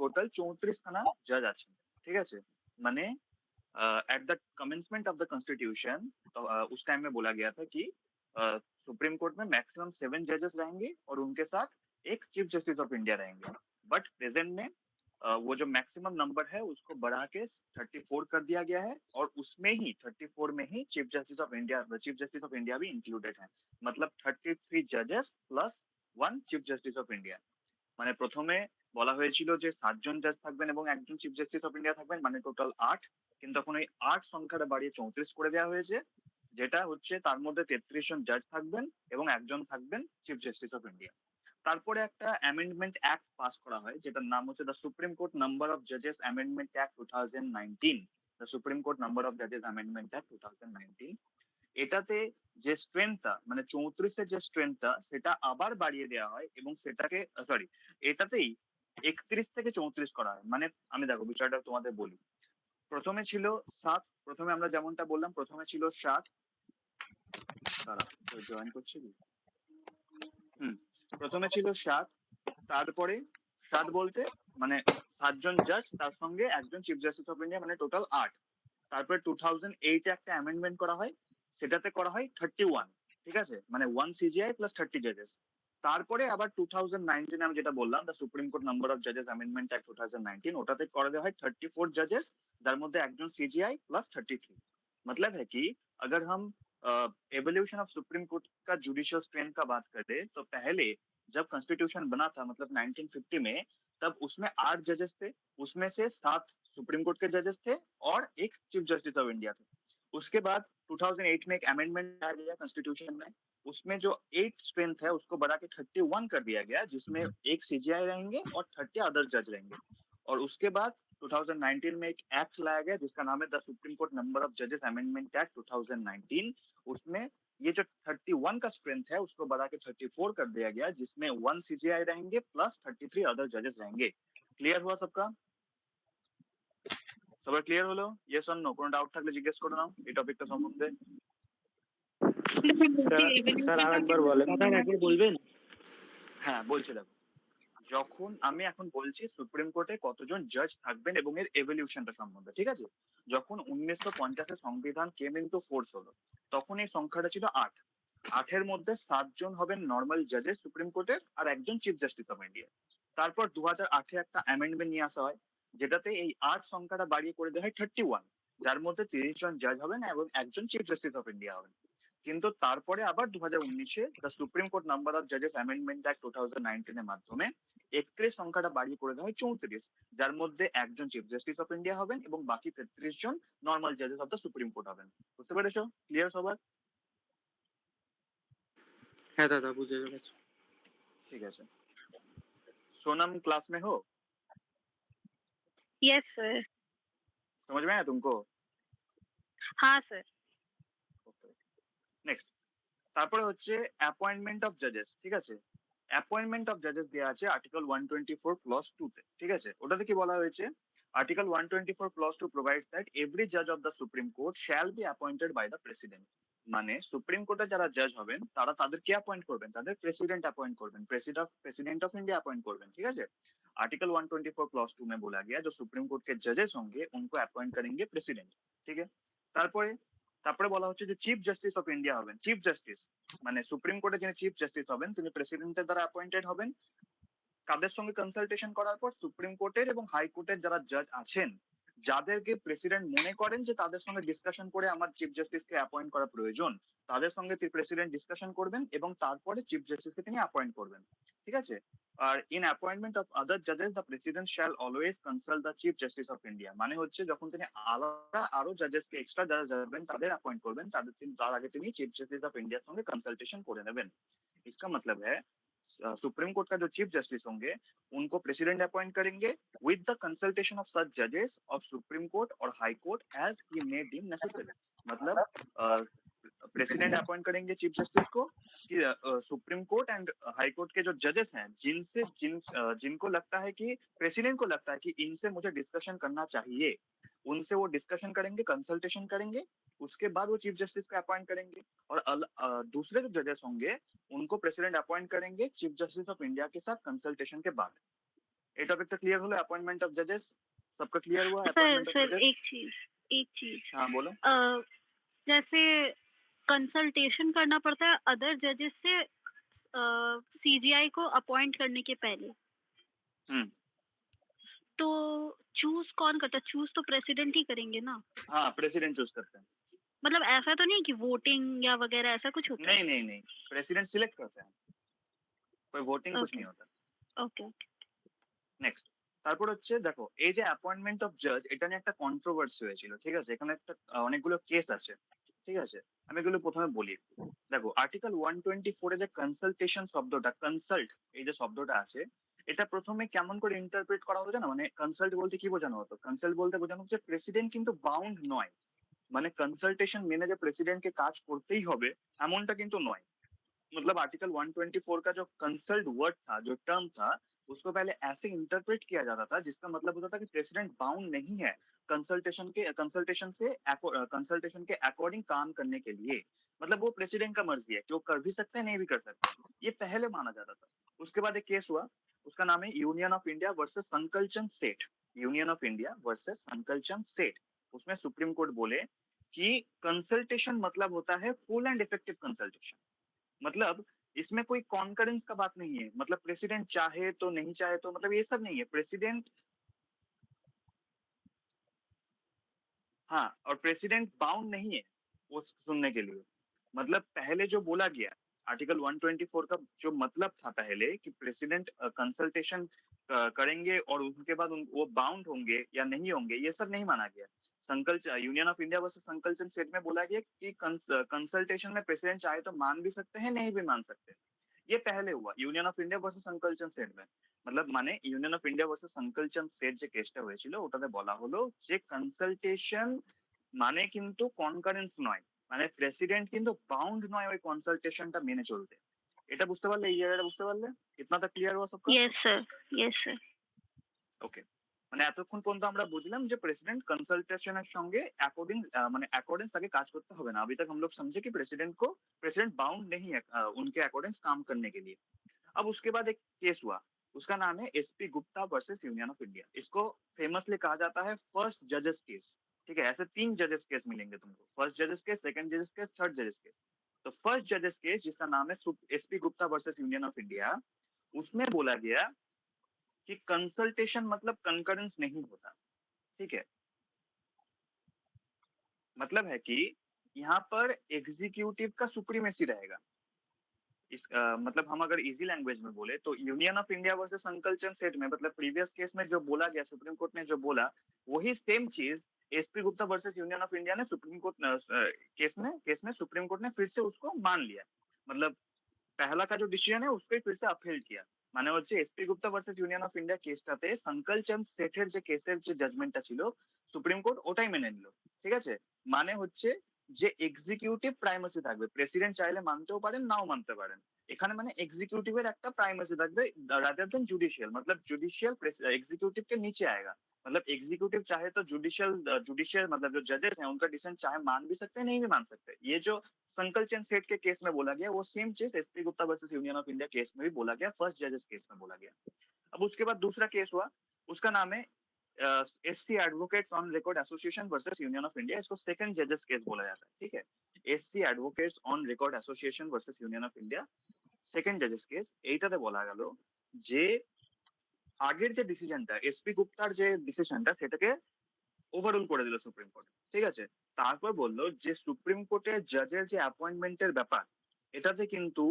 Total 34 খানা জাজ আছে, ঠিক আছে। মানে at the commencement of the constitution, तो उस टाइम में बोला गया था कि सुप्रीम कोर्ट में मैक्सिमम 7 जजेस रहेंगे और उनके साथ एक चीफ जस्टिस ऑफ इंडिया रहेंगे। बट प्रेजेंट में वो जो मैक्सिमम नंबर है उसको बढ़ा के 34 कर दिया गया है, और उसमें ही 34 में ही चीफ जस्टिस ऑफ इंडिया भी इंक्लूडेड है। मतलब 33 जजेस plus 1 chief justice of India. মানে প্রথমে বলা হয়েছিল যে 7 জন জাজ থাকবেন এবং একজন চিফ জাস্টিস অফ ইন্ডিয়া থাকবেন, মানে টোটাল 8। কিন্তু এখন ওই 8 সংখ্যাটা বাড়িয়ে 34 করে দেওয়া হয়েছে, যেটা হচ্ছে তার মধ্যে 33 জন জাজ থাকবেন এবং একজন থাকবেন চিফ জাস্টিস অফ ইন্ডিয়া। তারপরে একটা অ্যামেন্ডমেন্ট অ্যাক্ট পাস করা হয় যেটার নাম হচ্ছে the supreme Court number of জাজেস amendment act 2019। The supreme Court number of জাজেস অ্যামেন্ডমেন্ট অ্যাক্ট 2019। এটাতে যে স্ট্রেংথটা মানে 34-এর যে স্ট্রেংথটা সেটা আবার বাড়িয়ে দেওয়া হয় এবং সেটাকে সরি, এটাতেই 31 থেকে 34 করা হয়। মানে আমি দেখো বিষয়টা তোমাদের বলি। প্রথমে ছিল 7, প্রথমে আমরা যেমনটা বললাম প্রথমে ছিল 7। দাঁড়া, জয়েন করছি কি? প্রথমে ছিল 7, তারপরে 7 বলতে মানে 7 জন জাজ তার সঙ্গে একজন চিফ জাস্টিস অফ ইন্ডিয়া, মানে টোটাল 8। তারপরে 2008 এ একটা অ্যামেন্ডমেন্ট করা হয়, সেটাতে করা হয় 31, ঠিক আছে, মানে 1 সিজিআই প্লাস 30 জাজেস। তারপরে আবার 2019 আমি যেটা বললাম the supreme Court number of জাজেস অ্যামেন্ডমেন্ট অ্যাক্ট 2019, ওটাতে করে দেওয়া হয় 34 जजेस, যার মধ্যে একজন सीजीआई प्लस 33। मतलब है कि अगर हम एवोल्यूशन ऑफ सुप्रीम कोर्ट का जुडिशियल स्ट्रेंथ का बात करें तो पहले जब कॉन्स्टिट्यूशन बना था मतलब 1950 में, तब उसमें 8 जजेस थे, उसमें से 7 सुप्रीम कोर्ट के जजेस थे और एक चीफ जस्टिस ऑफ इंडिया थे। उसके बाद 2008 में एक अमेंडमेंट आ गया कॉन्स्टिट्यूशन में, उसमें जो 8 स्ट्रेंथ है उसको बढ़ा के 31 कर दिया गया, जिसमें एक सीजीआई रहेंगे और 30 अदर जज रहेंगे। और उसके बाद 2019 में एक एक्ट लाया गया जिसका नाम है the supreme court number of जजेस अमेंडमेंट एक्ट 2019। उसमें ये जो 31 का स्ट्रेंथ है उसको बढ़ा के 34 कर दिया गया, जिसमें 1 सीजीआई रहेंगे प्लस 33 अदर जजेस रहेंगे। क्लियर हुआ सबका? সবার ক্লিয়ার হলো? Yes or no? কোনো ডাউট থাকলে জিজ্ঞেস করে নাও এই টপিকটা সম্বন্ধে। স্যার আরেকবার বলেন। বলবেন? হ্যাঁ বলছি, দেখো যখন আমি এখন বলছি সুপ্রিম কোর্টে কতজন জাজ থাকবেন এবং এর এভলিউশনটা সম্বন্ধে, ঠিক আছে। যখন 1950-এ সংবিধান কেম ইনটু ফোর্স হলো তখন এই সংখ্যাটা ছিল 8। 8-এর মধ্যে 7 জন হবেন নর্মাল জাজেস সুপ্রিম কোর্টের আর একজন চিফ জাস্টিস অফ ইন্ডিয়া। তারপর 2008-এ একটা অ্যামেন্ডমেন্ট নিয়ে আসা হয় যেটাতে এই 8 সংখ্যাটা বাড়িয়ে করে দেওয়া হয় 31, যার মধ্যে 30 জন জাজ হবেন এবং একজন চিফ জাস্টিস অফ ইন্ডিয়া হবেন। কিন্তু তারপরে আবার 2019-এ the supreme Court number of জাজেস অ্যামেন্ডমেন্ট অ্যাক্ট 2019 এর মাধ্যমে 31 সংখ্যাটা বাড়িয়ে করে দেওয়া হয় 34, যার মধ্যে একজন চিফ জাস্টিস অফ ইন্ডিয়া হবেন এবং বাকি 33 জন নর্মাল জাজেস অফ দ্য সুপ্রিম কোর্ট হবেন। বুঝতে পেরেছো? ক্লিয়ার সবার? হ্যাঁ দাদা বুঝে গেছি। ठीक है सर। सोनम क्लास में हो? Yes sir. समझ में आया तुमको? हाँ सर। নেক্সট, তারপরে হচ্ছে অ্যাপয়েন্টমেন্ট অফ জাজেস, ঠিক আছে। অ্যাপয়েন্টমেন্ট অফ জাজেস দেওয়া আছে আর্টিকেল 124 ক্লজ 2 তে, ঠিক আছে। ওটাতে কি বলা হয়েছে? Article 124 clause 2 provides that every judge of the supreme court shall be appointed by the president। মানে সুপ্রিম কোর্টে যারা জাজ হবেন তারা তাদের কি অ্যাপয়েন্ট করবেন? তাদের প্রেসিডেন্ট অ্যাপয়েন্ট করবেন, प्रेसिडेंट ऑफ इंडिया अपॉइंट করবেন, ঠিক আছে। आर्टिकल 124 क्लॉज 2 में बोला गया जो सुप्रीम कोर्ट के जजेस होंगे उनको अपॉइंट करेंगे प्रेसिडेंट, ठीक है। তারপরে তারপরে বলা হচ্ছে যে চিফ জাস্টিস অফ ইন্ডিয়া হবেন। চিফ জাস্টিস মানে সুপ্রিম কোর্টে যিনি চিফ জাস্টিস হবেন তিনি প্রেসিডেন্টের দ্বারা অ্যাপয়েন্টেড হবেন। কাদের সঙ্গে কনসালটেশন করার পর? সুপ্রিম কোর্টের এবং হাইকোর্টের যারা জাজ আছেন যাদেরকে প্রেসিডেন্ট মনে করেন যে তাদের সঙ্গে ডিসকাশন করে আমার চিফ জাস্টিসকে অ্যাপয়েন্ট করা প্রয়োজন, তাদের সঙ্গে প্রেসিডেন্ট ডিসকাশন করবেন এবং তারপরে চিফ জাস্টিসকে তিনি অ্যাপয়েন্ট করবেন, ঠিক আছে। আর ইন অ্যাপয়েন্টমেন্ট অফ আদার জাজেস the president shall always consult the chief justice of India. মানে হচ্ছে যখন তিনি আলাদা আরো জাজেসকে এক্সট্রা যারা যাবেন তাদের অ্যাপয়েন্ট করবেন তার আগে তিনি চিফ জাস্টিস অফ ইন্ডিয়ার সঙ্গে কনসালটেশন করে নেবেন। इसका मतलब है सुप्रीम कोर्ट का जो चीफ जस्टिस होंगे उनको प्रेसिडेंट अपॉइंट करेंगे with the consultation of such जजेस ऑफ सुप्रीम कोर्ट और high court as he may deem necessary. मतलब प्रेसिडेंट अपॉइंट करेंगे चीफ जस्टिस को कि supreme court and high court के जो जजेस हैं जिनको लगता है कि प्रेसिडेंट को लगता है कि इनसे मुझे डिस्कशन करना चाहिए, उनसे वो डिस्कशन करेंगे, कंसल्टेशन करेंगे, उसके बाद वो चीफ जस्टिस को अपॉइंट करेंगे। और दूसरे जो जजेस होंगे उनको प्रेसिडेंट अपॉइंट करेंगे चीफ जस्टिस ऑफ इंडिया के साथ कंसल्टेशन के बाद। ये टॉपिक तो क्लियर हुआ अपॉइंटमेंट ऑफ जजेस, सबका क्लियर हुआ सर अपॉइंटमेंट ऑफ सर जजेस? एक चीज हाँ बोलो। जैसे कंसल्टेशन करना पड़ता है अदर जजेस से सीजीआई को अपॉइंट करने के पहले, हम्म तो चूज कौन करता है? चूज तो प्रेसिडेंट ही करेंगे ना। हाँ प्रेसिडेंट चूज करते हैं। मतलब ऐसा तो नहीं कि वोटिंग या वगैरह ऐसा कुछ होता है? नहीं नहीं नहीं, प्रेसिडेंट सिलेक्ट करते हैं, कोई वोटिंग कुछ ओके नहीं होता। ওকে ওকে নেক্সট, তারপর হচ্ছে দেখো এই যে অ্যাপয়েন্টমেন্ট অফ জাজ, এটা নিয়ে একটা কন্ট্রোভার্সি হয়েছিল, ঠিক আছে? এখানে একটা অনেকগুলো কেস আছে, ঠিক আছে? আমি এগুলো প্রথমে বলি। দেখো আর্টিকেল 124 এ যে কনসালটেশন শব্দটা, কনসাল্ট এই যে শব্দটা আছে, এটা প্রথমে কেমন করে ইন্টারপ্রেট করা হতো জানো? মানে কনসাল্ট বলতে কি বোঝানো হতো? কনসাল্ট বলতে বোঝানো হচ্ছে প্রেসিডেন্ট কিন্তু বাউন্ড নয়, মানে कंसल्टेशन মেনে যে প্রেসিডেন্টকে কাজ করতেই হবে এমনটা কিন্তু নয়। मतलब आर्टिकल 124 का जो कंसल्ट वर्ड था, जो टर्म था, उसको पहले ऐसे इंटरप्रेट किया जाता था जिसका मतलब होता था कि प्रेसिडेंट बाउंड नहीं है कंसल्टेशन के अकॉर्डिंग काम करने के लिए। मतलब वो प्रेसिडेंट का मर्जी है कि वो कर भी सकते हैं, नहीं भी कर सकते, ये पहले माना जाता था। उसके बाद एक केस हुआ, उसका नाम है यूनियन ऑफ इंडिया वर्सेस संकलचंद सेठ। यूनियन ऑफ इंडिया वर्सेस संकलचंद सेठ। उसमें सुप्रीम कोर्ट बोले कि कंसल्टेशन मतलब होता है फुल एंड इफेक्टिव कंसल्टेशन। मतलब इसमें कोई कॉन्करेंस का बात नहीं है, मतलब प्रेसिडेंट चाहे तो नहीं चाहे तो, मतलब ये सब नहीं है। प्रेसिडेंट, हाँ, और प्रेसिडेंट बाउंड नहीं है वो सुनने के लिए। मतलब पहले जो बोला गया आर्टिकल 124 का जो मतलब था पहले कि प्रेसिडेंट कंसल्टेशन करेंगे और उनके बाद वो बाउंड होंगे या नहीं होंगे, ये सब नहीं माना गया। संकल्प Union of India versus Sankalchand Sheth में बोला गया कि कंसल्टेशन में प्रेसिडेंट चाहे तो मान भी सकते हैं, नहीं भी मान सकते। ये पहले हुआ Union of India versus Sankalchand Sheth में। मतलब মানে Union of India versus Sankalchand Sheth যে কেসটা হয়েছিল ওটাতে বলা হলো যে কনসালটেশন মানে কিন্তু কনকারেন্স নয়, মানে প্রেসিডেন্ট কিন্তু বাউন্ড নয় ওই কনসালটেশনটা মেনে চলতে। এটা বুঝতে পারলে? এই জায়গাটা বুঝতে পারলে? इतना तक क्लियर हुआ सबका? यस सर यस सर ওকে, মানে এতক্ষণ পর্যন্ত আমরা বুঝলাম যে प्रेसिडेंट कंसल्टेशনের সঙ্গে মানে अकॉर्डेंस তাকে কাজ করতে হবে না। अभी तक हम लोग समझे कि प्रेसिडेंट बाउंड नहीं है उनके अकॉर्डेंस काम करने के लिए। अब उसके बाद एक केस हुआ, उसका नाम है SP Gupta versus Union of India. इसको फेमसली कहा जाता है फर्स्ट जजेस केस। ठीक है, ऐसे 3 जजेस केस मिलेंगे तुमको, फर्स्ट जजेस केस, सेकंड जजेस केस, थर्ड जजेस केस। तो फर्स्ट जजेस केस जिसका नाम है SP Gupta versus Union of India, उसमें बोला गया कि कंसल्टेशन मतलब कंकरेंस नहीं होता। ठीक है, मतलब है कि यहाँ पर एग्जीक्यूटिव का सुप्रीमेसी रहेगा। मतलब हम अगर इजी लैंग्वेज में बोले तो Union of India versus Sankalchand Sheth में, मतलब प्रीवियस केस में जो बोला गया, सुप्रीम कोर्ट ने जो बोला, वही सेम चीज SP Gupta versus Union of India ने सुप्रीम कोर्ट केस में सुप्रीम कोर्ट ने फिर से उसको मान लिया। मतलब पहला का जो डिसीजन है उसको फिर से अपहेल्ड किया। মানে হচ্ছে SP Gupta versus Union of India কেসটাতে সংকলচন্দ সেঠের যে কেসের যে জাজমেন্টটা ছিল সুপ্রিম কোর্ট ওটাই মেনে নিল। ঠিক আছে, মানে হচ্ছে যে এক্সিকিউটিভ প্রাইমেসি থাকবে, প্রেসিডেন্ট চাইলে মানতেও পারেন নাও মানতে পারেন। এখানে মানে এক্সিকিউটিভের একটা প্রাইমেসি থাকবে রাদার দেন जुडिशियल, मतलब जुडिशियल एग्जीक्यूटिव के नीचे आएगा। मतलब एग्जीक्यूटिव चाहे तो जुडिशियल मतलब जो जजेस हैं उनका डिसीजन चाहे मान भी सकते हैं, नहीं भी मान सकते। ये जो संकलचंद सेठ के केस में बोला गया वो सेम चीज SP Gupta versus Union of India case में भी बोला गया, फर्स्ट जजेस केस में बोला गया। अब उसके बाद दूसरा केस हुआ, उसका नाम है SC advocates on record association versus Union of India. इसको सेकंड जजेस केस बोला जाता है। ठीक है, SC advocates on record association versus Union of India second জাজেস কেস। এইটাতে বলা গেল যে আগের যে ডিসিশনটা এসপি গুপ্তার যে ডিসিশনটা সেটাকে ওভাররুল করে দিল সুপ্রিম কোর্ট। ঠিক আছে, তারপর বললো যে সুপ্রিম কোর্টের জাজের যে অ্যাপয়েন্টমেন্টের ব্যাপার, এটাতে কিন্তু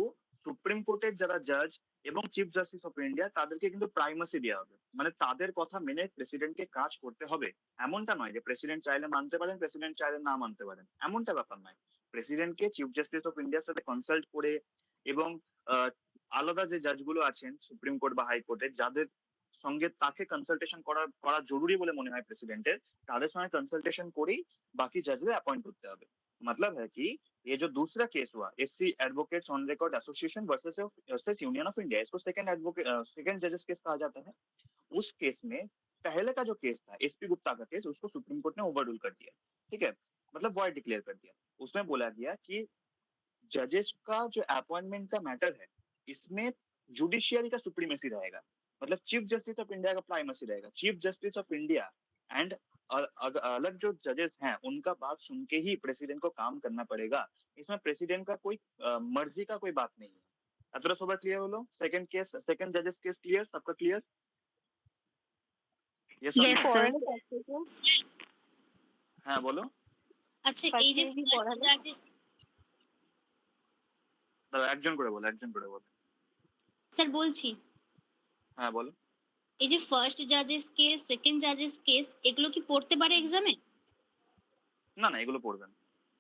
সুপ্রিম কোর্টের যারা জাজ এবং চিফ জাস্টিস অফ ইন্ডিয়া তাদেরকে কিন্তু প্রাইমাসি দেওয়া হবে, মানে তাদের কথা মেনে প্রেসিডেন্টকে কাজ করতে হবে। এমনটা নয় যে প্রেসিডেন্ট চাইলে মানতে পারেন, প্রেসিডেন্ট চাইলে না মানতে পারেন, এমনটা ব্যাপার নয়। প্রেসিডেন্টকে চিফ জাস্টিস অফ ইন্ডিয়ার সাথে কনসাল্ট করে এবং আলাদা যে জাজগুলো আছেন সুপ্রিম কোর্ট বা হাইকোর্টের, যাদের সঙ্গে তাকে কনসালটেশন করা জরুরি বলে মনে হয় প্রেসিডেন্টের, তাদের सঙ্গে कंसल्टेशन করেই बाकी जज को अपॉइंट करते হবে। मतलब है कि ये जो दूसरा केस हुआ SC advocates on record association versus Union of India, इसको सेकंड जजेस केस कहा जाता है। उस केस में पहले का जो केस था एसपी गुप्ता का केस, उसको सुप्रीम कोर्ट ने ओवररूल कर दिया। ठीक है, मतलब वॉइड डिक्लेयर कर दिया। उसमें बोला गया कि जजेस का जो अपॉइंटमेंट का मैटर है इसमें जुडिशियरी का सुप्रीमेसी रहेगा। मतलब चीफ जस्टिस ऑफ इंडिया का प्राइमेसी रहेगा। Chief justice of India and अलग जो जजेस हैं उनका बात सुन के ही प्रेसिडेंट को काम करना पड़ेगा। इसमें प्रेसिडेंट का कोई मर्जी का कोई बात नहीं है। এতটা সবার ক্লিয়ার হলো? সেকেন্ড জাজেস কেস ক্লিয়ার? सबका क्लियर? ये सब Yes, नो? sir. হ্যাঁ বলো। আচ্ছা এই যে দাঁড়াও, একজন করে বলো, একজন করে বলো। স্যার বলছি, হ্যাঁ বলো। এই যে ফার্স্ট জাজেস কেস, সেকেন্ড জাজেস কেস, এগুলো কি পড়তে পারে এক্সামে? না না, এগুলো পড়বে না।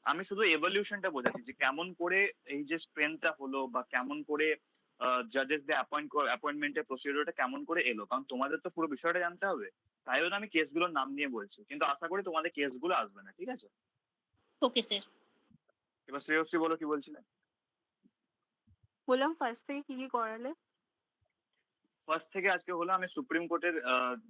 আমি শুধু এভলিউশনটা বোঝাচ্ছি যে কেমন করে এই যে স্ট্রেংথটা হলো বা কেমন করে জাজেসদের অ্যাপয়েন্টমেন্টের প্রসিডিউরটা কেমন করে এলো, কারণ তোমাদের তো পুরো বিষয়টা জানতে হবে। তাই জন্য আমি কেসগুলোর নাম নিয়ে বলছি, কিন্তু আশা করি তোমাদের কেসগুলো আসবে না, ঠিক আছে? Okay sir. এবার শ্রেয়শ্রী বলো কি বলছিলে? বললাম ফার্স্ট থেকে কি কি করালে? ফার্স্ট থেকে আজকে হলো আমি সুপ্রিম কোর্টের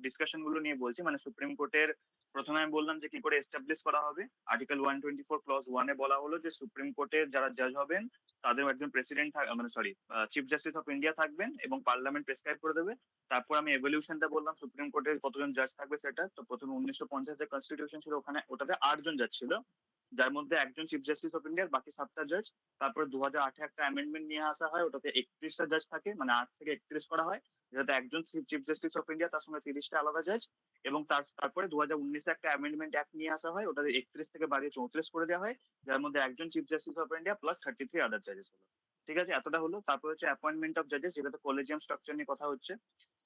ডিসকাশন গুলো নিয়ে বলছি। মানে সুপ্রিম কোর্টের প্রথমে আমি বললাম যে কি করে এস্টাবলিশ করা হবে। আর্টিকেল 124 ক্লজ 1 এ বলা হলো যে সুপ্রিম কোর্টের যারা জাজ হবেন তাদের একজন প্রেসিডেন্ট মানে sorry chief justice of India থাকবেন এবং পার্লামেন্ট প্রেসক্রাইব করে দেবে। তারপর আমি এভলিউশনটা বললাম সুপ্রিম কোর্টের কতজন জাজ থাকবে সেটা। তো প্রথমে 1950 এর কনস্টিটিউশন ছিল, ওখানে ওটাতে 8 জন জাজ ছিল, যার মধ্যে একজন চিফ জাস্টিস অফ ইন্ডিয়ার, বাকি 7টা জাজ। তারপরে 2008 একটা অ্যামেন্ডমেন্ট নিয়ে আসা হয়, ওটাতে 31টা জাজ থাকে, মানে 8 থেকে 31 করা হয়, যেটাতে একজন চিফ জাস্টিস অফ ইন্ডিয়া তার সঙ্গে 30টা আলাদা জাজ। এবং তারপরে 2019 একটা অ্যামেন্ডমেন্ট অ্যাক্ট নিয়ে আসা হয়, ওটাতে 31 থেকে বাড়িয়ে 34 করে দেওয়া হয়, যার মধ্যে একজন chief justice of India plus 33 আদার জাজেস হলো। ঠিক আছে, এতটা হলো। তারপর হচ্ছে অ্যাপয়েন্টমেন্ট অফ জাজেস, যেটাতে কলেজিয়াম স্ট্রাকচার নিয়ে কথা হচ্ছে,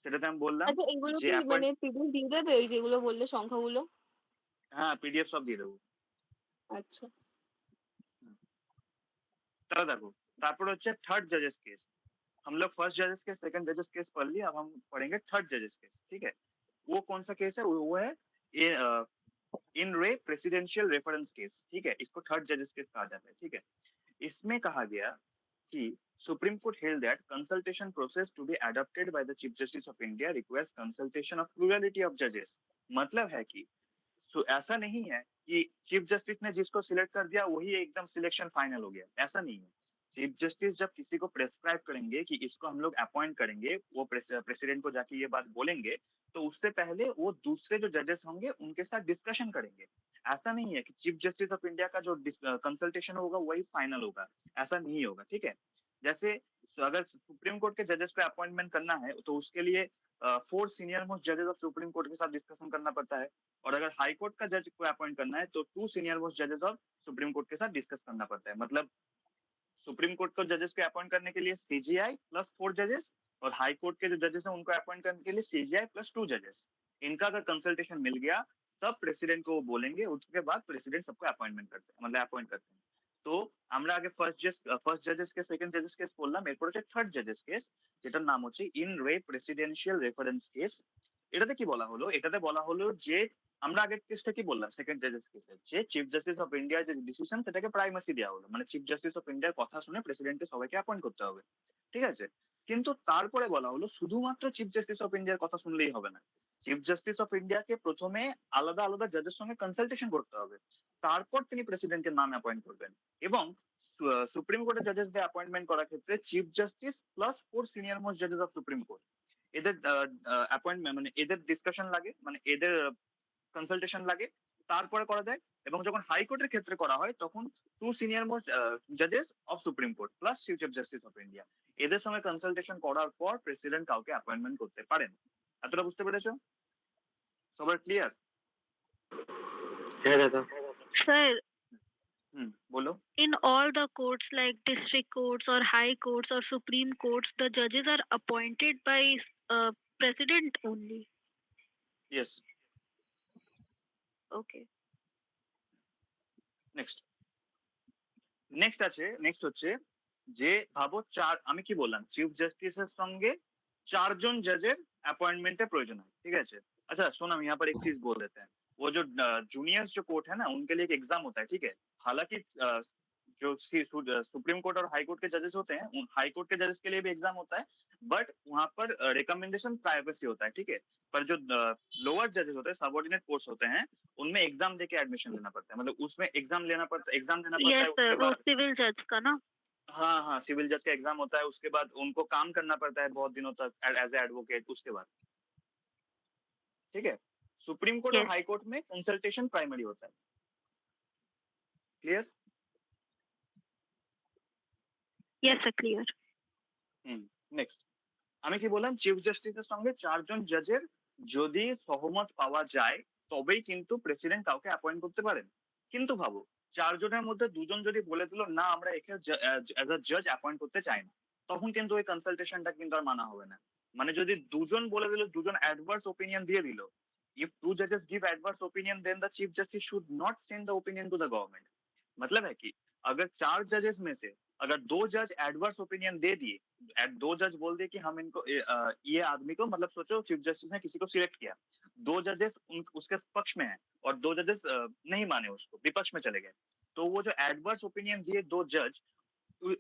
সেটাতে আমি বললাম আচ্ছা এগুলো যে কি মানে পিডিএফ দিয়ে দেবে ওই যেগুলো বললে সংখ্যাগুলো? হ্যাঁ পিডিএফ সব দিয়ে দেবো। আচ্ছা তাহলে দেখো, তারপর হচ্ছে थर्ड जजेस केस। हम लोग फर्स्ट जजेस केस सेकंड जजेस केस पढ़ लिया, अब हम पढ़ेंगे थर्ड जजेस केस। ठीक है, वो कौन सा केस है? वो है इन रे प्रेसिडेंशियल रेफरेंस केस। ठीक है, इसको थर्ड जजेस केस कहा जाता है। ठीक है, इसमें कहा गया कि supreme court held that consultation process to be adopted by the chief justice of India requires consultation of plurality of judges। मतलब है कि ऐसा नहीं है कि चीफ जस्टिस ने जिसको सिलेक्ट कर दिया वही एकदम सिलेक्शन फाइनल हो गया, ऐसा नहीं है। चीफ जस्टिस जब किसी को प्रेस्क्राइब करेंगे कि इसको हम लोग अपॉइंट करेंगे, वो प्रेसिडेंट को जाके ये बात बोलेंगे, तो उससे पहले वो दूसरे जो जजेस होंगे उनके साथ डिस्कशन करेंगे। ऐसा नहीं है कि चीफ जस्टिस ऑफ इंडिया का जो कंसल्टेशन होगा वही फाइनल होगा, ऐसा नहीं होगा। ठीक है, जैसे अगर सुप्रीम कोर्ट के जजेस पे अपॉइंटमेंट करना है तो उसके लिए 4 सीनियर मोस्ट जजेस ऑफ सुप्रीम कोर्ट के साथ डिस्कशन करना पड़ता है, और अगर हाई कोर्ट का जज को अपॉइंट करना है तो 2 सीनियर मोस्ट जजेस ऑफ सुप्रीम कोर्ट के साथ डिस्कस करना पड़ता है। मतलब सुप्रीम कोर्ट को जजेस पे अपॉइंट करने के लिए सीजीआई प्लस 4 जजेस, और हाई कोर्ट के जो जजेस हैं उनको अपॉइंट करने के लिए सीजीआई प्लस 2 जजेस। इनका अगर कंसल्टेशन मिल गया तब प्रेसिडेंट को वो बोलेंगे, उसके बाद प्रेसिडेंट सबको अपॉइंटमेंट करते हैं, मतलब अपॉइंट करते हैं। তো আমরা আগে ফার্স্ট জাজেস কেস সেকেন্ড জাজেস কেস বললাম, এরপর হচ্ছে থার্ড জাজেস কেস, যেটার নাম হচ্ছে ইন রে প্রেসিডেন্সিয়াল রেফারেন্স কেস। এটাতে কি বলা হলো? এটাতে বলা হলো যে আমরা আগের কেসটা কি বললাম, সেকেন্ড জাজেস কেসে যে চিফ জাস্টিস অফ ইন্ডিয়ার যে ডিসিশন সেটাকে প্রাইমাসি দেওয়া হলো, মানে চিফ জাস্টিস অফ ইন্ডিয়ার কথা শুনে প্রেসিডেন্টকে সবাইকে অ্যাপয়েন্ট করতে হবে। ঠিক আছে, কিন্তু তারপরে বলা হলো শুধুমাত্র চিফ জাস্টিস অফ ইন্ডিয়ার কথা শুনলেই হবে না, চিফ জাস্টিস অফ ইন্ডিয়াকে প্রথমে আলাদা আলাদা জাজের সঙ্গে কনসালটেশন করতে হবে, তারপর তিনি প্রেসিডেন্টের নাম অ্যাপয়েন্ট করবেন। এবং সুপ্রিম কোর্টের জাজেসদের অ্যাপয়েন্টমেন্ট করার ক্ষেত্রে chief justice plus 4 senior most জাজেস অফ সুপ্রিম কোর্ট এদের অ্যাপয়েন্টমেন্ট মানে এদের ডিসকাশন লাগে, মানে এদের কনসালটেশন লাগে, তারপরে করা যায়। এবং যখন হাইকোর্টের ক্ষেত্রে করা হয় তখন 2 সিনিয়র মোস্ট জাজেস of supreme Court plus chief justice of India এদের সঙ্গে কনসালটেশন করার পর প্রেসিডেন্ট কাউকে অ্যাপয়েন্টমেন্ট করতে পারেন। এতটা বুঝতে পেরেছো? সবার ক্লিয়ার? হ্যাঁ দাদা। Sir, बोलो। in all the courts like district courts or high courts or supreme courts, the judges are appointed by president only. Yes. Okay. Next আছে, নেক্সট হচ্ছে যে ভাবো আমি কি বললাম চিফ জাস্টিসের সঙ্গে 4 জন जजेस अपॉइंटमेंट प्रयोजन है। ठीक है, अच्छा सुन, हम यहाँ पर एक चीज बोल देते हैं, वो जो जूनियर्स जो कोर्ट है ना उनके लिए एक एग्जाम होता है। ठीक है, हालांकि जो सुप्रीम कोर्ट और हाई कोर्ट के जजेस होते हैं, उन हाई कोर्ट के जजेस के लिए भी एग्जाम होता है, बट वहां पर रिकमेंडेशन प्राइवेसी होता है। ठीक है, पर जो लोअर जजेस होते हैं, सबऑर्डिनेट पोस्ट होते हैं, उनमें एग्जाम देके एडमिशन लेना पड़ता है, मतलब उसमें एग्जाम देना पड़ता है Yes, sir. उसके वो बाद सिविल जज का ना? हाँ हाँ, सिविल जज का एग्जाम होता है, उसके बाद उनको काम करना पड़ता है बहुत दिनों तक एज ए एडवोकेट, उसके बाद। ठीक है, सुप्रीम कोर्ट और यस हाई कोर्ट में कंसल्टेशन प्राइमरी होता है। Clear? Yes sir clear. Next, আমি কি বললাম, চিফ জাস্টিসের সঙ্গে 4 জন জজের যদি সহমত পাওয়া যায় তবেই কিন্তু প্রেসিডেন্ট কাউকে অ্যাপয়েন্ট করতে পারেন। কিন্তু ভাবো, 4 জনের মধ্যে 2 জন যদি বলে দিল না আমরা একে অ্যাজ আ জাজ অ্যাপয়েন্ট করতে চাই না, তখন কিন্তু ওই কনসালটেশনটা কিন্তু আর মানা হবে না। মানে যদি 2 জন বলে দিল, 2 জন অ্যাডভার্স ওপিনিয়ন দিয়ে দিল, if 2 judges give adverse opinion then the chief justice should not send the opinion to the government। मतलब है कि अगर 4 जजेस में से अगर 2 जज एडवर्स ओपिनियन दे दिए, 2 जज बोल दिए कि हम इनको ये आदमी को, मतलब सोचो चीफ जस्टिस ने किसी को सिलेक्ट किया, 2 जजेस उसके पक्ष में है और 2 जजेस नहीं माने उसको, विपक्ष में चले गए, तो वो जो एडवर्स ओपिनियन दिए 2 जज,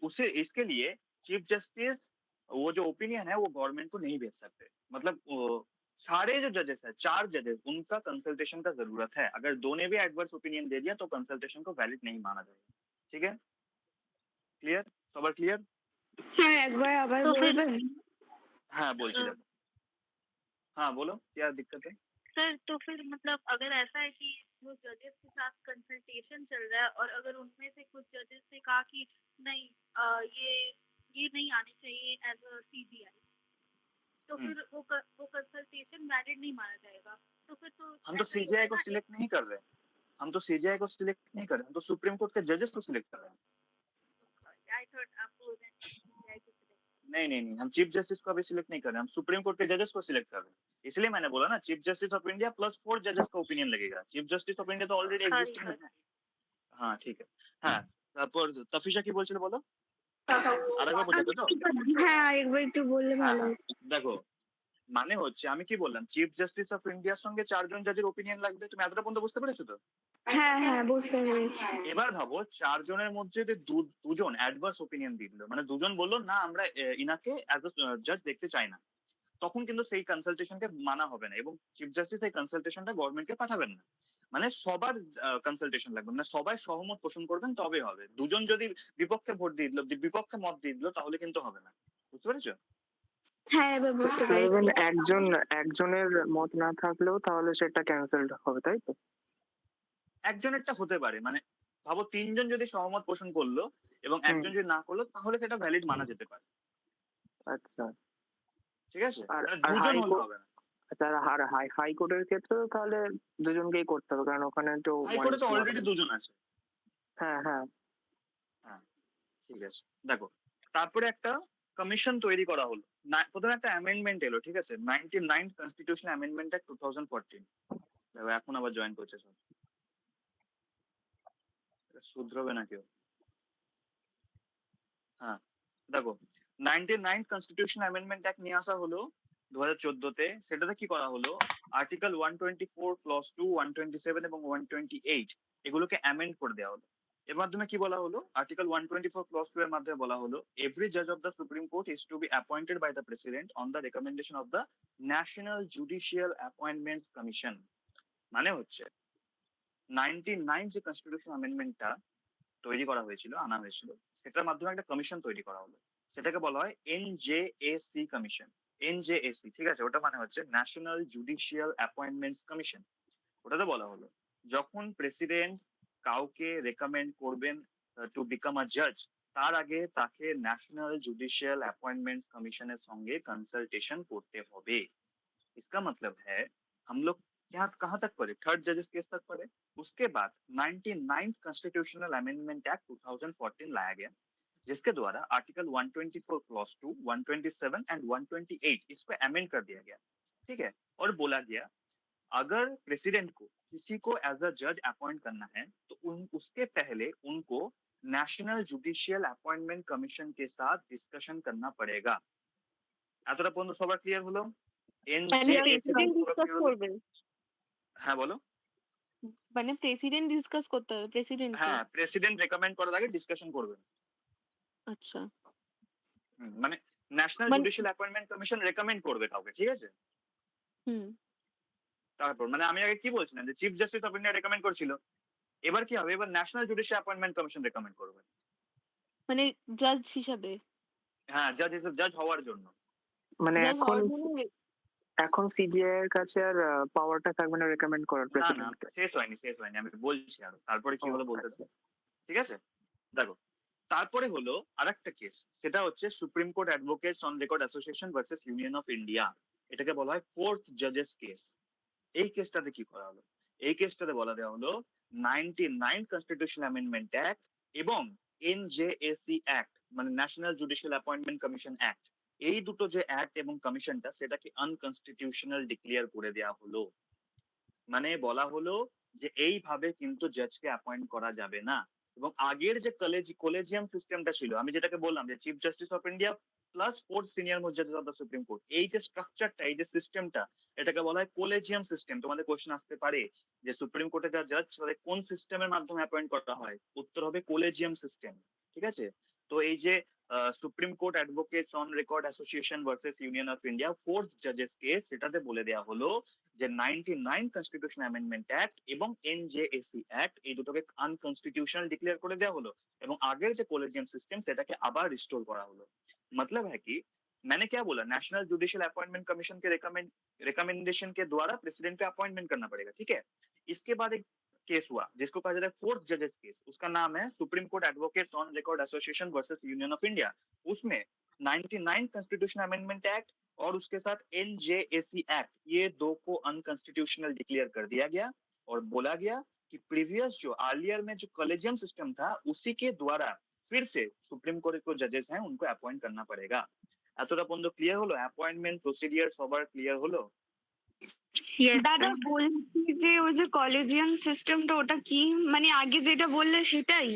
उसे इसके लिए चीफ जस्टिस वो जो ओपिनियन है वो गवर्नमेंट को नहीं भेज सकते। मतलब सारे जो जजेस है, 4 जजेस, उनका कंसल्टेशन का जरूरत है। अगर 2 ने भी एडवर्स ओपिनियन दे दिया तो कंसल्टेशन को वैलिड नहीं माना जाएगा। ठीक है, क्लियर? सबर क्लियर? স্যার একবার আবার तो फिर বলবেন? हाँ बोलছি अ, देखो। हाँ बोलो, क्या दिक्कत है? सर तो फिर मतलब अगर ऐसा है कि वो जजेस के साथ कंसल्टेशन चल रहा है और अगर उनमें से कुछ जजेस ने कहा कि नहीं ये नहीं आनी चाहिए एज अ सीजीआई, तो हम्म, फिर वो कंसल्टेशन वैलिड नहीं माना जाएगा। तो फिर तो हम तो ऐसा ही सीजीआई होगा को ना सिलेक्ट नहीं कर रहे, हम तो सीजीआई को सिलेक्ट नहीं कर रहे, हम तो सुप्रीम कोर्ट के जजेस को सिलेक्ट कर रहे हैं। आई थॉट आप बोल रहे हैं सीजीआई को select। नहीं नहीं नहीं, हम चीफ जस्टिस को अभी सिलेक्ट नहीं कर रहे, हम सुप्रीम कोर्ट के जजेस को सिलेक्ट कर रहे हैं। इसलिए मैंने बोला ना, chief justice of India plus 4 जजेस का ओपिनियन लगेगा। चीफ जस्टिस ऑफ इंडिया तो ऑलरेडी सॉरी एग्जिस्टिंग सर। है। हाँ ठीक है। হ্যাঁ, তারপর তফিসা কি বলছিল বলো, আরেকবার বোঝাতে তো। হ্যাঁ আরেকবার একটু বললে হ্যাঁ ভালো হ্যাঁ, হতো। দেখো, মানে হচ্ছে আমি কি বললাম, চিফ জাস্টিস অফ ইন্ডিয়ার সঙ্গে 4 জন জাজের ওপিনিয়ন লাগবে। তুমি এতটা পর্যন্ত বুঝতে পেরেছো তো? হ্যাঁ হ্যাঁ বুঝতে পেরেছি। এবার ভাবো, 4 জনের মধ্যে যদি দুজন অ্যাডভার্স ওপিনিয়ন দিয়ে দিল, মানে দুজন বললো না আমরা ইনাকে অ্যাজ আ জাজ দেখতে চাই না, তখন কিন্তু সেই কনসালটেশনকে মানা হবে না এবং চিফ জাস্টিস এই কনসালটেশনটা গভর্নমেন্টকে পাঠাবেন না। মানে সবার কনসালটেশন লাগবে, মানে সবাই সহমত পোষণ করবেন তবে হবে। দুজন যদি বিপক্ষে ভোট দিয়ে দিল, বিপক্ষে মত দিয়ে দিল, তাহলে কিন্তু হবে না। বুঝতে পেরেছো? হ্যাঁ এবার বুঝতে স্যার পেরেছি। even একজনের মত না থাকলেও তাহলে সেটা ক্যান্সেলড হবে, তাই তো? একজনেরটা হতে পারে, মানে ভাবো 3 জন যদি সহমত পোষণ করলো এবং একজন যদি না করলো, তাহলে সেটা ভ্যালিড মানা যেতে পারে। আচ্ছা। ঠিক আছে, আর মানে আর দুজন হলে হবে না। আচ্ছা, আর হাইকোর্টের ক্ষেত্রে তাহলে দুজনকেই করতে হবে, কারণ ওখানে তো হাইকোর্টে তো অলরেডি দুজন আছে। হ্যাঁ হ্যাঁ। হ্যাঁ, ঠিক আছে। দেখো, তারপরে একটা কমিশন তৈরি করা হলো। প্রথমে একটা অ্যামেন্ডমেন্ট এলো, ঠিক আছে, 99 কনস্টিটিউশন অ্যামেন্ডমেন্ট অ্যাক্ট 2014। দেখো এখন আবার জয়েন করছে সব, এটা শুধরবে না কেউ। হ্যাঁ, দেখো, 99 কনস্টিটিউশন অ্যামেন্ডমেন্ট অ্যাক্ট নিয়ে আসা হলো 2014-তে। সেটাতে কি করা হলো, আর্টিকেল 124 ক্লজ 2, 127 এবং 128 এগুলোকে অ্যামেন্ড করে দেওয়া হলো। এর মাধ্যমে কি বলা হলো, আর্টিকেল 124 ক্লজ 2 এর মাধ্যমে বলা হলো, এভরি জাজ of the supreme court is to be appointed by the president on the recommendation of the national judicial appointments commission. মানে হচ্ছে 99 যে কনস্টিটিউশন অ্যামেন্ডমেন্টটা তৈরি করা হয়েছিল, আনা হয়েছিল, সেটার মাধ্যমে একটা কমিশন তৈরি করা হলো। সেটাকে বলা হয় এনজেএসি কমিশন। এনজেএসি, ঠিক আছে, ওটা মানে হচ্ছে ন্যাশনাল জুডিশিয়াল অ্যাপয়েন্টমেন্টস কমিশন। ওটাতে বলা হলো, যখন প্রেসিডেন্ট কাউকে রেকমেন্ড করবেন টু বিকাম আ জাজ, তার আগে তাকে ন্যাশনাল জুডিশিয়াল অ্যাপয়েंटमेंट्स कमीशনের সঙ্গে कंसल्टेशन করতে হবে। इसका मतलब है हम लोग क्या कहाँ तक पढ़े, थर्ड जजेस केस तक पढ़े। उसके बाद 99th कॉन्स्टिट्यूशनल अमेंडमेंट एक्ट 2014 लाया गया, जिसके द्वारा आर्टिकल 124 क्लॉज 2, 127 एंड 128 इसको अमेंड कर दिया गया। ठीक है, और बोला गया अगर प्रेसिडेंट को किसी को एज अ जज अपॉइंट करना है तो उसके पहले उनको नेशनल जुडिशियल अपॉइंटमेंट कमीशन के साथ डिस्कशन करना पड़ेगा। এতটা পর্যন্ত সবার ক্লিয়ার হলো? মানে এনজেএসি প্রেসিডেন্ট সবার ডিসকাস ক্লিয়ার হলো? করবেন? হ্যাঁ বলো। মানে প্রেসিডেন্ট ডিসকাস করতে হবে প্রেসিডেন্টকে? হ্যাঁ, প্রেসিডেন্ট রেকমেন্ড করার আগে ডিসকাশন করবেন। আচ্ছা। মানে ন্যাশনাল মানে জুডিশিয়াল অ্যাপয়েন্টমেন্ট কমিশন রেকমেন্ড করবে কাউকে, ঠিক আছে। হুম। তারপর মানে আমি আগে কি বলছিলাম, যে chief justice of India recommend করছিল, এবার কি হবে, এবার national judicial appointment commission recommend করবে। মানে জাজ হিসাবে হ্যাঁ, জাজ হওয়ার জন্য। মানে জাজ এখন হওয়ার জন্য এখন সিজিআই এর কাছে আর পাওয়ারটা থাকবে না রেকমেন্ড করার না প্রেসিডেন্টকে। শেষ হয়নি, আমি বলছি আরো, তারপরে কি ও হলো বলতে আচ্ছা। দাও। ঠিক আছে, দেখো তারপরে হলো আরেকটা কেস, সেটা হচ্ছে supreme Court advocates on record association versus Union of India. এটাকে বলা হয় ফোর্থ জাজেস কেস। এই কেসটাতে কি করা হলো? এই কেসটাতে বলা দেওয়া হলো 99 কনস্টিটিউশনাল অ্যামেন্ডমেন্ট অ্যাক্ট এবং এনজেএসি অ্যাক্ট, মানে national judicial appointment commission act, এই দুটো যে অ্যাক্ট এবং কমিশনটা, সেটাকে আনকনস্টিটিউশনাল ডিক্লেয়ার করে দেওয়া হলো। মানে বলা হলো যে এইভাবে কিন্তু জাজকে অ্যাপয়েন্ট করা যাবে না। এবং আগের যে কলেজিয়াম সিস্টেমটা ছিল, আমি যেটাকে বললাম যে chief justice of India plus fourth senior most justice of the supreme court, এই যে স্ট্রাকচারটা, এই যে সিস্টেমটা, এটাকে বলা হয় কলেজিয়াম সিস্টেম। তোমাদের কোশ্চেন আসতে পারে যে সুপ্রিম কোর্টে যা জাজ তাদের কোন সিস্টেমের মাধ্যমে অ্যাপয়েন্ট করা হয়, উত্তর হবে কলেজিয়াম সিস্টেম। ঠিক আছে, তো এই যে Supreme Court advocates on record association versus Union of India fourth জাজেস কেস, সেটাতে বলে দেওয়া হলো যে 99 কনস্টিটিউশন অ্যামেন্ডমেন্ট অ্যাক্ট এবং এনজেএসি অ্যাক্ট, এই দুটোকে আনকনস্টিটিউশনাল ডিক্লেয়ার করে দেওয়া হলো এবং আগের যে কলেজিয়াম सिस्टम সেটাকে আবার রিস্টোর করা হলো। मतलब है कि मैंने क्या बोला, नेशनल जुडिशियल अपॉइंटमेंट कमीशन के रिकमेंडेशन के द्वारा प्रेसिडेंट का अपॉइंटमेंट करना पड़ेगा। ठीक है, इसके बाद एक केस हुआ जिसको कहा जाता है फोर्थ जजेस केस, उसका नाम है supreme court advocates on record association versus Union of India. उसमें 99 कॉन्स्टिट्यूशन अमेंडमेंट एक्ट और उसके साथ एनजेएसी एक्ट, ये दो को अनकॉन्स्टिट्यूशनल डिक्लेयर कर दिया गया और बोला गया कि प्रीवियस जो अर्लियर में जो कॉलेजियम सिस्टम था, उसी के द्वारा फिर से सुप्रीम कोर्ट को जजेस हैं उनको अपॉइंट करना पड़ेगा। এতটা পর্যন্ত ক্লিয়ার হলো? অ্যাপয়েন্টমেন্ট প্রসিডিওর সবার ক্লিয়ার হলো? দাদা বলছি যে ওই যে কলেজিয়াম সিস্টেমটা ওটা কি, মানে আগে যেটা বললে সেটাই?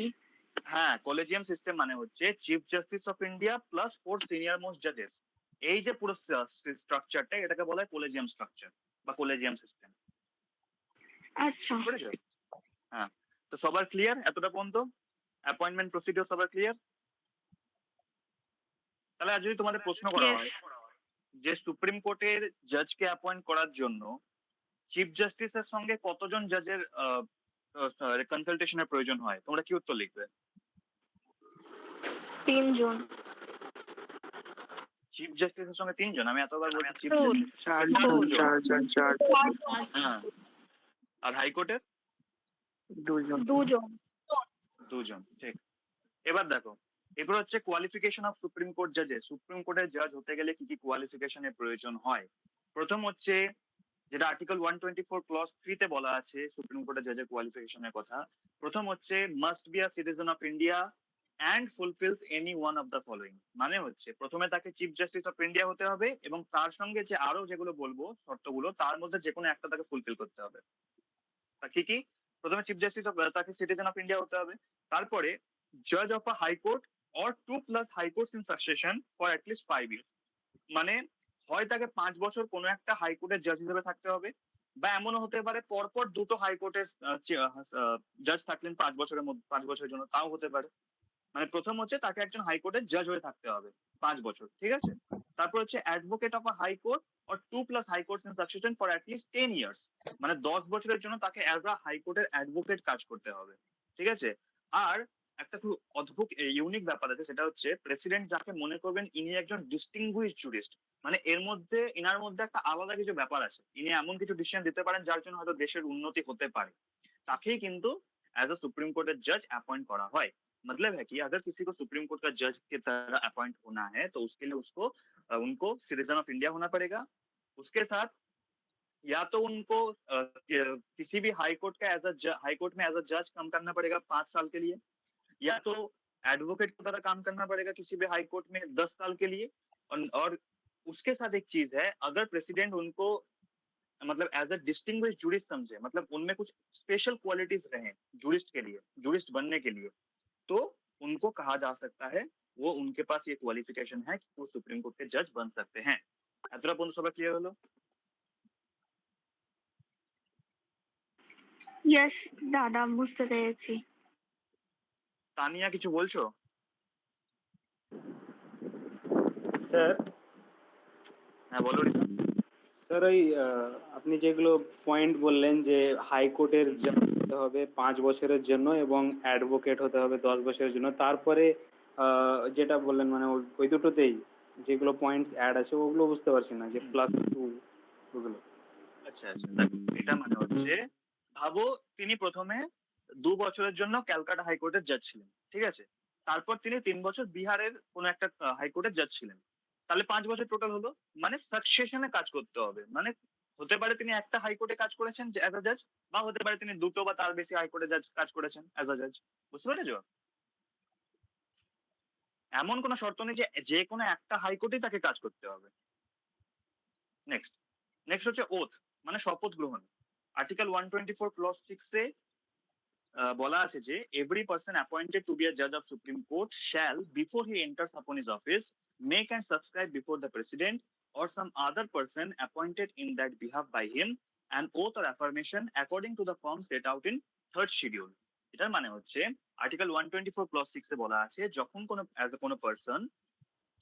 হ্যাঁ, কলেজিয়াম সিস্টেম মানে হচ্ছে chief justice of India plus four senior most জাজেস, এই যে পুরো স্ট্রাকচারটা, এটাকে বলা হয় কলেজিয়াম স্ট্রাকচার বা কলেজিয়াম সিস্টেম। আচ্ছা, বুঝেছো? হ্যাঁ, তো সবার ক্লিয়ার এতটা পর্যন্ত? অ্যাপয়েন্টমেন্ট প্রসিডিওর সবার ক্লিয়ার? তাহলে আর যদি তোমাদের প্রশ্ন করা হয় যে সুপ্রিম কোর্টের জাজকে অ্যাপয়েন্ট করার জন্য চিফ জাস্টিসের সঙ্গে কতজন জাজের কনসালটেশনের প্রয়োজন হয়, তোমরা কি উত্তর লিখবে? 3 জন। চিফ জাস্টিসের সঙ্গে 3 জন? আমি এতবার বলছি চিফ চারজন। জাস্টিস চারজন। হ্যাঁ, আর হাইকোর্টের দুজন। 2 জন। 2 জন। ঠিক, এবার দেখো এগুলো হচ্ছে কোয়ালিফিকেশন অফ সুপ্রিম কোর্ট জাজেস। সুপ্রিম কোর্টের জাজ হতে গেলে কি কি কোয়ালিফিকেশনের প্রয়োজন হয়? প্রথম হচ্ছে যেটা আর্টিকেল 124 ক্লজ 3 তে বলা আছে সুপ্রিম কোর্টের জাজের কোয়ালিফিকেশনের কথা। প্রথম হচ্ছে must be a citizen of India and ফুলফিলস any one of the following. মানে হচ্ছে প্রথমে তাকে চিফ জাস্টিস অফ ইন্ডিয়া হতে হবে এবং তার সঙ্গে যে আরো যেগুলো বলবো শর্তগুলো, তার মধ্যে যে কোনো একটা তাকে ফুলফিল করতে হবে। তা কি কি? প্রথমে চিফ জাস্টিস তাকে সিটিজেন অফ ইন্ডিয়া হতে হবে, তারপরে জাজ of a high court or 2+ high courts in succession for at least 5 years. মানে হয় তাকে 5 বছর কোনো একটা হাইকোর্টের জাজ হিসেবে থাকতে হবে, বা এমনও হতে পারে পরপর দুটো হাইকোর্টের জাজ থাকলেন 5 বছরের মধ্যে, 5 বছরের জন্য, তাও হতে পারে। মানে প্রথম হচ্ছে তাকে একজন হাইকোর্টের জাজ হয়ে থাকতে হবে 5 বছর। ঠিক আছে, তারপর হচ্ছে advocate of a high court or 2+ high courts in succession for at least 10 years. মানে 10 বছরের জন্য তাকে অ্যাজ আ হাইকোর্টের অ্যাডভোকেট কাজ করতে হবে। ঠিক আছে, আর একটা খুব অদ্ভুত ইউনিক ব্যাপার আছে, সেটা হচ্ছে প্রেসিডেন্ট যাকে মনে করবেন ইনি একজন ডিস্টিংগুইশড জুরিস্ট, মানে ইনার মধ্যে একটা আলাদা কিছু ব্যাপার আছে, ইনি এমন কিছু ডিসিশন দিতে পারেন যার জন্য হয়তো দেশের উন্নতি হতে পারে, তাকেই কিন্তু एज अ सुप्रीम कोर्ट जज अपॉइंट करा है। मतलब है कि अगर किसी को सुप्रीम कोर्ट का जज की तरह अपॉइंट होना है तो उसके लिए उनको सिटीजन ऑफ इंडिया होना पड़ेगा। उसके साथ या तो उनको किसी भी हाई कोर्ट का हाई कोर्ट में एज अ जज काम करना पड़ेगा 5 साल के लिए, या तो एडवोकेट की तरह काम करना पड़ेगा किसी भी हाई कोर्ट में 10 साल के लिए। और उसके साथ एक चीज है, अगर प्रेसिडेंट उनको मतलब एज अ डिस्टिंग्विश जूरिस्ट समझे, मतलब उनमें कुछ स्पेशल क्वालिटीज रहे जूरिस्ट के लिए, जूरिस्ट बनने के लिए, तो उनको कहा जा सकता है वो उनके पास ये क्वालिफिकेशन है कि वो सुप्रीम कोर्ट के जज बन सकते हैं। এতটা পর্যন্ত সবাই ক্লিয়ার হলো? ইয়েস দাদা, বুঝতে পেরেছি। তানিয়া কিছু বলছো? স্যার, হ্যাঁ বলো রিসা। স্যার ওই আপনি যেগুলো পয়েন্ট বললেন যে হাইকোর্টের জাজ হতে হবে 5 বছরের জন্য এবং অ্যাডভোকেট হতে হবে 10 বছরের জন্য, তারপরে যেটা বললেন মানে ওই দুটোতেই যেগুলো পয়েন্টস অ্যাড আছে ওগুলো বুঝতে পারছি না, যে +2 ওগুলো। আচ্ছা আচ্ছা, দেখো এটা মানে হচ্ছে, ভাবো তিনি প্রথমে 2 বছরের জন্য ক্যালকাটা হাইকোর্টের জাজ ছিলেন, ঠিক আছে? তারপর তিনি 3 বছর বিহারের কোন একটা হাইকোর্টের জাজ ছিলেন। তাহলে 5 বছর টোটাল হলো। মানে সাকসেশনে কাজ করতে হবে। মানে হতে পারে তিনি একটা হাইকোর্টে কাজ করেছেন অ্যাজ আ জাজ, বা হতে পারে তিনি দুটো বা তার বেশি হাইকোর্টে জাজ কাজ করেছেন অ্যাজ আ জাজ। বুঝতে পেরেছো? এমন কোনো শর্ত নেই যে যে কোনো একটা হাইকোর্টে তাকে কাজ করতে হবে। নেক্সট নেক্সট হচ্ছে ওথ, মানে শপথ গ্রহণ। আর্টিকেল 124 ক্লজ 6 এ বলা আছে যে every person appointed to be a জাজ of supreme court shall before he enters upon his office make and subscribe before the president or some other person appointed in that behalf by him an oath or affirmation according to the form set out in third schedule. এটার মানে হচ্ছে article 124 clause 6 এ বলা আছে যখন কোনো person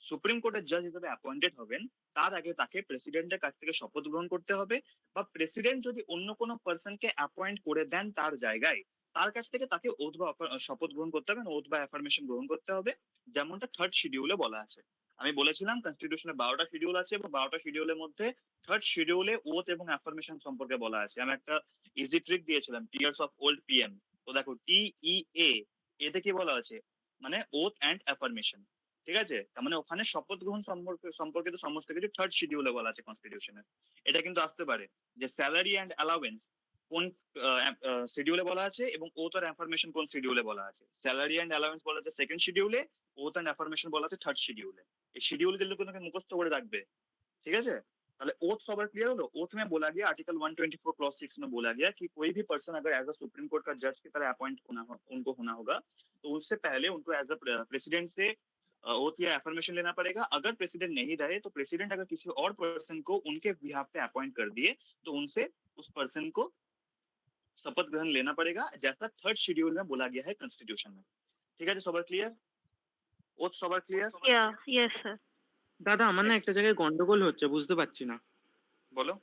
supreme কোর্টের জাজ হিসেবে অ্যাপয়েন্টেড হবেন তার আগে তাকে প্রেসিডেন্টের কাছ থেকে শপথ গ্রহণ করতে হবে, বা প্রেসিডেন্ট যদি অন্য কোনো পার্সনকে অ্যাপয়েন্ট করে দেন তার জায়গায়, তার কাছ থেকে তাকে ওথ বা শপথ গ্রহণ করতে হবে, ওথ বা অ্যাফার্মেশন গ্রহণ করতে হবে, যেমনটা থার্ড শিডিউলে বলা আছে। আমি বলেছিলাম কনস্টিটিউশনে 12টা শিডিউল আছে এবং 12টা শিডিউলের মধ্যে থার্ড শিডিউলে ওথ এবং অ্যাফার্মেশন সম্পর্কে বলা আছে। আমি একটা ইজি ট্রিক দিয়েছিলাম, টিয়ার্স অফ ওল্ড পিএম। তো দেখো TEA, এতে কি বলা আছে, মানে ওথ অ্যান্ড অ্যাফার্মেশন, ঠিক আছে? তার মানে ওখানে শপথ গ্রহণ সম্পর্কিত সমস্ত কিছু থার্ড শিডিউলে বলা আছে কনস্টিটিউশনে। এটা কিন্তু আসতে পারে যে স্যালারি অ্যান্ড অ্যালাউয়েন্স কোন শিডিউলে বলা আছে এবং ওথ আর অ্যাফার্মেশন কোন শিডিউলে বলা আছে। স্যালারি অ্যান্ড অ্যালাউয়েন্স বলা আছে সেকেন্ড শিডিউলে, ওথ অ্যান্ড অ্যাফার্মেশন বলা আছে থার্ড শিডিউলে। এই শিডিউল গুলো কিন্তু মুখস্থ করে রাখবে, ठीक है? তাহলে ওথ সবার ক্লিयर হলো। ओथ में बोला गया आर्टिकल 124 क्लॉज 6 में बोला गया कि कोई भी पर्सन अगर एज अ सुप्रीम कोर्ट का जज की तरह अपॉइंट उनको होना होगा तो उससे पहले उनको एज अ प्रेसिडेंट से ओथ या एफर्मेशन लेना पड़ेगा। अगर प्रेसिडेंट नहीं रहे तो प्रेसिडेंट अगर किसी और पर्सन को उनके बिहाफ पे अपॉइंट कर दिए तो उनसे उस पर्सन को शपथ ग्रहण लेना पड़ेगा, जैसा थर्ड शेड्यूल में बोला गया है कॉन्स्टिट्यूशन में। ठीक है जी, सबर क्लियर? ओथ सबर क्लियर? Yeah, yes, sir. দাদা আমার না একটা জায়গায় গন্ডগোল হচ্ছে, বুঝতে পারছি না। बोलो।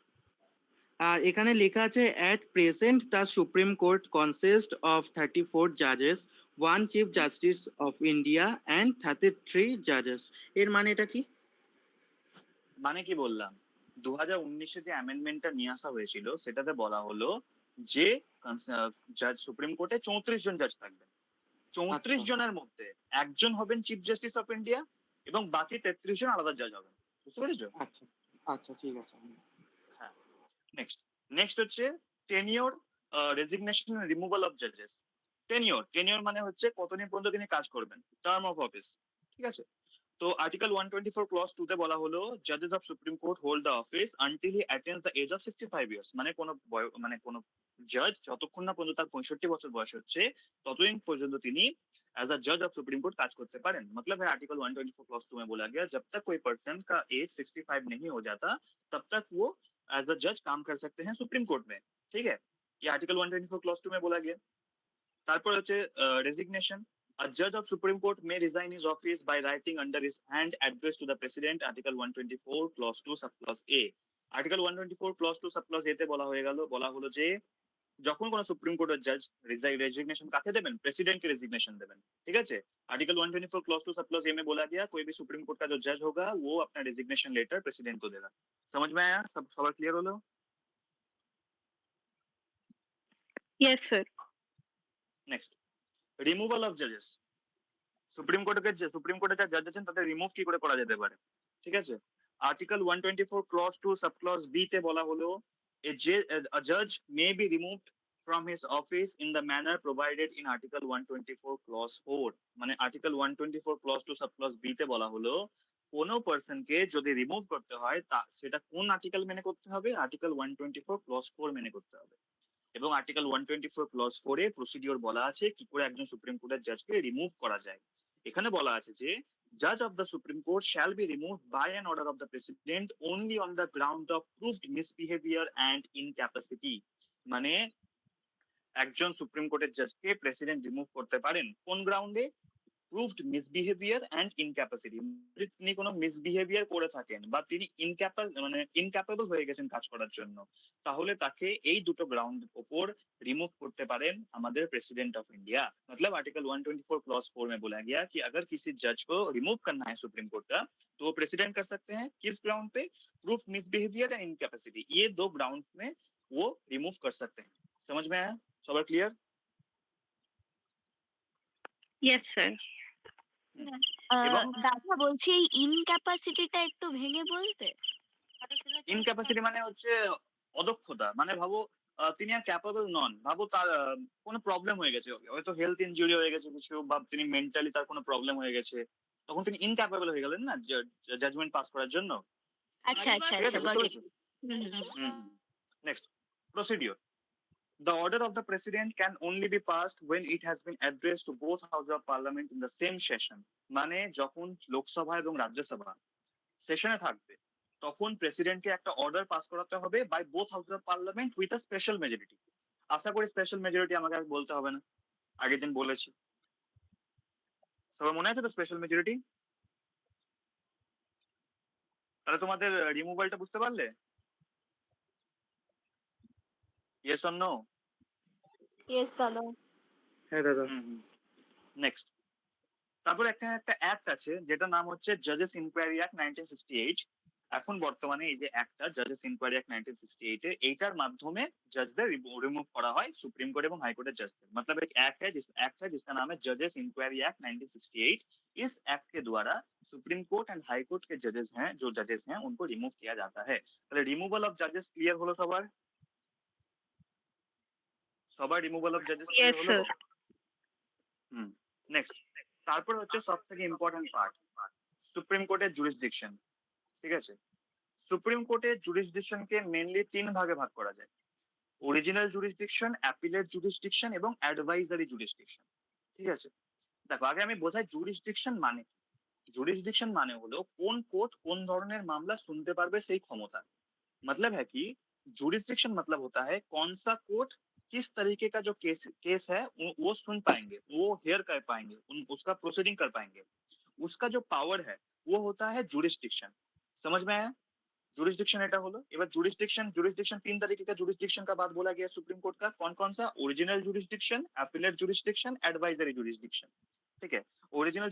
আর এখানে লেখা আছে at present the supreme court consist of 34 জাজেস, 1 chief justice of India and 33 জাজেস। এর মানে এটা কি? মানে কি বললাম, 2019-এ যে অ্যামেন্ডমেন্টটা নিয়ে আসা হয়েছিল সেটাতে বলা হলো যে জাজ সুপ্রিম কোর্টে 34 জন জাজ থাকবেন। 34 আচ্ছা। জনের মধ্যে একজন হবেন চিফ জাস্টিস অফ ইন্ডিয়া এবং বাকি 33 জন আলাদা জাজ হবেন। বুঝতে পেরেছো? আচ্ছা আচ্ছা, ঠিক আছে। হ্যাঁ। নেক্সট হচ্ছে টেনিওর, রেজিগনেশন, রিমুভাল অফ জাজেস। টেনিওর মানে হচ্ছে কতদিন পর্যন্ত তিনি কাজ করবেন, টার্ম অফ অফিস, ঠিক আছে? তো আর্টিকেল 124 ক্লজ 2 তে বলা হলো জাজেস of supreme court hold the office until he attains the age of 65 years. মানে কোন জাজ যতক্ষণ না পর্যন্ত তার 65 বছর বয়স হচ্ছে ততদিন পর্যন্ত তিনি एज अ जज ऑफ सुप्रीम कोर्ट काज करते पारें। मतलब है आर्टिकल 124 क्लॉज 2 में बोला गया जब तक कोई पर्सन का एज 65 नहीं हो जाता तब तक वो एज अ जज काम कर सकते हैं सुप्रीम कोर्ट में, ठीक है? ये आर्टिकल 124 क्लॉज 2 में बोला गया। তারপর হচ্ছে resignation. A judge of Supreme Court may resign his office by writing under his hand address to the President, Article 124 Clause 2 Subclause A. Article 124 Clause 2 Subclause A তে বলা হলো যে যখন কোন সুপ্রিম কোর্টের জাজ रेजिग्नेशन কাকে দেবেন, প্রেসিডেন্টকে रेजिग्नेशन দেবেন, ঠিক আছে? आर्टिकल 124 क्लॉज 2 सबक्लॉज ए में बोला गया कोई भी सुप्रीम कोर्ट का जो जज होगा वो अपना रेजिग्नेशन लेटर प्रेसिडेंट को देगा। समझ में आया? सब सवाल क्लियर হলো? Yes, sir. Next removal of জাজেস। সুপ্রিম কোর্টের যে জাজ আছেন তাদের রিমুভ কি করে করা যেতে পারে, ঠিক আছে? আর্টিকেল 124 ক্লজ 2 সাবক্লজ বি তে বলা হলো a judge may be removed from his office in the manner provided in article 124 clause 4। মানে আর্টিকেল 124 ক্লজ 2 সাবক্লজ বি তে বলা হলো কোন পারসন কে যদি রিমুভ করতে হয় তা সেটা কোন আর্টিকেল মেনে করতে হবে, আর্টিকেল 124 ক্লজ 4 মেনে করতে হবে। এবং আর্টিকেল 124 ক্লজ 4 এ প্রসিডিওর বলা আছে কি করে একজন সুপ্রিম কোর্টের জাজকে রিমুভ করা যায়। এখানে বলা আছে যে judge of the Supreme Court shall be removed by an order of the President only on the ground of proved misbehavior and incapacity। মানে একজন সুপ্রিম কোর্টের জাজকে প্রেসিডেন্ট রিমুভ করতে পারেন কোন গ্রাউন্ডে? proved misbehavior and incapacity, যদি তিনি কোনো মিসবিহেভিয়ার করে থাকেন বা তিনি ইনক্যাপেবল হয়ে গেছেন কাজ করার জন্য, তাহলে তাকে এই দুটো গ্রাউন্ড উপর रिमूव करते पारें हमारे प्रेसिडेंट ऑफ इंडिया। मतलब आर्टिकल 124 क्लॉज 4 में बोला गया कि अगर किसी जज को रिमूव करना है सुप्रीम कोर्ट का, तो वो प्रेसिडेंट कर सकते हैं। किस ग्राउंड पे? प्रूफ मिसबिहेवियर एंड इनकैपेसिटी, ये दो ग्राउंड में वो रिमूव कर सकते हैं। समझ में आया? सब क्लियर? Yes sir. এবং দাদা বলছি এই ইনক্যাপাসিটিটা একটু ভেঙে বলবে? ইনক্যাপাসিটি মানে হচ্ছে অদক্ষতা, মানে ভাবো তিনি আর ক্যাপেবল নন, ভাবো তার কোনো প্রবলেম হয়ে গেছে, হয়তো হেলথ ইনজুরি হয়ে গেছে কিছু, বা তিনি মেন্টালি তার কোনো প্রবলেম হয়ে গেছে, তখন তিনি ইনক্যাপেবল হয়ে গেলেন না জাজমেন্ট পাস করার জন্য। আচ্ছা আচ্ছা ঠিক আছে, আচ্ছা, বুঝতে গট ইট। পেরেছো? Next procedure. The order of the president can only be passed when it has been addressed to both houses of parliament in the same session. মানে যখন লোকসভা এবং রাজ্যসভা সেশনে থাকবে, তখন প্রেসিডেন্টকে একটা অর্ডার পাস করাতে হবে by both house of parliament with a special majority. আশা করি স্পেশাল মেজরিটি আমাকে আর বলতে হবে না, আগের দিন বলেছি। সবার মনে আছে তো স্পেশাল মেজরিটি? তাহলে তোমাদের রিমুভালটা বুঝতে পারলে? Yes or no? ইয়েস দাদা। হ্যাঁ দাদা। নেক্সট, তারপর একটা অ্যাক্ট আছে যেটা নাম হচ্ছে জাজেস ইনকোয়ারি অ্যাক্ট 1968। এখন বর্তমানে এই যে অ্যাক্টটা জাজেস ইনকোয়ারি অ্যাক্ট 1968 এইটার মাধ্যমে জাজদের রিমুভ করা হয় সুপ্রিম कोर्ट एवं हाई कोर्ट के जज। मतलब एक एक्ट है जिसका नाम है जजेस इंक्वायरी एक्ट 1968। इस एक्ट के द्वारा supreme court and high court के जजेस हैं, जो जजेस हैं उनको रिमूव किया जाता है। তাহলে রিমুভাল অফ জাজেস ক্লিয়ার হলো সবার? সবার রিমুভাল অফ জাজেস ক্লিয়ার হলো? নেক্সট, তারপর হচ্ছে সবথেকে ইম্পর্টেন্ট পার্ট, সুপ্রিম কোর্টের জুরিসডিকশন। ঠিক আছে, সুপ্রিম কোর্টের জুরিসডিকশনকে মেইনলি তিন ভাগে ভাগ করা যায়: অরিজিনাল জুরিসডিকশন, অ্যাপিলেট জুরিসডিকশন এবং অ্যাডভাইজারি জুরিসডিকশন। ঠিক আছে, দেখো আগে আমি বোঝাই জুরিসডিকশন মানে কি। জুরিসডিকশन মানে হলো কোন কোর্ট কোন ধরনের মামলা শুনতে পারবে সেই ক্ষমতা। मतलब है कि जुरिस्डिक्शन मतलब होता है कौन सा कोर्ट किस तरीके का जो केस है वो सुन पाएंगे, वो हेयर कर पाएंगे, उसका प्रोसीडिंग कर पाएंगे, उसका जो पावर है वो होता है जुरिस्डिक्शन। समझ में आया? जुरिस्डिक्शन এটা হলো। এবার जुरिस्डिक्शन तीन तरीके का जुरिस्डिक्शन का बात बोला गया सुप्रीम कोर्ट का। कौन कौन सा? Original jurisdiction, appellate jurisdiction, advisory jurisdiction. ठीक है, ओरिजिनल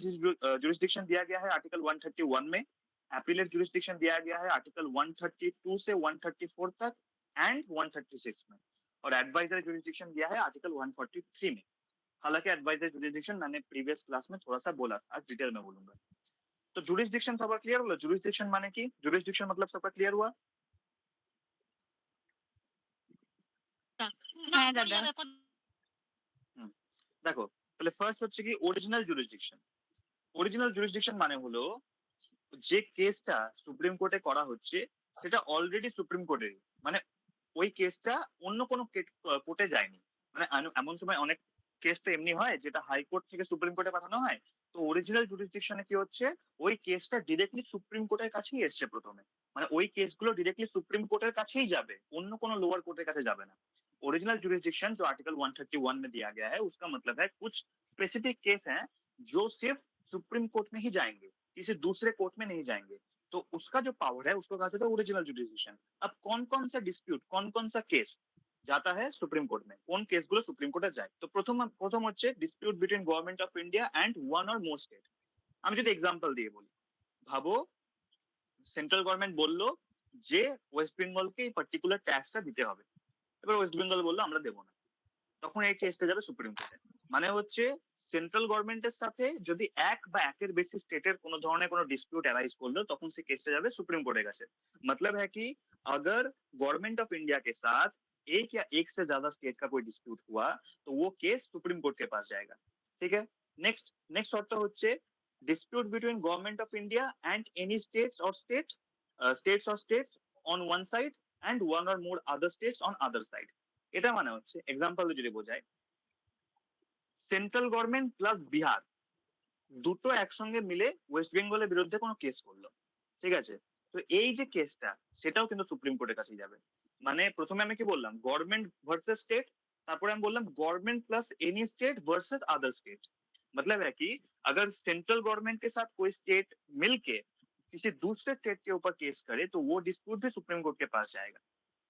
जुरिस्डिक्शन दिया गया है आर्टिकल 131 में, एपिलेट जुरिस्डिक्शन दिया गया है आर्टिकल 132 से 134 तक एंड 136 में, और एडवाइजरी जुरिस्डिक्शन दिया है आर्टिकल 143 में। हालांकि एडवाइजरी जुरिस्डिक्शन मैंने प्रीवियस क्लास में थोड़ा सा बोला, आज डिटेल में बोलूंगा। तो जुरिस्डिक्शन सबका क्लियर हुआ? जुरिस्डिक्शन माने की, जुरिस्डिक्शन मतलब सबका क्लियर हुआ? হ্যাঁ দাদা। দেখো তাহলে ফার্স্ট হচ্ছে কি অরিজিনাল জুরিসডিকশন। অরিজিনাল জুরিসডিকশন মানে হলো যে কেসটা সুপ্রিম কোর্টে করা হচ্ছে সেটা অলরেডি সুপ্রিম কোর্টের, মানে ওই কেসটা অন্য কোনো কোর্টে যায়নি। মানে এমন সময় অনেক কেস তো এমনি হয় যেটা হাইকোর্ট থেকে সুপ্রিম কোর্টে পাঠানো হয়, তো অরিজিনাল জুরিসডিকশনে কি হচ্ছে ওই কেসটা ডিরেক্টলি সুপ্রিম কোর্টের কাছেই এসছে প্রথমে, মানে ওই কেসগুলো ডিরেক্টলি সুপ্রিম কোর্টের কাছেই যাবে, অন্য কোনো লোয়ার कोर्टेর কাছে যাবে না। ओरिजिनल जुरिस्डिक्शन जो आर्टिकल 131 में दिया गया है उसका मतलब है कुछ स्पेसिफिक केस हैं जो सिर्फ सुप्रीम कोर्ट में ही जाएंगे, किसी दूसरे कोर्ट में नहीं जाएंगे, तो उसका जो पावर है उसको कहा जाता है ओरिजिनल जुरिस्डिक्शन। अब कौन कौन सा डिस्प्यूट, कौन कौन सा केस जाता है सुप्रीम कोर्ट में, कौन केसগুলো সুপ্রিম কোর্টে যায়? তো প্রথম হচ্ছে dispute between government of India and one or more state. আমি যদি এক্সাম্পল দিয়ে বলি, ভাবো সেন্ট্রাল গভর্নমেন্ট বললো যে ওয়েস্ট বেঙ্গলকে এই পার্টিকুলার ট্যাক্সটা দিতে হবে, এবার ওয়েস্ট বেঙ্গল বললো আমরা দেবো না, তখন এই কেসটা যাবে সুপ্রিম কোর্টে। মানে হচ্ছে সেন্ট্রাল গভর্নমেন্টের সাথে যদি এক বা একের বেশি স্টেটের কোনো ধরনের কোনো ডিসপিউট অ্যারাইজ করলো তখন সেই কেসটা যাবে সুप्रीम कोर्ट কাছে। मतलब है कि अगर गवर्नमेंट ऑफ इंडिया के साथ एक या एक से ज्यादा स्टेट का कोई डिस्प्यूट हुआ तो वो केस सुप्रीम कोर्ट के पास जाएगा। ठीक है, नेक्स्ट शर्त হচ্ছে dispute between government of India and any states on one side and one or more other states on other side। এটা মানে হচ্ছে एग्जांपल যদি বোঝায়, সেন্ট্রাল গভর্নমেন্ট প্লাস বিহার দুটো একসঙ্গে মিলে ওয়েস্ট বেঙ্গলের বিরুদ্ধে কোনো কেস করলো, ঠিক আছে, তো এই যে কেসটা সেটাও কিন্তু সুপ্রিম কোর্টের কাছে যাবে। মানে প্রথমে আমি কি বললাম গভর্নমেন্ট ভার্সেস স্টেট, তারপরে আমি বললাম government plus any state versus other state. मतलब है कि अगर सेंट्रल गवर्नमेंट के साथ कोई स्टेट मिलके किसी दूसरे स्टेट के ऊपर केस करे तो वो डिस्प्यूट भी सुप्रीम कोर्ट के पास जाएगा,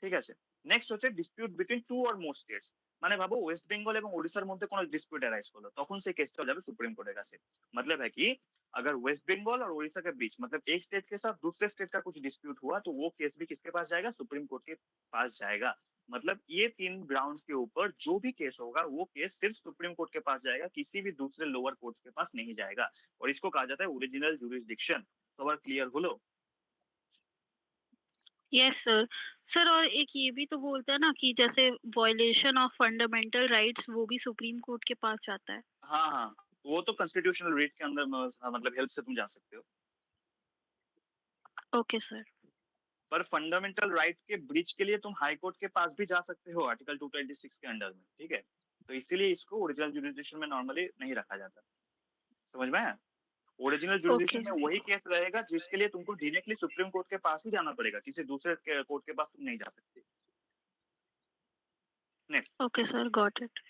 ঠিক আছে। নেক্সট হচ্ছে dispute between two or more states, মানে ভাবো ওয়েস্ট বেঙ্গল এবং ওড়িশার মধ্যে কোনো ডিসপিউট অ্যারাইজ হলো, তখন সেই কেসটা যাবে সুप्रीम कोर्ट কাছে। मतलब है कि अगर वेस्ट बंगाल और उड़ीसा के बीच मतलब एक स्टेट के साथ दूसरे स्टेट का कुछ डिस्प्यूट हुआ तो वो केस भी किसके पास जाएगा, सुप्रीम कोर्ट के पास जाएगा। मतलब ये 3 ग्राउंड्स के ऊपर जो भी केस होगा वो केस सिर्फ सुप्रीम कोर्ट के पास जाएगा, किसी भी दूसरे लोअर कोर्ट्स के पास नहीं जाएगा, और इसको कहा जाता है ओरिजिनल जुरिसडिक्शन। सवाल clear hello? Yes sir. Sir और एक ये भी तो बोलता है ना कि जैसे वॉयलेशन ऑफ फंडामेंटल राइट्स वो भी सुप्रीम कोर्ट के पास जाता है। हाँ हाँ, वो तो कॉन्स्टिट्यूशनल रेट के अंदर मतलब हेल्प से तुम जा सकते हो, ओके सर। पर फंडामेंटल राइट के ब्रीच के लिए तुम हाई कोर्ट के पास भी जा सकते हो आर्टिकल 226 के अंडर में, ठीक है। तो इसीलिए इसको ओरिजिनल जुरिसडिक्शन में नॉर्मली नहीं रखा जाता, समझ में आया? ओरिजिनल जुरिसडिक्शन में वही केस रहेगा जिसके लिए तुमको डायरेक्टली सुप्रीम कोर्ट के पास ही जाना पड़ेगा, किसी दूसरे कोर्ट के पास तुम नहीं जा सकते। Next, okay sir, got it.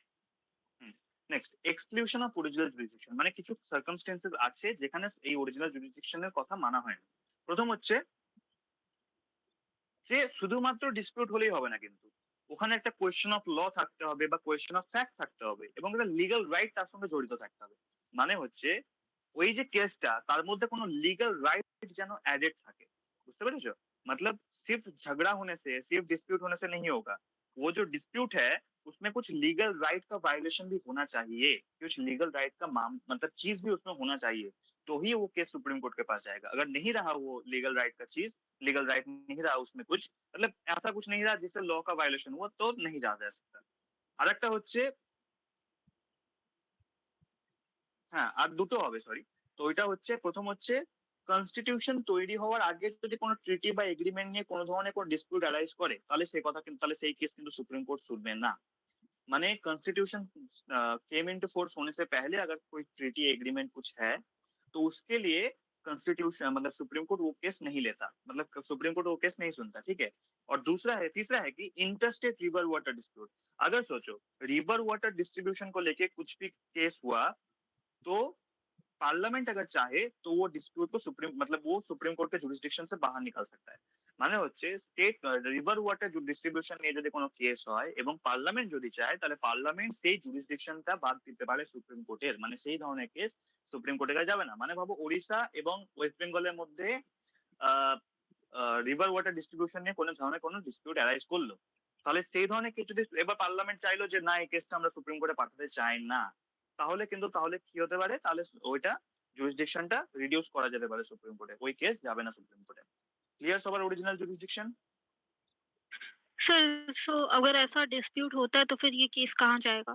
Next exclusion of original jurisdiction, মানে কিছু সার্কামস্টেন্সেস আছে যেখানে এই অরিজিনাল জুরিসডিকশনের কথা মানা হয় না। প্রথম হচ্ছে যে শুধুমাত্র ডিসপিউট হলেই হবে না, কিন্তু ওখানে একটা কোয়েশ্চেন অফ ল থাকতে হবে বা কোয়েশ্চেন অফ ফ্যাক্ট থাকতে হবে এবং একটা লিগ্যাল রাইট তার সঙ্গে জড়িত থাকতে হবে। মানে হচ্ছে ওই যে কেসটা তার মধ্যে কোনো লিগ্যাল राइट যেন एडेड থাকে, বুঝতে পেরেছো? मतलब सिर्फ झगड़ा होने से सिर्फ डिस्प्यूट होने से नहीं होगा, वो जो डिस्प्यूट है उसमें कुछ लीगल राइट का वायलेशन भी होना चाहिए, कुछ लीगल राइट का मतलब चीज भी उसमें होना चाहिए, तो ही वो केस सुप्रीम कोर्ट के पास जाएगा। अगर नहीं रहा वो लीगल राइट का चीज, लीगल राइट नहीं रहा उसमें कुछ, मतलब ऐसा कुछ नहीं रहा जिससे लॉ का वायलेशन हुआ, तो नहीं जा सकता। আরেকটা হচ্ছে হ্যাঁ, আর দুটো হবে সরি। তো এটা হচ্ছে প্রথম হচ্ছে কনস্টিটিউশন তৈরি হওয়ার আগে যদি কোনো ট্রিটি বা এগ্রিমেন্ট নিয়ে কোনো ধরনের কোনো ডিসপিউট অ্যারাইজ করে তাহলে সেই কথা কিন্তু তাহলে সেই কেস কিন্তু सुप्रीम कोर्ट শুনবে না। माने कॉन्स्टिट्यूशन केम इनटू फोर्स होने से पहले अगर कोई ट्रीटी एग्रीमेंट कुछ है तो उसके लिए कॉन्स्टिट्यूशन मतलब सुप्रीम कोर्ट वो केस नहीं लेता, मतलब सुप्रीम कोर्ट वो केस नहीं सुनता, ठीक है। और दूसरा है, तीसरा है कि इंटरस्टेट रिवर वाटर डिस्प्यूट। अगर सोचो रिवर वाटर डिस्ट्रीब्यूशन को लेके कुछ भी केस हुआ तो पार्लियामेंट अगर चाहे तो वो डिस्प्यूट को सुप्रीम मतलब वो सुप्रीम कोर्ट के जुरिसडिक्शन से बाहर निकाल सकता है। মানে হচ্ছে স্টেট রিভার ওয়াটার ডিস্ট্রিবিউশন নিয়ে যদি কোনো কেস হয় এবং পার্লামেন্ট যদি চায় তাহলে পার্লামেন্ট সেই জুরিসডিকশনটা বাদ দিতে পারে সুপ্রিম কোর্টের, মানে সেই ধরনের কেস সুপ্রিম কোর্টের কাছে যাবে না। মানে ভাবো ওড়িশা এবং ওয়েস্ট বেঙ্গলের মধ্যে রিভার ওয়াটার ডিস্ট্রিবিউশন নিয়ে কোনো ধরনের কোনো ডিসপিউট অ্যারাইজ করলো, তাহলে সেই ধরনের কিছু এবার পার্লামেন্ট চাইলো যে না এই কেসটা আমরা সুপ্রিম কোর্টে পাঠাতে চাই না, তাহলে কিন্তু তাহলে কি হতে পারে, তাহলে ওইটা জুরিসডিকশনটা রিডিউস করা যেতে পারে সুপ্রিম কোর্টে, ওই কেস যাবে না সুপ্রিম कोर्टे। क्लियर सवाल ओरिजिनल जुरिसडिक्शन? सर सो अगर ऐसा डिस्प्यूट होता है तो फिर ये केस कहाँ जाएगा?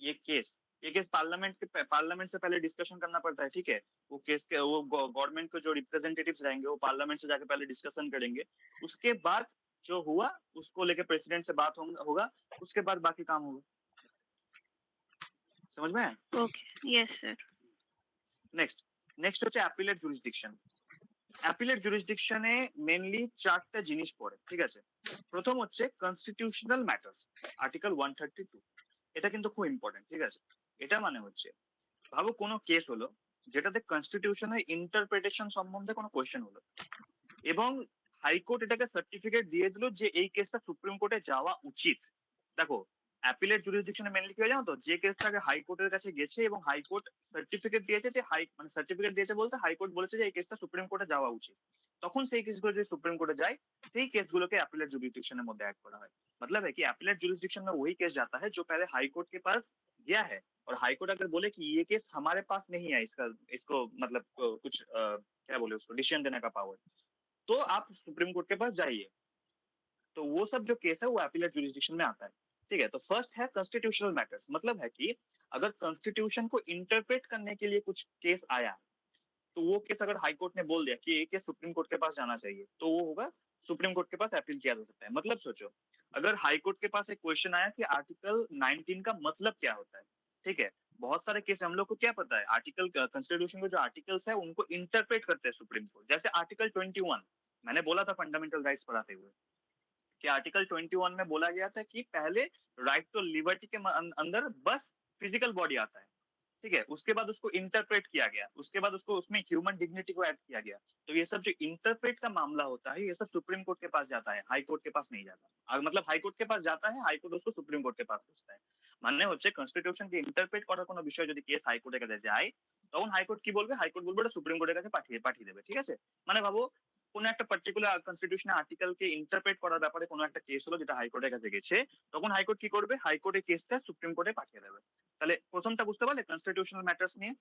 ये केस पार्लियामेंट से पहले डिस्कशन करना पड़ता है, ठीक है। वो केस के वो गवर्नमेंट के जो रिप्रेजेंटेटिव्स रहेंगे वो पार्लियामेंट से जाके पहले डिस्कशन करेंगे, उसके बाद जो हुआ उसको लेके प्रेसिडेंट से बात होगा, उसके बाद बाकी काम होगा। समझ में? Okay, yes sir. नेक्स्ट হচ্ছে অ্যাপিলেট জুরিসডিকশন। অ্যাপিলেট জুরিসডিকশনে মেইনলি চারটা জিনিস পড়ে, ঠিক আছে। প্রথম হচ্ছে কনস্টিটিউশনাল ম্যাটার্স, আর্টিকেল 132, এটা কিন্তু খুব ইম্পর্টেন্ট, ঠিক আছে। এটা মানে হচ্ছে ভাবো কোনো কেস হলো যেটাতে কনস্টিটিউশনের ইন্টারপ্রিটেশন সম্বন্ধে কোনো কোশ্চেন হলো এবং হাইকোর্ট এটাকে সার্টিফিকেট দিয়ে দিল যে এই কেসটা সুপ্রিম কোর্টে যাওয়া উচিত। দেখো অ্যাপিলেট জুরিসডিকশনে মেইনলি কি হয় জানো তো, যে কেসটাকে হাইকোর্টের কাছে গেছে এবং হাইকোর্ট সার্টিফিকেট দিয়েছে যে মানে সার্টিফিকেট দিয়েছে বলতে হাইকোর্ট বলেছে যে এই কেসটা সুপ্রিম কোর্টে যাওয়া উচিত, তখন সেই কেসগুলো যদি সুप्रीम कोर्टे जाए সেই কেসগুলোকে অ্যাপিলেট জুরিসডিকশনের মধ্যে ऐड করা হয়। मतलब है कि एपीलेट जुरिसडिक्शन में वही केस जाता है जो पहले हाई कोर्ट के पास गया है, और हाई कोर्ट अगर बोले कि ये केस हमारे पास नहीं है, इसको मतलब कुछ क्या बोले उसको डिसीजन देने का पावर, तो आप सुप्रीम कोर्ट के पास जाइए। तो वो सब जो केस है वो एपीलेट जुरिसडिक्शन में आता है, ठीक है। तो फर्स्ट है कॉन्स्टिट्यूशनल मैटर्स, मतलब है कि अगर कॉन्स्टिट्यूशन को इंटरप्रेट करने के लिए कुछ केस आया तो वो केस अगर हाई कोर्ट ने बोल दिया कि ये केस सुप्रीम कोर्ट के पास जाना चाहिए तो वो होगा सुप्रीम कोर्ट के पास अपील किया जा सकता है। मतलब सोचो अगर हाई कोर्ट के पास एक क्वेश्चन आया कि आर्टिकल 19 का मतलब क्या होता है, ठीक है। बहुत सारे केस हम लोग को क्या पता है, आर्टिकल कॉन्स्टिट्यूशन के जो आर्टिकल्स है उनको इंटरप्रेट करते हैं सुप्रीम कोर्ट। जैसे आर्टिकल 21 मैंने बोला था फंडामेंटल राइट्स पढ़ाते हुए कि आर्टिकल 21 में बोला गया था कि पहले राइट टू लिबर्टी के अंदर बस फिजिकल बॉडी आता है, ठीक है, उसके बाद उसको इंटरप्रेट किया गया, उसके बाद उसको उसमें ह्यूमन डिग्निटी को ऐड किया गया। तो ये सब जो इंटरप्रेट का मामला होता है, ये सब सुप्रीम कोर्ट के पास जाता है, हाई कोर्ट के पास नहीं जाता। और मतलब हाई कोर्ट के पास जाता है, हाई कोर्ट उसको सुप्रीम कोर्ट के पास भेजता है। মানে হচ্ছে কনস্টিটিউশনকে ইন্টারপ্রেট করার কোনো বিষয় যদি কেস হাইকোর্টের কাছে যায়, তখন হাইকোর্ট কি বলবে? হাইকোর্ট বলবে ওটা সুপ্রিম কোর্টের কাছে পাঠিয়ে দেবে, ঠিক আছে? মানে ভাবো কোনো একটা পার্টিকুলার কনস্টিটিউশনাল আর্টিকেলকে ইন্টারপ্রেট করার ব্যাপারে কোনো একটা কেস হলো যেটা হাইকোর্টের কাছে গেছে, তখন হাইকোর্ট কি করবে? হাইকোর্টের কেসটা সুপ্রিম কোর্টে পাঠিয়ে দেবে। তাহলে প্রথমটা বুঝতে পারলে কনস্টিটিউশনাল ম্যাটার্স নিয়ে?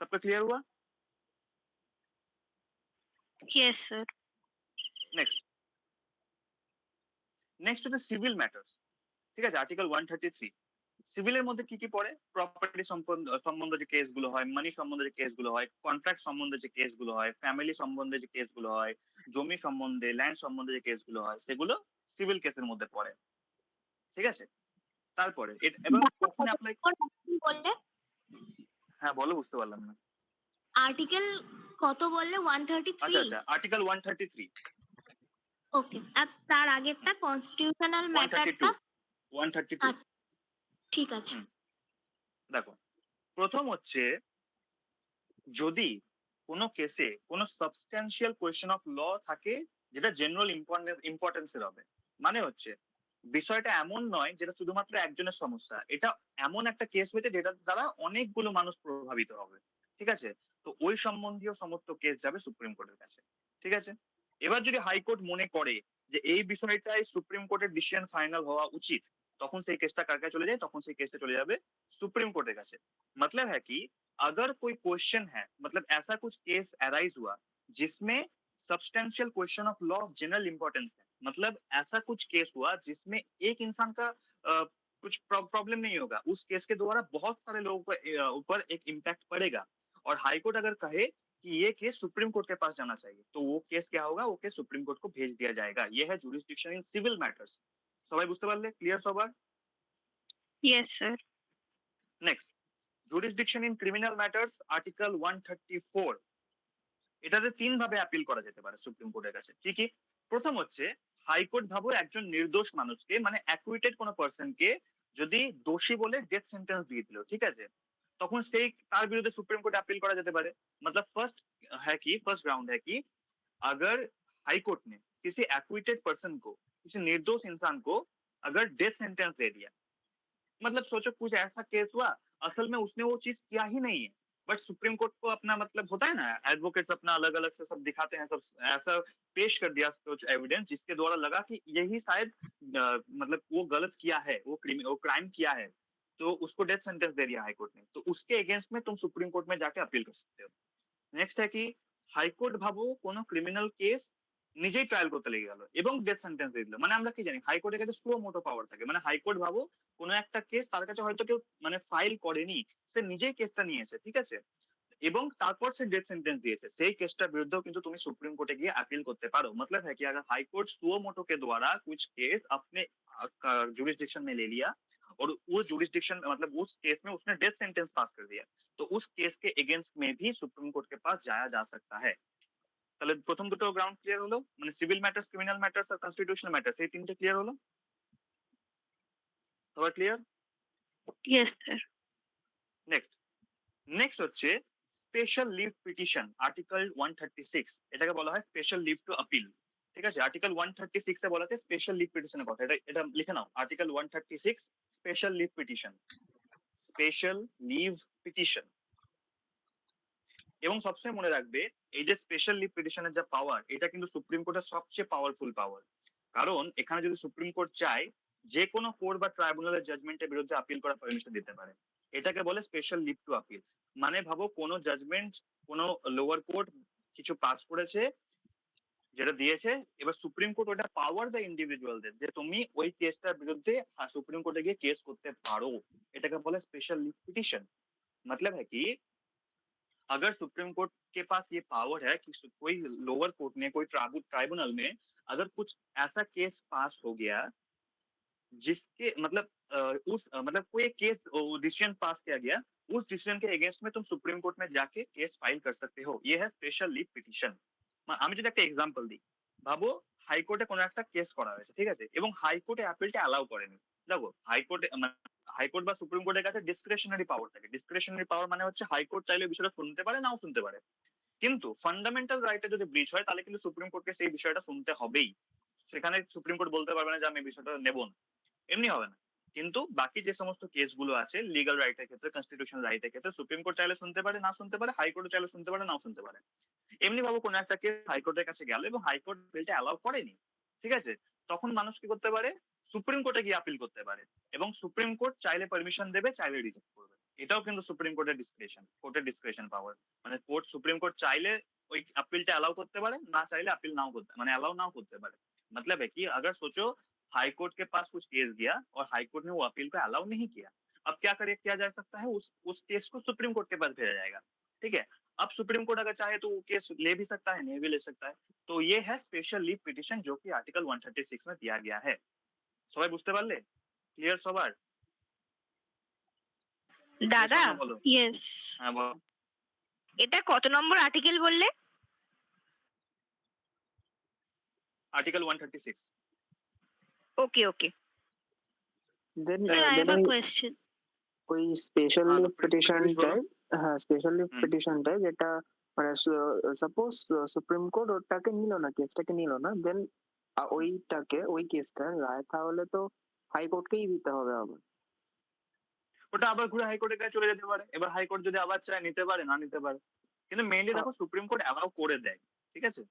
सबका क्लियर हुआ? Yes sir. নেক্সট হচ্ছে সিভিল ম্যাটার্স, ঠিক আছে, আর্টিকেল 133। সিভিলের মধ্যে কি কি পড়ে? প্রপার্টি সম্বন্ধে যে কেসগুলো হয়, মানি সম্বন্ধে যে কেসগুলো হয়, কন্ট্রাক্ট সম্বন্ধে যে কেসগুলো হয়, ফ্যামিলি সম্বন্ধে যে কেসগুলো হয়, জমি সম্বন্ধে, ল্যান্ড সম্বন্ধে যে কেসগুলো হয়, সেগুলো সিভিল কেসের মধ্যে পড়ে, ঠিক আছে? তারপরে এবং কখন অ্যাপ্লাই? বললে হ্যাঁ বলো, বুঝতে পারলাম না। আর্টিকেল কত বললে? 133? আচ্ছা আচ্ছা, আর্টিকেল 133। ওকে, আর তার আগেরটা কনস্টিটিউশনাল ম্যাটারটা? 132। আচ্ছা, ঠিক আছে। দেখো, প্রথম হচ্ছে যদি কোনো কেসে কোনো সাবস্ট্যান্সিয়াল কোয়েশ্চেন অফ ল থাকে যেটা জেনারেল ইম্পর্টেন্সের হবে, মানে হচ্ছে বিষয়টা এমন নয় যেটা শুধুমাত্র একজনের সমস্যা, এটা এমন একটা কেস হয়েছে যেটার দ্বারা অনেকগুলো মানুষ প্রভাবিত হবে, ঠিক আছে? তো ওই সম্বন্ধীয় সমস্ত কেস যাবে সুপ্রিম কোর্টের কাছে, ঠিক আছে? এবার যদি হাইকোর্ট মনে করে যে এই বিষয়টাই সুপ্রিম কোর্টের ডিসিশন ফাইনাল হওয়া উচিত, তখন সেই কেসটা কার কাছে চলে যায়? তখন সেই কেসটা চলে যাবে सुप्रीम कोर्ट के काছে। मतलब है कि अगर कोई क्वेश्चन है, मतलब ऐसा कुछ केस अराइज हुआ जिसमें substantial question of law general importance है, मतलब ऐसा कुछ केस हुआ जिसमें एक इंसान का कुछ प्रॉब्लम नहीं होगा, उस केस के द्वारा बहुत सारे लोगों के ऊपर एक इम्पैक्ट पड़ेगा, और हाई कोर्ट अगर कहे कि ये केस सुप्रीम कोर्ट के पास जाना चाहिए, तो वो केस क्या होगा? वो केस सुप्रीम कोर्ट को भेज दिया जाएगा। ये है जुरिसडिक्शन इन सिविल मैटर्स। সবাই বুঝতে পারলে? ক্লিয়ার সবার? Yes sir. Next, jurisdiction in criminal matters, article 134। এটাতে তিন ভাবে অ্যাপিল করা যেতে পারে সুপ্রিম কোর্টের কাছে। কি কি? প্রথম হচ্ছে হাইকোর্ট ভাবো একজন নির্দোষ মানুষকে, মানে অ্যাকুইটেড কোনো পার্সনকে যদি দোষী বলে ডেথ সেন্টেন্স দিয়ে দিল, ঠিক আছে, তখন সেই তার বিরুদ্ধে সুপ্রিম কোর্টে অ্যাপিল করা যেতে পারে। मतलब फर्स्ट ग्राउंड है कि अगर हाई कोर्ट ने किसी एक्विटेड पर्सन को, किसी निर्दोष इंसान को अगर डेथ सेंटेंस दे दिया, मतलब सोचो कुछ ऐसा केस हुआ, असल में उसने वो चीज किया ही नहीं है, बट सुप्रीम कोर्ट को अपना मतलब होता है ना, एडवोकेट्स अपना अलग अलग से सब दिखाते हैं, सब ऐसा पेश कर दिया कुछ एविडेंस जिसके द्वारा लगा कि यही शायद मतलब वो गलत किया है, वो क्राइम किया है, तो उसको डेथ सेंटेंस दे दिया हाईकोर्ट ने, तो उसके अगेंस्ट में तुम सुप्रीम कोर्ट में जाके अपील कर सकते हो। नेक्स्ट है कि হাইকোর্ট ভাবো কোনো ক্রিমিনাল কেস নিজেই ট্রায়াল করতে লেগে গেল এবং ডেথ সেন্টেন্স দিয়ে দিল, মানে আমরা কি জানি হাইকোর্টের কাছে সুও মোটো পাওয়ার থাকে, মানে হাইকোর্ট ভাবো কোনো একটা কেস তার কাছে হয়তো কেউ মানে ফাইল করেনি, সে নিজেই কেসটা নিয়েছে, ঠিক আছে, এবং তারপর সে ডেথ সেন্টেন্স दिएছে, সেই কেসটার বিরুদ্ধেও কিন্তু তুমি সুপ্রিম কোর্টে गए अपील करते पारो। मतलब है कि अगर हाई कोर्ट सुओ मोटो के द्वारा कुछ केस अपने जुरिसडिक्शन में ले लिया और वो जुरिसडिक्शन मतलब उस केस में उसने डेथ सेंटेंस पास कर दिया, तो उस केस के अगेंस्ट में भी सुप्रीम कोर्ट के पास जाया जा सकता है। তাহলে প্রথম দুটো গ্রাউন্ড ক্লিয়ার হলো, মানে সিভিল ম্যাটার্স, ক্রিমিনাল ম্যাটার্স আর কনস্টিটিউশনাল ম্যাটার্স, এই তিনটে ক্লিয়ার হলো? সবার ক্লিয়ার? Yes sir. নেক্সট হচ্ছে স্পেশাল লিভ পিটিশন, আর্টিকেল 136। এটাকে বলা হয় স্পেশাল লিভ টু আপিল, ঠিক আছে? আর্টিকেল 136 এ বলা আছে স্পেশাল লিভ পিটিশনের কথা, এটা লিখে নাও, article 136 special leave petition, special leave petition. এবং সবসময় মনে রাখবে এই যে স্পেশাল লিভ পিটিশনের যা পাওয়ার, এটা কিন্তু সুপ্রিম কোর্টের সবচেয়ে পাওয়ারফুল পাওয়ার, কারণ এখানে যদি সুপ্রিম কোর্ট চায় যে কোনো কোর্ট বা ট্রাইব্যুনালের জাজমেন্টের বিরুদ্ধে আপিল করার পারমিশন দিতে পারে, এটাকে বলে স্পেশাল লিভ টু আপিল। মানে ভাবো কোনো জাজমেন্ট কোনো লোয়ার কোর্ট কিছু পাস করেছে, যেটা দিয়েছে, এবার সুপ্রিম কোর্ট ওটা পাওয়ার দেয় ইন্ডিভিজুয়ালদের যে তুমি ওই কেসটার বিরুদ্ধে সুপ্রিম কোর্টে গিয়ে কেস করতে পারো, এটাকে বলে স্পেশাল লিভ পিটিশন। मतलब है कि अगर सुप्रीम कोर्ट के पास ये पावर है कि कोई लोअर कोर्ट में, कोई ट्राइब्यूनल में अगर कुछ ऐसा केस पास हो गया जिसके मतलब मतलब कोई केस डिसीजन पास किया गया, उस डिसीजन के अगेंस्ट में तुम सुप्रीम कोर्ट में जाके केस फाइल कर सकते हो, ये है स्पेशल लिव पिटिशन। আমি যদি একটা एग्जांपल দিই, ভাবো হাইকোর্টে কোনো একটা কেস করা হয়েছে, ঠিক আছে, এবং হাইকোর্টে অ্যাপিলটা অ্যালাউ করেনি। দেখো হাইকোর্ট বা সুপ্রিম কোর্টের কাছে ডিসক্রিশনারি পাওয়ার থাকে। ডিসক্রিশনারি পাওয়ার মানে হচ্ছে হাইকোর্ট চাইলে বিষয়টা শুনতে পারে, নাও শুনতে পারে। কিন্তু ফান্ডামেন্টাল রাইটে যদি ব্রিচ হয় তাহলে কিন্তু সুপ্রিম কোর্টকে সেই বিষয়টা শুনতে হবেই। সেখানে সুপ্রিম কোর্ট বলতে পারবে না যে আমি এই বিষয়টা নেব না, এমনি হবে না। কিন্তু বাকি যে সমস্ত কেসগুলো আছে লিগাল রাইটের ক্ষেত্রে, কনস্টিটিউশনাল রাইটের ক্ষেত্রে সুপ্রিম কোর্ট চাইলে শুনতে পারে, না শুনতে পারে, হাইকোর্ট চাইলে শুনতে পারে, নাও শুনতে পারে। এমনি ভাবো কোনো একটা কেস হাইকোর্টের কাছে গেল এবং হাইকোর্ট বিলটা অ্যালাউ করেনি, ঠিক আছে, তখন মানুষ কি করতে পারে, সুপ্রিম কোর্টে গিয়ে আপিল করতে পারে এবং সুপ্রিম কোর্ট চাইলে পারমিশন দেবে, চাইলে রিজেক্ট করবে। এটাও কিন্তু সুপ্রিম কোর্টের ডিসক্রিশন, কোর্টের ডিসক্রিশন পাওয়ার। মানে কোর্ট, সুপ্রিম কোর্ট চাইলে ওই আপিলটা অ্যালাউ করতে পারে, না চাইলে আপিল नाও করতে, মানে অ্যালাউ নাও করতে पारे। मतलब है कि अगर सोचो हाई कोर्ट के पास कुछ केस गया और हाई कोर्ट ने वो अपील को अलाउ नहीं किया, अब क्या किया जा सकता है, उस केस को सुप्रीम कोर्ट के पास भेजा जाएगा, ठीक है। अब सुप्रीम कोर्ट अगर चाहे तो वो केस ले भी सकता है, नहीं भी ले सकता है। तो ये है स्पेशल लीव पिटिशन जो कि आर्टिकल 136 में दिया गया है। সবাই বুঝতে পারলে? ক্লিয়ার সবার? দাদা, সোনা বলো। यस হ্যাঁ বলো। এটা কত নম্বর আর্টিকেল বললে? Article 136। Okay okay. Then sir I have then a question ওই স্পেশাল হ্যাঁ, লিভ তো please বলো। পিটিশনটায়, হ্যাঁ স্পেশাল লিভ হুম। পিটিশনটায় যেটা মানে সাপোজ সুপ্রিম কোর্ট ওটাকে নিল না, কেসটাকে নিল না, দেন ওইটাকে ওই কেসটার রায় তাহলে তো হাইকোর্টকেই দিতে হবে আবার। ওটা আবার ঘুরে হাইকোর্টের কাছে চলে যেতে পারে। এবার হাইকোর্ট যদি আবার চায় নিতে পারে, না নিতে পারে। কিন্তু মেইনলি দেখো সুপ্রিম कोर्ट अलाउ করে দেয়, ঠিক আছে।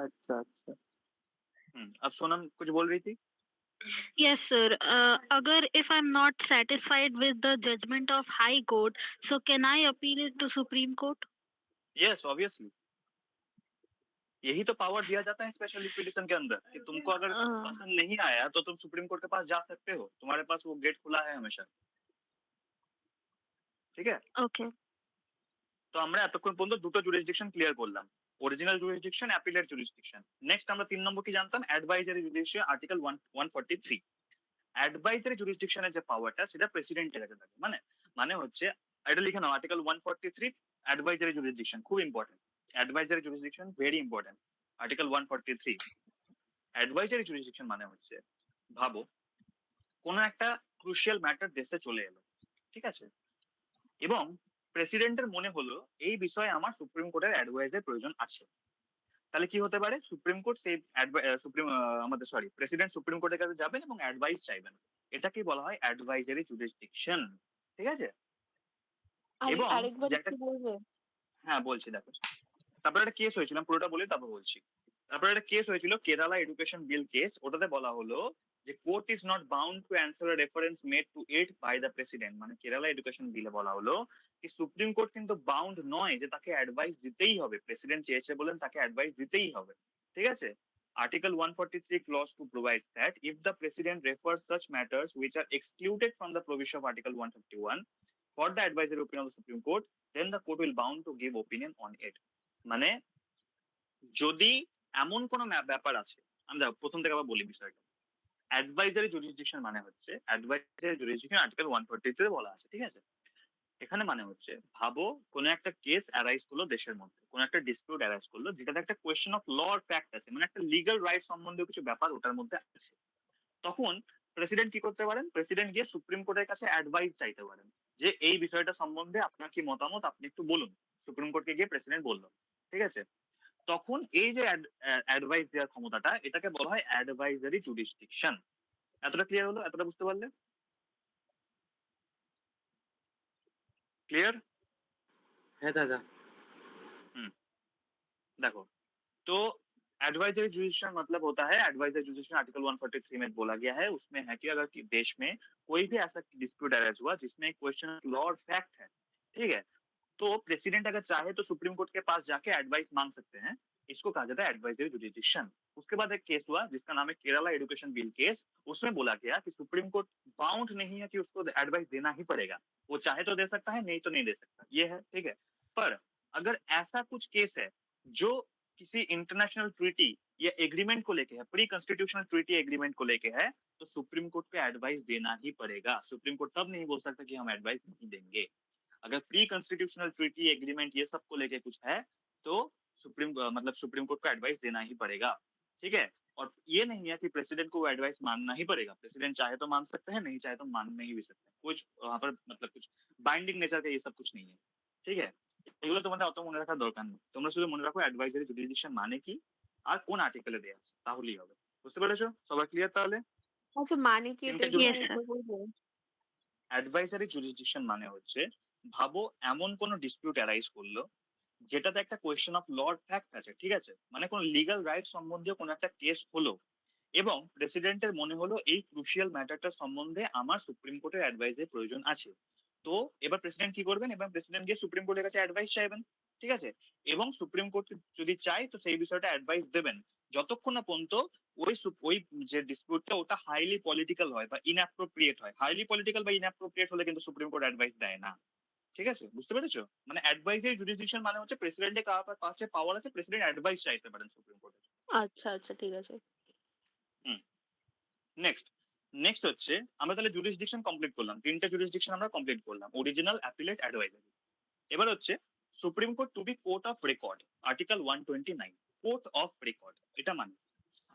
আচ্ছা আচ্ছা। अब सोनम कुछ बोल रही थी। यस सर अगर if I'm not satisfied with the judgment of high court so can I appeal it to supreme court yes obviously, यही तो पावर दिया जाता है स्पेशल पिटिशन के अंदर कि तुमको अगर पसंद नहीं आया तो तुम सुप्रीम कोर्ट के पास जा सकते हो, तुम्हारे पास वो गेट खुला है हमेशा, ঠিক আছে। okay তো আমরা এতক্ষণ পর্যন্ত দুটো জুরিসডিকশন ক্লিয়ার করলাম, original jurisdiction, appellate jurisdiction. Next আমরা 3 নম্বর কি জানতাম, অ্যাডভাইজারি জুডিশিয়াল, আর্টিকেল 143। অ্যাডভাইজারি জুরিসডিকশনের যে পাওয়ারটা সেটা প্রেসিডেন্টের কাছে থাকে। মানে হচ্ছে এটা লিখে নাও, আর্টিকেল 143 অ্যাডভাইজারি জুরিসডিকশন, খুব important. Advisory jurisdiction very important. Article 143 advisory jurisdiction মানে হচ্ছে, ভাবো কোন একটা ক্রুশিয়াল ম্যাটার দেশে চলে এলো, ঠিক আছে, এবং প্রেসিডেন্টের মনে হলো এই বিষয়ে আমার সুপ্রিম কোর্টের অ্যাডভাইসের প্রয়োজন আছে, তাহলে কি হতে পারে, সুপ্রিম কোর্ট সেই প্রেসিডেন্ট সুপ্রিম কোর্টের কাছে যাবেন এবং অ্যাডভাইস চাইবেন। এটাকে বলা হয় অ্যাডভাইজারি জুরিসডিকশন, ঠিক আছে। এবং আরেকবার যে একটা, একটু বলবে? হ্যাঁ বলছি, দেখো তারপরে একটা কেস হয়েছিল, পুরোটা বলে তারপর বলছি। তারপরে একটা কেস হয়েছিল কেরালা এডুকেশন বিল কেস। ওটাতে বলা হলো যে court is not bound to answer a reference made to it by the president. মানে কেরালা এডুকেশন বিলে বলা হলো কি সুপ্রিম কোর্ট কিন্তু বাউন্ড নয় যে তাকে অ্যাডভাইস দিতেই হবে, প্রেসিডেন্ট চেয়েছে বলেন তাকে অ্যাডভাইস দিতেই হবে, ঠিক আছে। Article 143 clause 2 provides that if the president refers such matters which are excluded from the provision of Article 151 for the advisory opinion of the Supreme Court, then the court will bound to give opinion on it. মানে যদি এমন কোনো ব্যাপার আছে, আমি দেখো প্রথম থেকে আবার বলি বিষয়টা। অ্যাডভাইজারি জুরিসডিকশন মানে হচ্ছে, অ্যাডভাইজারি জুরিসডিকশন আর্টিকেল 143 বলা আছে, ঠিক আছে। এখানে মানে হচ্ছে, ভাবো কোন একটা কেস অ্যারাইজ করলো দেশের মধ্যে, কোন একটা ডিসপিউট অ্যারাইজ করলো যেটাতে একটা question of law or fact আছে, মানে একটা লিগ্যাল রাইট সম্বন্ধে কিছু ব্যাপার ওটার মধ্যে আছে। তখন প্রেসিডেন্ট কি করতে পারেন, প্রেসিডেন্ট গিয়ে সুপ্রিম কোর্টের কাছে অ্যাডভাইস চাইতে পারেন যে এই বিষয়টা সম্বন্ধে আপনার কি মতামত, আপনি একটু বলুন। সুপ্রিম কোর্টকে গিয়ে প্রেসিডেন্ট বললো, ঠিক আছে। তখন এই যে অ্যাডভাইস দেওয়ার ক্ষমতাটা, এটাকে বলা হয় অ্যাডভাইজারি জুরিসডিকশন। এতটা ক্লিয়ার হলো? এতটা বুঝতে পারলে? क्लियर? হ্যাঁ দাদা। देखो तो एडवाइजरी जुडिशल मतलब होता है, एडवाइजरी जुडिशल आर्टिकल 143 में बोला गया है, उसमें है कि अगर कि देश में कोई भी ऐसा डिस्प्यूट अराइज हुआ जिसमें क्वेश्चन ऑफ लॉ और फैक्ट है, ठीक है, तो प्रेसिडेंट अगर चाहे तो सुप्रीम कोर्ट के पास जाके एडवाइस मांग सकते हैं। इसको कहा जाता है एडवाइजरी जुडिशल। उसके बाद एक केस हुआ जिसका नाम है केरला एडुकेशन बिल केस। उसमें बोला गया कि सुप्रीम कोर्ट बाउंड नहीं है कि उसको एडवाइस देना ही पड़ेगा, वो चाहे तो दे सकता है, नहीं तो नहीं दे सकता, ये है, ठीक है। पर अगर ऐसा कुछ केस है जो किसी इंटरनेशनल ट्रीटी या एग्रीमेंट को लेके है, प्री कॉन्स्टिट्यूशनल ट्रीटी एग्रीमेंट को लेके है, तो सुप्रीम कोर्ट को एडवाइस देना ही पड़ेगा। सुप्रीम कोर्ट तब नहीं बोल सकता कि हम एडवाइस नहीं देंगे। अगर प्री कॉन्स्टिट्यूशनल ट्रीटी एग्रीमेंट ये सब को लेके कुछ है तो सुप्रीम कोर्ट को एडवाइस देना ही पड़ेगा, ठीक है। और ये नहीं है कि प्रेसिडेंट को वो एडवाइस मानना ही पड़ेगा। प्रेसिडेंट चाहे तो मान सकते हैं, नहीं चाहे तो मान नहीं भी सकते हैं। कुछ वहाँ पर मतलब कुछ बाइंडिंग नेचर का ये सब कुछ नहीं है। ঠিক আছে? এগুলো তোমাদের অত মনে রাখার দরকার নেই। তোমরা শুধু মনে রাখো অ্যাডভাইজারি জুরিসডিকশন মানে কি আর কোন আর্টিকেলে দেয়া আছে তাহলেই হবে। বুঝতে পেরেছো? সবাই ক্লিয়ার তাহলে? আচ্ছা মানে কি এটা তিনটে একটু Yes, মানে sir. একটু বলবো? অ্যাডভাইজারি জুরিসডিকশন মানে হচ্ছে ভাবো এমন কোনো ডিসপিউট অ্যারাইজ করলো যেটাতে একটা কোয়েশ্চেন অফ ল ফ্যাক্ট আছে, ঠিক আছে? মানে কোনো লিগ্যাল রাইট সম্বন্ধীয় কোনো একটা কেস হলো এবং প্রেসিডেন্টের মনে হলো এই ক্রুশিয়াল ম্যাটারটা সম্বন্ধে আমার সুপ্রিম কোর্টের অ্যাডভাইসের প্রয়োজন আছে। তো এবার প্রেসিডেন্ট কি করবেন? এবার প্রেসিডেন্ট গিয়ে সুপ্রিম কোর্টের কাছে অ্যাডভাইস চাইবেন, ঠিক আছে? এবং সুপ্রিম কোর্ট যদি চায় তো সেই বিষয়টা অ্যাডভাইস দেবেন যতক্ষণ না পর্যন্ত ওই যে ডিসপিউটটা ওটা হাইলি পলিটিক্যাল হয় বা ইনঅ্যাপ্রোপ্রিয়েট হয়। হাইলি পলিটিক্যাল বা ইনঅ্যাপ্রোপ্রিয়েট হলে কিন্তু সুপ্রিম কোর্ট অ্যাডভাইস দেয় না। ঠিক আছে? বুঝতে পেরেছো? মানে অ্যাডভাইজারি জুরিসডিকশন মানে হচ্ছে প্রেসিডেন্টের কাছে পাওয়ার আছে, প্রেসিডেন্ট অ্যাডভাইস চাইতে পারেন সুপ্রিম কোর্টে। আচ্ছা আচ্ছা ঠিক আছে। নেক্সট নেক্সট হচ্ছে আমরা তাহলে জুরিসডিকশন কমপ্লিট করলাম, তিনটা জুরিসডিকশন আমরা কমপ্লিট করলাম, অরিজিনাল, অ্যাপিলেট, অ্যাডভাইজারি। এবার হচ্ছে supreme court to be court of record, article 129 court of record. এটা মানে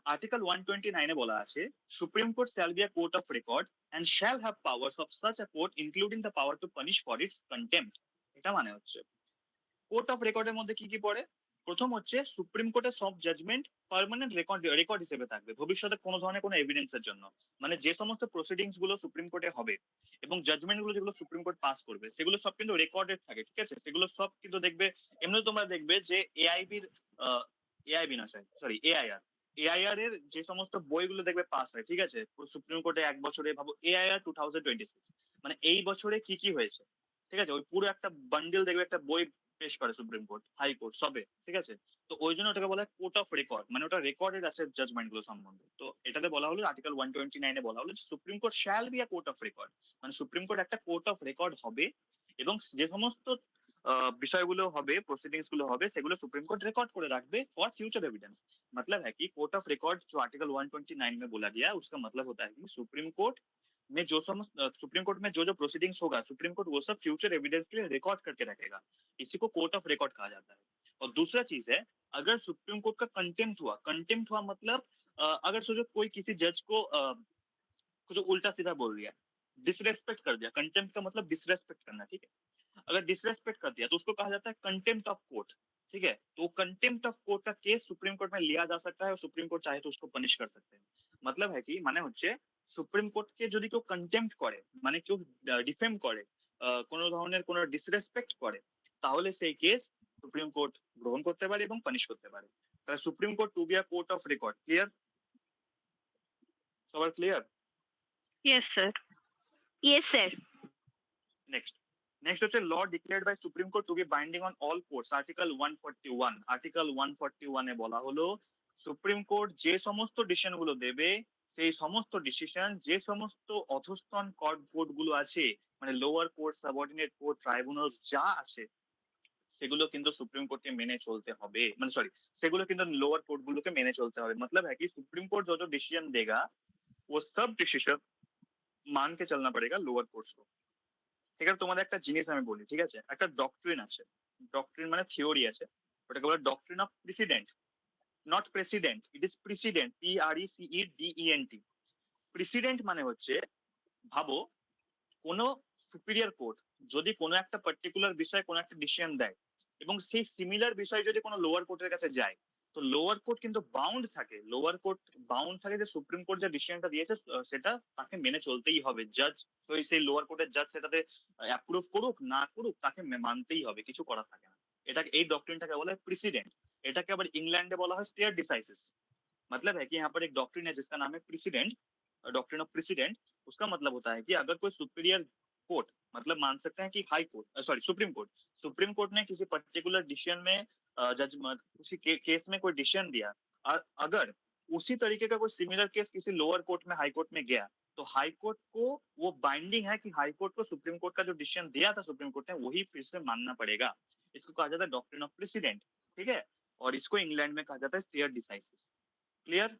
আর্টিকেল 129 এ বলা আছে supreme court shall be a court of record and shall have powers of such a court including the power to punish for its contempt। এটা মানে হচ্ছে court of রেকর্ডের মধ্যে কি কি পড়ে? প্রথম হচ্ছে সুপ্রিম কোর্টের সব জাজমেন্ট পার্মানেন্ট রেকর্ড হিসেবে থাকবে ভবিষ্যতে কোনো ধরনের কোনো এভিডেন্সের জন্য। মানে যে সমস্ত প্রসিডিংস গুলো সুপ্রিম কোর্টে হবে এবং জাজমেন্ট গুলো যেগুলো সুপ্রিম কোর্ট পাস করবে সেগুলো সব কিন্তু রেকর্ডেড থাকে, ঠিক আছে? সেগুলো সব কিন্তু দেখবে, এমনি তোমরা দেখবে যে এআইবি না সরি এআইআর এর যে সমস্ত বইগুলো দেখবে পাস হয়, ঠিক আছে? সুপ্রিম কোর্টে এক বছরে ভাবো এআইআর 2026 মানে এই বছরে কি কি হয়েছে, ঠিক আছে? ওই পুরো একটা বান্ডেল দেখবে, একটা বই পেশ করে সুপ্রিম কোর্ট, হাই কোর্ট সবে, ঠিক আছে? তো ওই জন্য ওটাকে বলা হয় কোর্ট অফ রেকর্ড, মানে ওটা রেকর্ডেড আছে জাজমেন্ট গুলো সম্বন্ধে। তো এটাতে বলা হলো আর্টিকেল 129 এ বলা হলো supreme court shall be a court of record, মানে সুপ্রিম কোর্ট একটা কোর্ট অফ রেকর্ড হবে এবং যে সমস্ত বিষয়গুলো হবে, প্রসিডিংস গুলো হবে, সেগুলো সুप्रीम कोर्ट रिकॉर्ड করে রাখবে फॉर फ्यूचर एविडेंस। मतलब है कि कोर्ट ऑफ रिकॉर्ड जो आर्टिकल 129 में बोला गया उसका मतलब होता है कि सुप्रीम कोर्ट में जो सुप्रीम कोर्ट में जो प्रोसीडिंग्स होगा सुप्रीम कोर्ट वो सब फ्यूचर एविडेंस के लिए रिकॉर्ड करके रखेगा। इसी को कोर्ट ऑफ रिकॉर्ड कहा जाता है। और दूसरा चीज है अगर सुप्रीम कोर्ट का कंटेम्प्ट हुआ मतलब अगर सोचो कोई किसी जज को कुछ उल्टा सीधा बोल दिया, डिसरेस्पेक्ट कर दिया, कंटेम्प्ट का मतलब डिसरेस्पेक्ट करना, ठीक है? अगर डिसरेस्पेक्ट कर दिया तो उसको कहा जाता है कंटेम्प्ट ऑफ कोर्ट, ठीक है? तो कंटेम्प्ट ऑफ कोर्ट का केस सुप्रीम कोर्ट में लिया जा सकता है और सुप्रीम कोर्ट चाहे तो उसको पनिश कर सकते हैं। मतलब है कि মানে হচ্ছে সুপ্রিম কোর্টকে যদি কেউ কন্টেম্প্ট করে মানে কেউ ডিফেম করে, কোনো ধরনের কোনো ডিসরেসপেক্ট করে, তাহলে সেই কেস সুপ্রিম কোর্ট গ্রহণ করতে পারে এবং পানিশ করতে পারে। তাহলে supreme court to be a court of record. Clear? সবার clear? Yes, sir. Yes sir. Next হচ্ছে law declared by supreme court to be binding on all courts, article 141। Article 141 এ বলা হলো সুপ্রিম কোর্ট যে সমস্ত ডিসিশন গুলো দেবে সেই সমস্ত ডিসিশন যে সমস্ত অধস্তন কোর্ট গুলো আছে মানে lower court, subordinate court, tribunal যা আছে সেগুলো কিন্তু সুপ্রিম কোর্টকে মেনে চলতে হবে, মানে সরি সেগুলো কিন্তু লোয়ার কোর্ট গুলোকে মেনে চলতে হবে। मतलब है कि सुप्रीम कोर्ट जो जो डिसीजन देगा वो सब डिसीजन मान के चलना पड़ेगा लोअर कोर्ट्स को। ঠিক আছে? তোমাদের একটা জিনিস আমি বলি, ঠিক আছে? একটা ডক্ট্রিন আছে, ডক্ট্রিন মানে থিওরি আছে, ওটাকে বলে doctrine of president, not president, it is president, PRECEDENT। President মানে হচ্ছে ভাবো কোনো সুপিরিয়র কোর্ট যদি কোনো একটা পার্টিকুলার বিষয়ে কোনো একটা ডিসিশন দেয় এবং সেই সিমিলার বিষয় যদি কোনো লোয়ার কোর্টের কাছে যায় তো লোয়ার কোর্ট কিন্তু বাউন্ড থাকে, লোয়ার কোর্ট বাউন্ড থাকে যে সুপ্রিম কোর্ট যে ডিসিশনটা দিয়েছে সেটা তাকে মেনে চলতেই হবে। জাজ সেই লোয়ার কোর্টের জাজ সেটাতে অ্যাপ্রুভ করুক না করুক তাকে মানতেই হবে, কিছু করার থাকে না। এটাকে এই ডক্ট্রিনটাকে বলা হয় প্রেসিডেন্ট। এটাকে আবার ইংল্যান্ডে বলা হয় স্টেয়ার ডিসাইসিস। मतलब है कि यहाँ पर एक डॉक्ट्रिन है जिसका नाम है प्रेसिडेंट, डॉक्ट्रिन ऑफ प्रेसिडेंट। उसका मतलब होता है कि अगर कोई सुपीरियर कोर्ट मतलब मान सकते हैं कि high court sorry supreme court ने किसी पर्टिकुलर डिसीजन में किसी केस में कोई डिसीजन दिया और अगर उसी तरीके का कोई सिमिलर केस किसी लोअर कोर्ट में हाई कोर्ट में गया तो हाई कोर्ट को वो बाइंडिंग है कि हाई कोर्ट को सुप्रीम कोर्ट का जो डिसीजन दिया था सुप्रीम कोर्ट ने वही फिर से मानना पड़ेगा। इसको कहा जाता है डॉक्ट्रिन ऑफ प्रेसिडेंट, ठीक है? और इसको इंग्लैंड में कहा जाता है स्टेयर डिसाइसिस। ক্লিয়ার?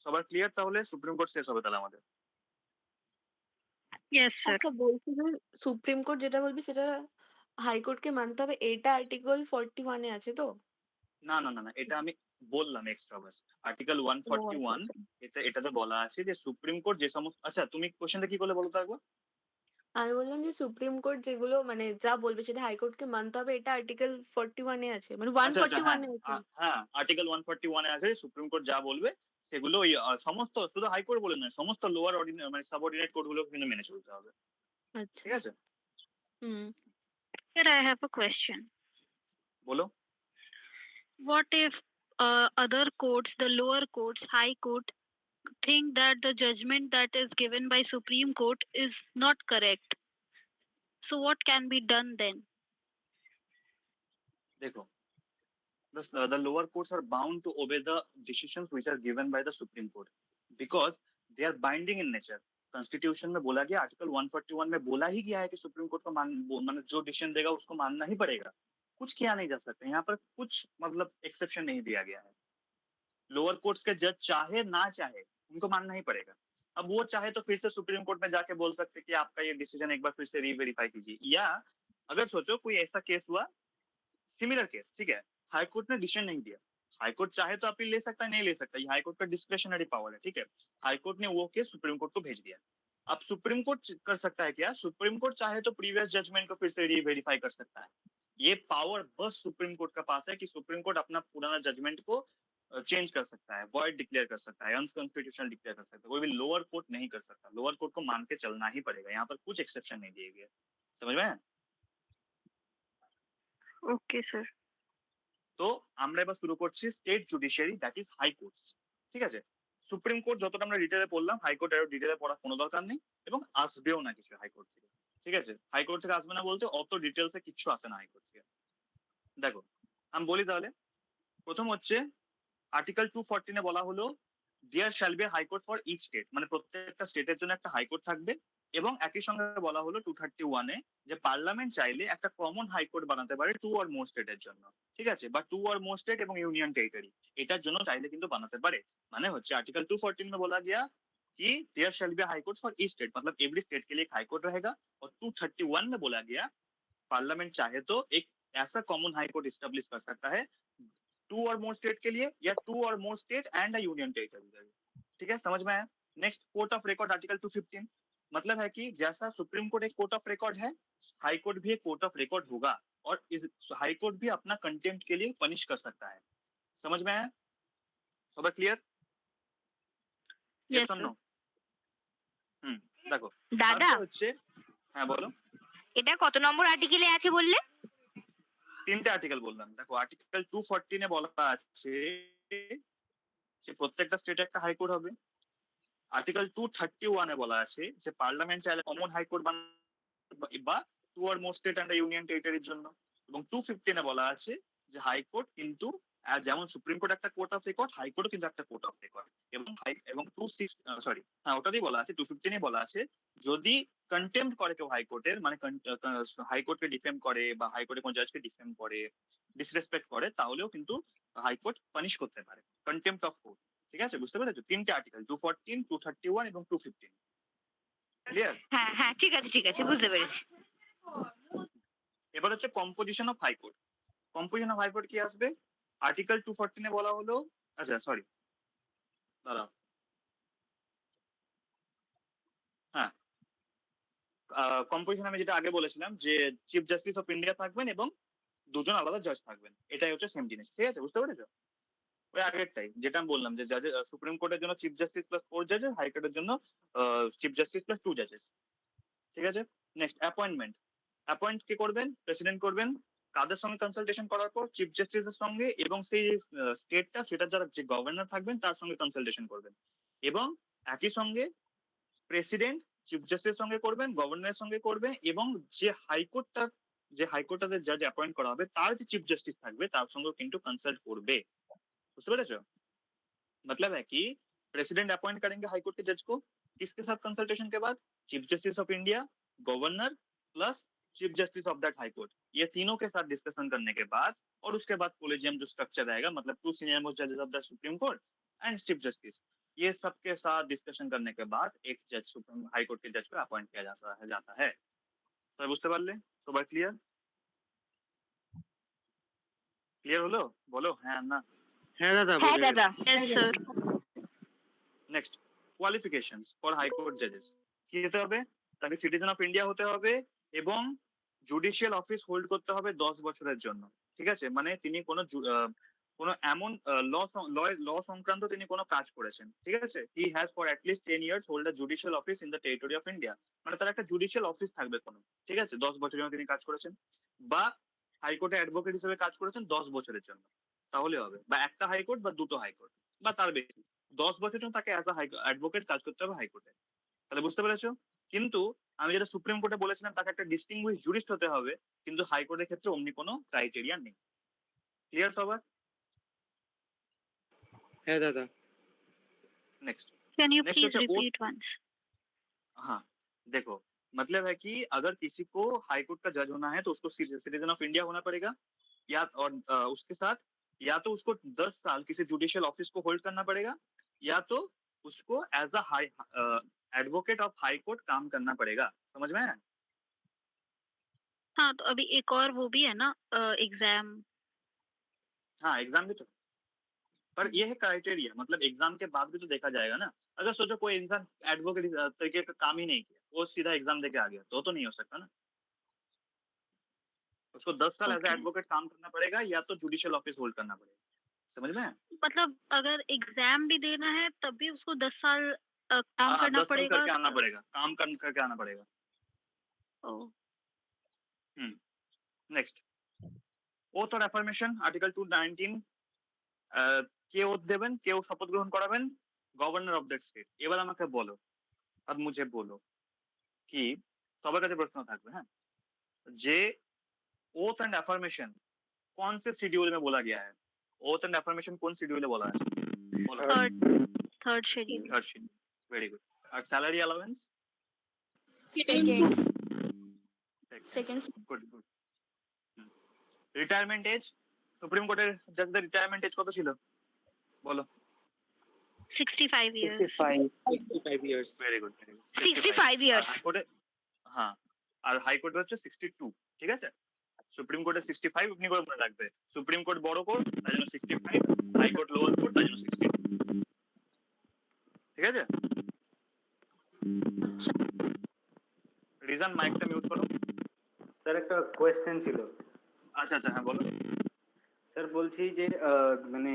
সবার ক্লিয়ার? তাহলে সুপ্রিম কোর্ট শেষ হবে তাহলে আমাদের। Yes, sir. আচ্ছা বলছি যে সুপ্রিম কোর্ট যেটা বলবি সেটা হাইকোর্টকে মানতে হবে, এটা আর্টিকেল 41 এ আছে তো? না না না না এটা আমি বললাম এক্সট্রা বাস আর্টিকেল 141 এটাতে বলা আছে যে সুপ্রিম কোর্ট যে সমস্ত, আচ্ছা তুমি কোশ্চেনটা কি করলে বলো তো একবার। আমি বললাম যে সুপ্রিম কোর্ট যেগুলো মানে যা বলবে সেটা হাইকোর্টকে মানতে হবে, এটা আর্টিকেল 41 এ আছে, মানে আচ্ছা আচ্ছা, 141 এ আছে। হ্যাঁ আর্টিকেল 141 আছে সুপ্রিম কোর্ট যা বলবে সেগুলো ওই সমস্ত, শুধু হাইকোর্ট বলে নয়, সমস্ত লোয়ার মানে সাবঅর্ডিনেট কোর্ট গুলো কিন্তু মেনে চলতে হবে, আচ্ছা। ঠিক আছে? হুম। Sir, I have a question. বলো। What if other courts, the lower courts, High Court, think that the judgment that is given by Supreme Court is not correct? So what can be done then? দেখো, the lower courts are bound to obey the decisions which are given by the Supreme Court because they are binding in nature. Constitution में बोला गया, article 141 में बोला ही गया है कि supreme court को मतलब जो डिसीजन देगा उसको मानना ही पड़ेगा, कुछ किया नहीं जा सकता। यहाँ पर कुछ मतलब एक्सेप्शन नहीं दिया गया है। लोअर कोर्ट्स के जज चाहे ना चाहे उनको मानना ही पड़ेगा। अब वो चाहे तो फिर से सुप्रीम कोर्ट में जाके बोल सकते कि आपका ये डिसीजन एक बार फिर से रीवेरीफाई कीजिए, या अगर सोचो कोई ऐसा केस हुआ, सिमिलर केस, ठीक है, हाईकोर्ट ने डिसीजन नहीं दिया, हाईकोर्ट चाहे तो अपील ले सकता है, नहीं ले सकता, ये हाईकोर्ट का डिस्क्रिशनरी पावर है, ठीक है। हाईकोर्ट ने वो केस सुप्रीम कोर्ट को भेज दिया। अब सुप्रीम कोर्ट कर सकता है क्या? सुप्रीम कोर्ट चाहे तो प्रीवियस जजमेंट को फिर से रीवेरीफाई कर सकता है। ये पावर बस सुप्रीम कोर्ट का पास है कि सुप्रीम कोर्ट अपना पुराना जजमेंट को चेंज कर सकता है, वॉइड डिक्लेयर कर सकता है, अनकॉन्स्टिट्यूशनल डिक्लेयर कर सकता है। कोई भी लोअर कोर्ट नहीं कर सकता, लोअर कोर्ट को मान के चलना ही पड़ेगा, यहाँ पर कुछ एक्सेप्शन नहीं दिए गए। समझ में आया? Okay, sir. তো আমরা এবার শুরু করছি state judiciary, that is high courts, ঠিক আছে। সুপ্রিম কোর্ট যতটা আমরা ডিটেলে পড়লাম, হাইকোর্ট আরো ডিটেলে পড়ার কোনো দরকার নেই এবং আসবেও না কিছু হাইকোর্ট থেকে, ঠিক আছে। হাইকোর্ট থেকে আসবে না বলতে অত ডিটেলসে কিছু আসে না হাইকোর্ট থেকে। দেখো আমি বলি তাহলে, প্রথম হচ্ছে আর্টিকেল 214 এ বলা হলো there shall be high court for each state, মানে প্রত্যেকটা স্টেটের জন্য একটা হাইকোর্ট থাকবে। এবং একই সঙ্গে বলা হলো 231 এ যে পার্লামেন্ট চাইলে একটা কমন হাইকোর্ট বানাতে পারে 2 অর মোর স্টেটের জন্য, ঠিক আছে, বা 2 অর মোর স্টেট এবং ইউনিয়ন টেরিটরি, এটার জন্য চাইলে কিন্তু বানাতে পারে। মানে হচ্ছে आर्टिकल 214 में बोला गया कि there shall be high court for each state, मतलब एवरी स्टेट के लिए एक हाई कोर्ट रहेगा। और 231 में बोला गया पार्लियामेंट चाहे तो एक ऐसा कॉमन हाई कोर्ट एस्टेब्लिश कर सकता है 2 और मोर स्टेट के लिए, या 2 और more state and a union territory, ठीक है, समझ में आया? Next, court of record article 215, मतलब है कि जैसा सुप्रीम कोर्ट एक कोर्ट ऑफ रिकॉर्ड है, हाई कोर्ट भी एक कोर्ट ऑफ रिकॉर्ड होगा, और इस हाई कोर्ट भी अपना कंटेम्प्ट के लिए पनिश कर सकता है। समझ में आया? सब क्लियर? Yes, यस और sir. नो? দেখো দাদা তারপর হচ্ছে, হ্যাঁ বলো। এটা কত নম্বর আর্টিকেলে আছে বললে? তিনটে আর্টিকেল বললাম। দেখো আর্টিকেল 214 এ বলা আছে যে প্রত্যেকটা স্টেটে একটা হাইকোর্ট হবে। আর্টিকেল 231 এ বলা আছে যে পার্লামেন্ট চাইলে কমন হাইকোর্ট বা 2 or more state and union টেরিটরির জন্য। এবং 215 এ বলা আছে যে হাইকোর্ট কিন্তু যেমন সুপ্রিম কোর্ট একটা কোর্ট অফ রেকর্ড, হাইকোর্টও কিন্তু একটা কোর্ট অফ রেকর্ড। এবং 26 বলা আছে 215 এ বলা আছে যদি কন্টেম্প্ট করে কেউ হাইকোর্টের, মানে হাইকোর্টকে ডিফেম করে বা হাইকোর্টে কোন জাজকে ডিফেম করে, ডিসরেসপেক্ট করে, তাহলেও কিন্তু হাইকোর্ট পানিশ করতে পারে, কন্টেম্প্ট অফ কোর্ট, ঠিক আছে? বুঝতে পেরেছো? তিনটে আর্টিকেল 214, 231 এবং 215, ক্লিয়ার? হ্যাঁ হ্যাঁ ঠিক আছে বুঝতে পেরেছি। এবার হচ্ছে composition of high court. Composition of high court কি আসবে? আর্টিকেল 214 এ বলা হলো, আচ্ছা সরি দাঁড়াও, হ্যাঁ কম্পোজিশন আমি যেটা আগে বলেছিলাম যে চিফ জাস্টিস অফ ইন্ডিয়া থাকবেন এবং দুজন আলাদা জাজ থাকবেন, এটাই হচ্ছে সেম জিনিস, ঠিক আছে? বুঝতে পেরেছো? ওই আগেরটাই যেটা আমি বললাম যে জাজেস, সুপ্রিম কোর্টের জন্য চিফ জাস্টিস প্লাস 4 জাজেস, হাইকোর্টের জন্য চিফ জাস্টিস প্লাস 2 জাজেস, ঠিক আছে? Next, appointment. অ্যাপয়েন্ট কে করবেন? প্রেসিডেন্ট করবেন। কাদের সঙ্গে কনসালটেশন করার পর? চিফ জাস্টিসের সঙ্গে এবং সেই স্টেটটা, সেটা যারা যে গভর্নর থাকবেন তার সঙ্গে কনসালটেশন করবেন। এবং একই সঙ্গে প্রেসিডেন্ট চিফ জাস্টিসের সঙ্গে করবেন, গভর্নরের সঙ্গে করবে, এবং যে হাইকোর্টটাতে জাজ অ্যাপয়েন্ট করা হবে তার যে চিফ জাস্টিস থাকবে তার সঙ্গে কিন্তু কনসাল্ট করবে। বুঝতে পেরেছো? मतलब है कि प्रेसिडेंट अपॉइंट करेंगे हाईकोर्ट के जज को, किसके साथ कंसल्टेशन के बाद? Chief justice of India, governor plus chief justice of that high court, ये तीनों के साथ डिस्कशन करने के बाद, और उसके बाद कोलेजियम जो स्ट्रक्चर रहेगा, मतलब 2 सीनियर मोस्ट जजेस of the supreme court and chief justice, ये सबके साथ डिस्कशन करने के बाद एक जज सुप्रीम हाईकोर्ट के जज को अपॉइंट किया जाता है। सर বুঝতে পারলে? সবাই ক্লিয়ার? ক্লিয়ার হলো? বলো হ্যাঁ না। হ্যাঁ দাদা হ্যাঁ বুঝে দাদা গেছি। Yes sir next, qualifications for high court জাজেস। কি হতে হবে? তাকে সিটিজেন অফ ইন্ডিয়া হতে হবে এবং জুডিশিয়াল অফিস হোল্ড করতে হবে 10 বছরের জন্য। ঠিক আছে, মানে তিনি কোনো এমন ল সংক্রান্ত তিনি কোনো কাজ করেছেন। ঠিক আছে, he has for at least 10 years hold a judicial office in the territory of India. মানে তার একটা জুডিশিয়াল অফিস থাকবে কোনো। ঠিক আছে, 10 বছরের জন্য তিনি কাজ করেছেন, বা হাইকোর্টে অ্যাডভোকেট হিসেবে কাজ করেছেন 10 বছরের জন্য, তাহলে হবে। বা একটা হাইকোর্ট বা দুটো হাইকোর্ট বা তার বেশি, 10 বছরের জন্য তাকে অ্যাজ আ অ্যাডভোকেট কাজ করতে হবে হাইকোর্টে। তাহলে বুঝতে পেরেছো? কিন্তু আমি যেটা সুপ্রিম কোর্টে বলেছিলাম, তাকে একটা ডিস্টিংগুইশ জুরিস্ট হতে হবে, কিন্তু হাইকোর্টের ক্ষেত্রে অমনি কোনো ক্রাইটেরিয়া নেই। ক্লিয়ার সবার? হ্যাঁ দাদা। Next can you next please होता है ओथ। रिपीट वंस हाँ, देखो, मतलब है कि अगर किसी को हाई कोर्ट का जज होना है तो उसको सिटीजन ऑफ इंडिया होना पड़ेगा, या और उसके साथ या तो उसको 10 साल किसी जुडिशियल ऑफिस को होल्ड करना पड़ेगा, या तो उसको as a high advocate of high court काम करना पड़ेगा। समझ में आया? हाँ तो अभी एक और वो भी है ना एग्जाम हाँ, एग्जाम भी तो, पर ये है क्राइटेरिया, मतलब एग्जाम के बाद भी तो देखा जाएगा ना। अगर सोचो कोई इंसान एडवोकेट तरीके का काम ही नहीं किया, वो सीधा एग्जाम देके आ गया, तो नहीं हो सकता ना। उसको 10 साल एज Okay. एडवोकेट काम करना पड़ेगा, या तो जुडिशियल ऑफिस होल्ड करना पड़ेगा। समझ में आया? मतलब अगर एग्जाम भी देना है तब भी उसको 10 साल काम हाँ, करना 10 साल पड़ेगा। करके आना पड़ेगा, काम करके आना पड़ेगा। Oh, next, oath or affirmation, article 219। কে ওথ দেবেন, কেউ শপথ গ্রহণ করাবেন? Governor of that state. এবার আমাকে বলো, अब मुझे बोलो कि সবার কাছে প্রশ্ন থাকবে, হ্যাঁ, যে ওথ एंड अफर्मेशन कौन से शेड्यूल में बोला गया है? ओथ एंड अफर्मेशन कौन शेड्यूल में बोला है? बोलो। Third schedule. Third schedule, very good. और salary allowance? Second good good. Retirement age, supreme কোর্টের জাজদের রিটায়ারমেন্ট এজ কত ছিল বলো? 65 years। 65 65 years। Very good, very good. 65 years। হাইকোর্টে, হ্যাঁ, আর হাইকোর্টে হচ্ছে 62। ঠিক আছে, সুপ্রিম কোর্টে 65 আপনি করে মনে রাখবে। সুপ্রিম কোর্ট বড় কোর্ট, তাই জন্য 65, হাইকোর্ট লোয়ার কোর্ট, তাই জন্য 62। ঠিক আছে, রিজন মাইকটা মিউট করো। স্যার একটা কোয়েশ্চেন ছিল। আচ্ছা আচ্ছা, হ্যাঁ বলো। স্যার বলছি যে মানে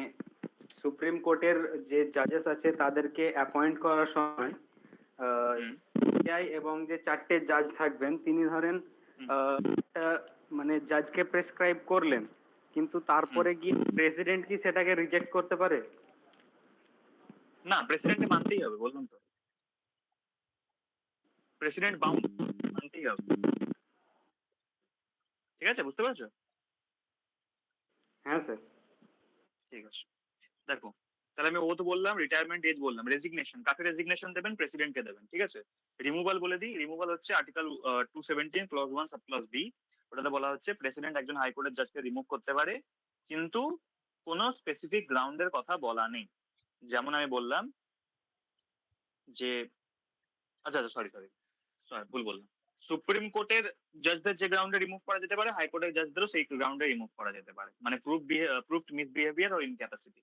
সুপ্রিম কোর্টের যে জাজেস আছে তাদেরকে অ্যাপয়েন্ট করার সময় সিবিআই এবং যে 4টে জাজ থাকবেন, তিনি ধরেন একটা মানে জাজকে প্রেসক্রাইব করলেন, কিন্তু তারপরে গিয়ে প্রেসিডেন্ট কি সেটাকে রিজেক্ট করতে পারে? না, প্রেসিডেন্টকে মানতেই হবে, বললাম তো, প্রেসিডেন্ট বাউন্ড, মানতেই হবে। ঠিক আছে, বুঝতে পারছো? হ্যাঁ স্যার। ঠিক আছে, দেখো, তাহলে আমি ওথ বললাম, রিটায়ারমেন্ট এজ বললাম, রেজিগনেশন, কাকে রেজিগনেশন দেবেন? প্রেসিডেন্টকে দেবেন। ঠিক আছে, রিমুভাল বলে দিই। রিমুভাল হচ্ছে article 217 clause 1 sub clause B. ওটাতে বলা হচ্ছে প্রেসিডেন্ট একজন হাইকোর্টের জাজকে রিমুভ করতে পারে, কিন্তু কোনো স্পেসিফিক গ্রাউন্ডের কথা বলা নেই। যেমন আমি বললাম যে, আচ্ছা আচ্ছা, সরি সরি ভুল বললাম। সুপ্রিম কোর্টের জাজদের যে গ্রাউন্ডে রিমুভ করা যেতে পারে, হাইকোর্টের জাজদেরও সেই গ্রাউন্ডে রিমুভ করা যেতে পারে, মানে প্রুফড মিসবিহেভিয়ার और ইনক্যাপাসিটি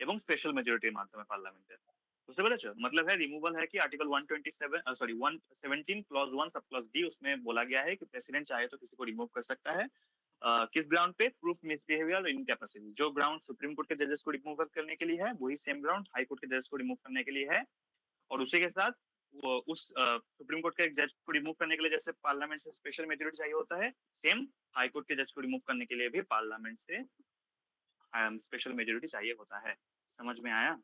এবং স্পেশাল মেজরিটির মাধ্যমে পার্লামেন্টের। বুঝতে পেরেছো? मतलब है रिमूवल है कि article 117 clause 1 sub clause D, उसमें बोला गया है कि प्रेसिडेंट चाहे तो किसी को रिमूव कर सकता है। किस ग्राउंड पे? प्रूफ मिसबिहेवियर और इनकैपेसिटी। जो ग्राउंड सुप्रीम कोर्ट के जजेस को रिमूव करने के लिए है, वही सेम ग्राउंड हाई कोर्ट के जजेस को रिमूव करने के लिए है। और उसी के साथ वो उस सुप्रीम कोर्ट के एक जज को रिमूव करने के लिए जैसे पार्लियामेंट से स्पेशल मेजोरिटी चाहिए होता है, सेम हाई कोर्ट के जज को रिमूव करने के लिए भी पार्लियामेंट से स्पेशल मेजोरिटी चाहिए होता है। समझ में आया?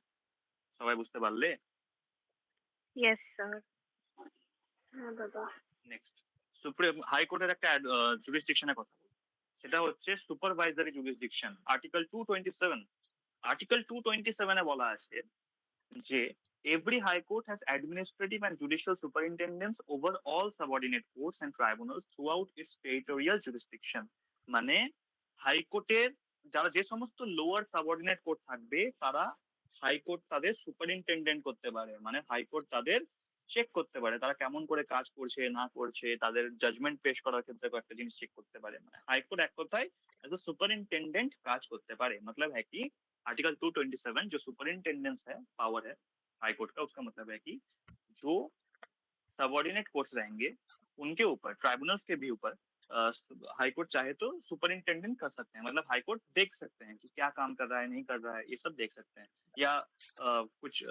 সবাই বুঝতে পারলে? Yes sir. হ্যাঁ দাদা। নেক্সট, সুপ্রিম হাইকোর্টের একটা জুরিসডিকশনের কথা বলি, সেটা হচ্ছে সুপারভাইজারি জুরিসডিকশন, আর্টিকেল 227। আর্টিকেল 227 এ বলা আছে যে every high court has administrative and judicial superintendence over all subordinate courts and tribunals throughout its territorial jurisdiction। মানে হাইকোর্টের যারা যে সমস্ত লোয়ার সাবঅর্ডিনেট কোর্ট থাকবে, তারা হাইকোর্ট তাদের সুপারিনটেন্ডেন্ট করতে পারে, মানে হাইকোর্ট তাদের চেক করতে পারে তারা কেমন করে কাজ করছে না করছে, তাদের জাজমেন্ট পেশ করার ক্ষেত্রে কয়েকটা জিনিস চেক করতে পারে। মানে হাইকোর্ট এক কথায় এজ এ সুপারিনটেন্ডেন্ট কাজ করতে পারে। मतलब है कि आर्टिकल 227 जो सुपरिंटेंडेंस है, पावर है हाई कोर्ट का, उसका मतलब है कि जो सबऑर्डिनेट कोर्ट्स रहेंगे उनके ऊपर, ट्राइब्यूनल्स के भी ऊपर हाई कोर्ट चाहे तो सुपरिंटेंडेंट कर सकते हैं, मतलब हाई कोर्ट देख सकते हैं कि क्या काम कर रहा है, नहीं कर रहा है, ये सब देख सकते हैं, या कुछ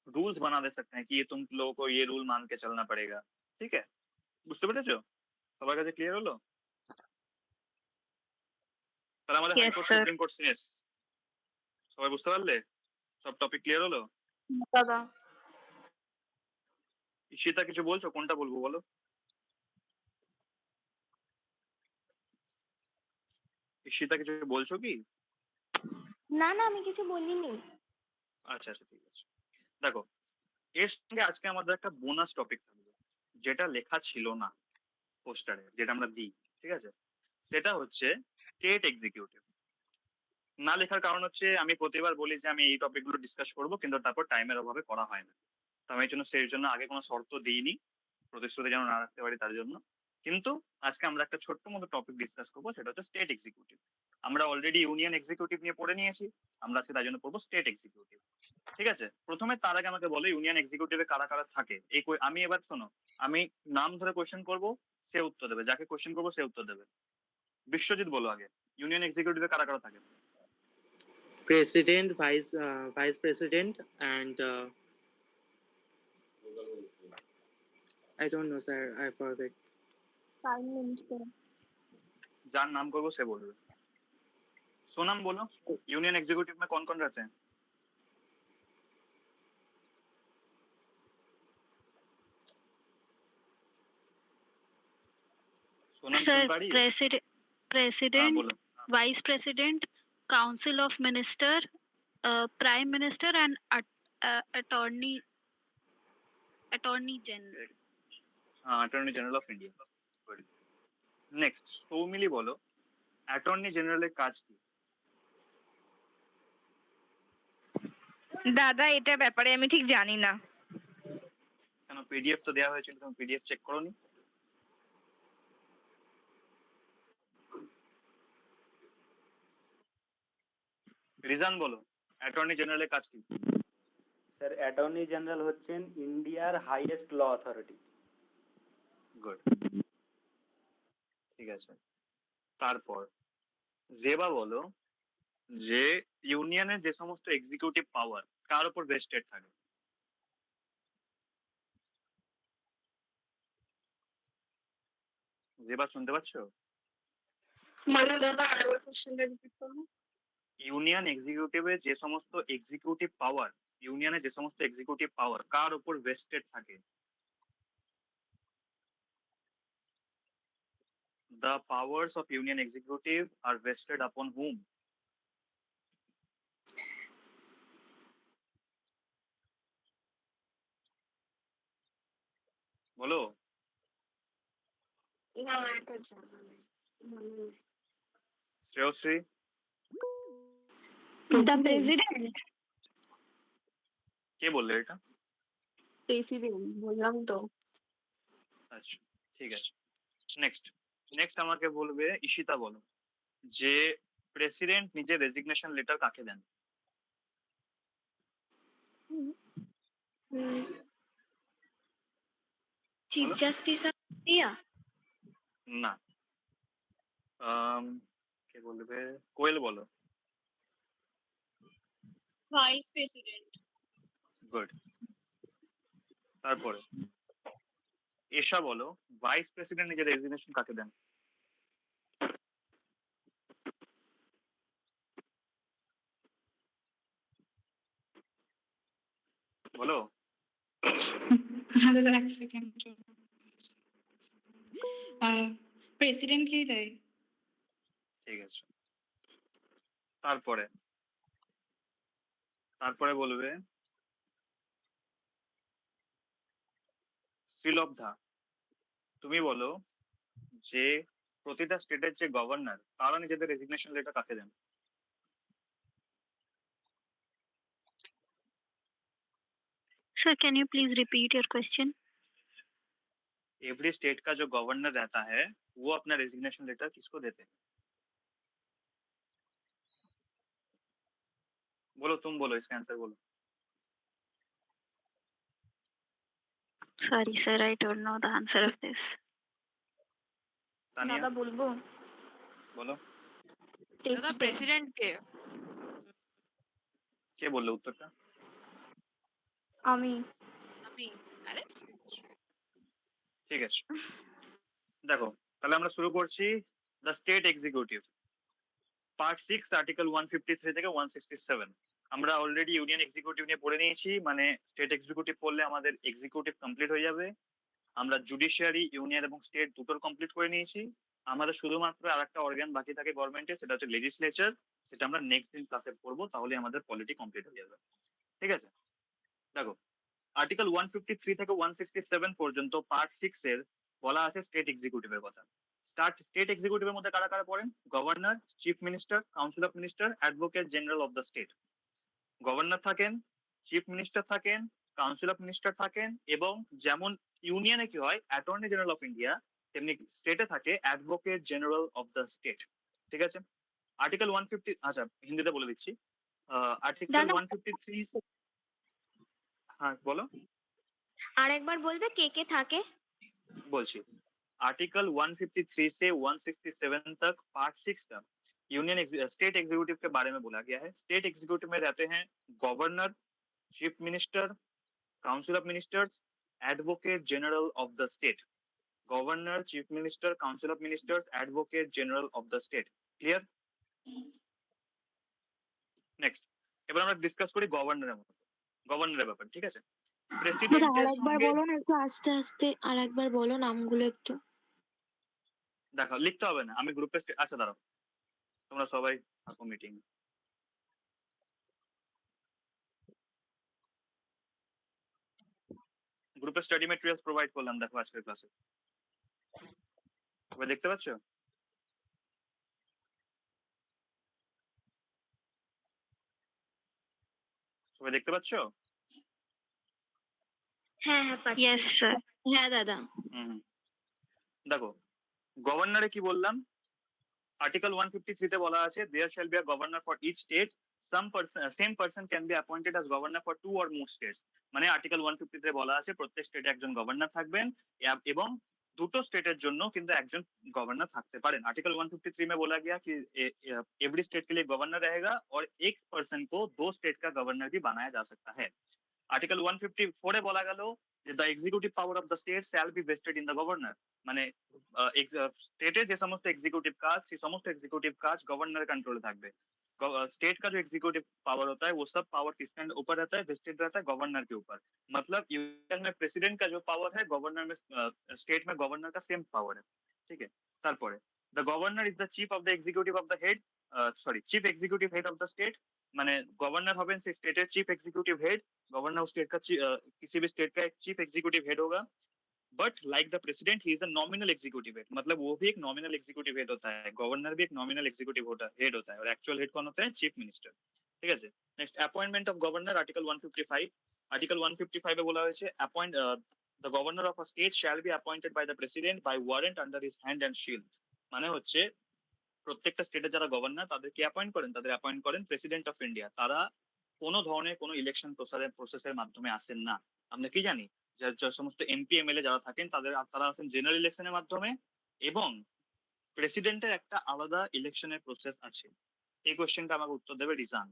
रूल्स बना दे सकते हैं कि ये तुम लोगों को ये रूल मान के चलना पड़ेगा। ठीक है, বুঝতে পেরেছো? সবার কাছে ক্লিয়ার হলো? তাহলে আমাদের Yes, high court sir. Supreme court শেষ। সবাই বুঝতে পারলে? সব টপিক ক্লিয়ার হলো? দাদা ঈশিতা কিছু বলছো? কোনটা বলবো বলো? ঈশিতা কিছু বলছো কি? না না আমি কিছু বলিনি। আচ্ছা আচ্ছা, ঠিক আছে। দেখো, এর সঙ্গে আজকে আমাদের একটা বোনাস টপিক থাকবে, যেটা লেখা ছিল না পোস্টারে, যেটা আমরা দিই, ঠিক আছে? সেটা হচ্ছে স্টেট এক্সিকিউটিভ। না লেখার কারণ হচ্ছে আমি প্রতিবার বলি যে আমি এই টপিকগুলো ডিসকাস করবো, কিন্তু তারপর টাইমের অভাবে করা হয় না। তো আমি সেই জন্য আগে কোনো শর্ত দিইনি, প্রতিশ্রুতি যেন না রাখতে পারি তার জন্য। কিন্তু আজকে আমরা একটা ছোট্ট মতো টপিক ডিসকাস করবো, সেটা হচ্ছে স্টেট এক্সিকিউটিভ। আমরা অলরেডি ইউনিয়ন এক্সিকিউটিভ নিয়ে পড়ে নিয়েছি, আমরা আজকে তার জন্য পড়বো স্টেট এক্সিকিউটিভ। ঠিক আছে, প্রথমে তার আগে আমাকে বলো ইউনিয়ন এক্সিকিউটিভে কারা কারা থাকে। আমি এবার শোনো, আমি নাম ধরে কোশ্চেন করবো, সে উত্তর দেবে, যাকে কোশ্চেন করবো সে উত্তর দেবে। বিশ্বজিৎ বলো আগে, ইউনিয়ন এক্সিকিউটিভে কারা কারা থাকে? President, vice president, and I don't know, sir. I forget. Prime minister. যার नाम করবো সে বলবে। सोनम बोलो, यूनियन एग्जीक्यूटिव में कौन कौन रहते हैं? सोनम Sir, सुन पा रही है? हाँ, President, बोलो। Vice President, Council of Minister, Prime Minister, and Attorney General. हाँ, attorney general of India. Good. Next, Soumili बोलो, অ্যাটর্নি জেনারেলের কাজ কি? দাদা এটা ব্যাপারে আমি ঠিক জানি না। কেন, পিডিএফ তো দেওয়া হয়েছিল, তুমি পিডিএফ চেক করোনি? রিজান বলো, অ্যাটর্নি জেনারেলের কাজ কি? স্যার, অ্যাটর্নি জেনারেল হচ্ছেন ইন্ডিয়ার হাইয়েস্ট ল অথরিটি। গুড, ঠিক আছে। তারপর জেবা বলো যে ইউনিয়নের যে সমস্ত এক্সিকিউটিভ পাওয়ার কার উপর ভেস্টেড থাকে? জেবা শুনতে পাচ্ছ? মানে দাদা আরেকবার কোশ্চেনটা রিপিট করো। ইউনিয়ন এক্সিকিউটিভে যে সমস্ত এক্সিকিউটিভ পাওয়ার, ইউনিয়নে যে সমস্ত এক্সিকিউটিভ পাওয়ার কার উপর ভেস্টেড থাকে? The powers of union executive are vested upon whom? বলো। না এটা জানা নেই। শ্রেয়শ্রী? The president. কে বললে এটা? প্রেসিডেন্ট বললাম তো। আচ্ছা, ঠিক আছে। নেক্সট আমাকে বলবে ঈশিতা বলো যে প্রেসিডেন্ট নিজের রেজিগনেশন লেটার কাকে দেন? চিফ বলো। Justice of India. না, কে বলবে? কোয়েল বলো। Vice president. গুড। তারপরে এশা বলো, ভাইস প্রেসিডেন্ট নিজের রেজিগনেশন কাকে দেন? বলো। দাদা এক সেকেন্ড, প্রেসিডেন্টকেই দেয়। ঠিক আছে। তারপরে বলবে শ্রীলব্ধা, তুমি বলো যে প্রতিটা স্টেটের যে গভর্নর তারা নিজেদের রেজিগনেশন লেটার কাকে দেন? Sir, can you please repeat your question? Every state का जो गवर्नर रहता है वो अपना रेजिग्नेशन लेटर किसको देते हैं? बोलो, तुम बोलो इसका आंसर बोलो। Sorry, sir, I don't know the answer of this. Tania দাদা বলবো बोलो। দাদা প্রেসিডেন্ট কে বললো উত্তরটা? আমি আরে ঠিক আছে, দেখো তাহলে আমরা শুরু করছি the state executive, part 6 article 153 থেকে 167। আমরা অলরেডি ইউনিয়ন এক্সিকিউটিভ নিয়ে পড়ে নিয়েছি, মানে স্টেট এক্সিকিউটিভ পড়লে আমাদের এক্সিকিউটিভ কমপ্লিট হয়ে যাবে। আমরা জুডিশিয়ারি, ইউনিয়ন এবং স্টেট দুটোর কমপ্লিট করে নিয়েছি। আমাদের শুধুমাত্র আরেকটা অর্গান বাকি থাকে গভর্নমেন্টে, সেটা হচ্ছে লেজিসলেচার। সেটা আমরা নেক্সট দিন ক্লাসে পড়বো, তাহলে আমাদের পলিটি কমপ্লিট হয়ে যাবে। ঠিক আছে, দেখো আর্টিকেল 153 থেকে 167 পর্যন্ত পার্ট 6 এর বলা আছে স্টেট এক্সিকিউটিভের কথা। স্টেট এক্সিকিউটিভের মধ্যে কারা কারা পড়েন? Governor, chief minister, council of minister, advocate general of the state. Governor থাকেন, চিফ মিনিস্টার থাকেন, কাউন্সিল অফ মিনিস্টার থাকেন, এবং যেমন ইউনিয়নে কি হয় অ্যাটর্নি জেনারেল অফ ইন্ডিয়া, তেমনি স্টেটে থাকে advocate general of the state. ঠিক আছে, আর্টিকেল 150, আচ্ছা হিন্দিতে বলে দিচ্ছি। আর্টিকেল দাদা 153, হ্যাঁ বলো। আরেকবার বলবে কে কে থাকে? बोलছি आर्टिकल 153 से 167 तक पार्ट 6 का यूनियन स्टेट एग्जीक्यूटिव के बारे में बोला गया है। स्टेट एग्जीक्यूटिव में रहते हैं governor, chief minister, council of ministers, advocate general of the state. Governor, chief minister, council of ministers, advocate general of the state. Clear? Next এবার আমরা ডিসকাস করি গভর্নরের ব্যাপার। ঠিক আছে, প্রেসিডেন্টের আরেকবার সঙ্গে বলো না, একটু আস্তে আস্তে আরেকবার বলো নামগুলো একটু। দেখো লিখতে হবে না, আমি গ্রুপে, আচ্ছা দাঁড়াও তোমরা সবাই থাকো মিটিং। গ্রুপে স্টাডি ম্যাটেরিয়ালস প্রোভাইড করলাম, দেখো আজকের ক্লাসে সবাই দেখতে পাচ্ছ? সবাই দেখতে পাচ্ছ? হ্যাঁ হ্যাঁ পাচ্ছি। Yes, sir. হ্যাঁ দাদা। দেখো গভর্নরে কি বললাম, আর্টিকেল 153 তে বলা আছে there shall be a governor for each state, same person can be appointed as governor for 2 or more states. মানে আর্টিকেল 153 তে বলা আছে প্রত্যেক স্টেটে একজন গভর্নর থাকবেন এবং দুটো স্টেটের জন্য কিন্তু একজন गवर्नर থাকতে পারেন। आर्टिकल 153 में बोला गया कि एवरी स्टेट के लिए गवर्नर रहेगा और एक पर्सन को दो स्टेट का गवर्नर भी बनाया जा सकता है। आर्टिकल 154 এ বলা গেল যে the executive power of the state shall be vested in the governor. মানে স্টেটে যে সমস্ত এক্সিকিউটিव কাজ, সেই সমস্ত এক্সিকিউটিव কাজ गवर्नर कंट्रोल থাকবে। स्टेट का जो एग्जीक्यूटिव पावर होता है वो सब पावर किसके ऊपर रहता है? वेस्टेड रहता है गवर्नर के ऊपर। मतलब यूनियन में प्रेसिडेंट का जो पावर है, गवर्नर में स्टेट में गवर्नर का सेम पावर है। ठीक है, তারপরে the governor is the chief of the executive of the head, chief executive head of the state। মানে गवर्नर হবেন সেই স্টেটের চিফ এক্সিকিউটিভ হেড। गवर्नर उस स्टेट का किसी भी स्टेट का एक चीफ एग्जीक्यूटिव हेड होगा। But like the president he is a nominal executive head, मतलब वो भी एक नॉमिनल एग्जीक्यूटिव हेड होता है, गवर्नर भी एक नॉमिनल एग्जीक्यूटिव हेड होता है, और एक्चुअल हेड कौन होता है? Chief minister. ঠিক আছে, next appointment of governor, article 155। Article 155 এ বলা হয়েছে appoint the governor of a state shall be appointed by the president by warrant under his hand and shield। মানে হচ্ছে প্রত্যেকটা স্টেটে যারা গভর্নর তাদেরকে অ্যাপয়েন্ট করেন, তাদের অ্যাপয়েন্ট করেন প্রেসিডেন্ট অফ ইন্ডিয়া। তারা কোনো ধরনের কোনো ইলেকশন প্রসেসের মাধ্যমে আসেন না। আমরা কি জানি যে সমস্ত এমপি এমএলএ যারা থাকেন তারা আসেন জেনারেল ইলেকশনের মাধ্যমে, এবং প্রেসিডেন্টের একটা আলাদা ইলেকশনের প্রসেস আছে। এই কোশ্চেনটা আমাকে উত্তর দেবে রিজান,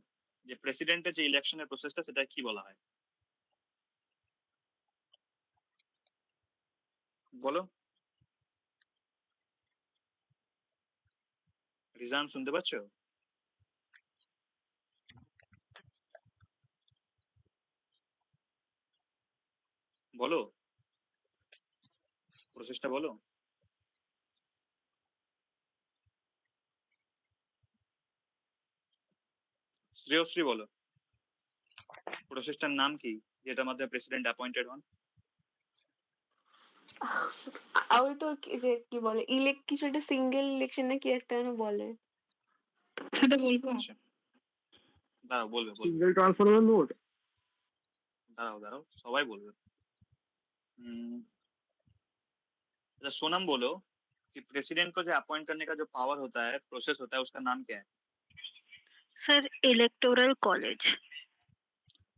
যে প্রেসিডেন্টের যে ইলেকশনের প্রসেসটা সেটা কি বলা হয়? বলো রিজান, শুনতে পাচ্ছ? বলো প্রসেসটা বলো। শ্রেয়শ্রী বলো প্রসেসটার নাম কি যেটার মাধ্যমে প্রেসিডেন্ট অ্যাপয়েন্টেড হন? ওই তো যে কি বলে কিছু একটা সিঙ্গেল ইলেকশন না কি একটা যেন বলে। সেটা বলবো। দাঁড়াও বলবে সিঙ্গেল ট্রান্সফারেবল ভোট। दाराओ सबाई बोलबे। अच्छा सोनम बोलो कि प्रेसिडेंट को जो अपॉइंट करने का जो पावर होता है, प्रोसेस होता है, उसका नाम क्या है? Sir electoral college.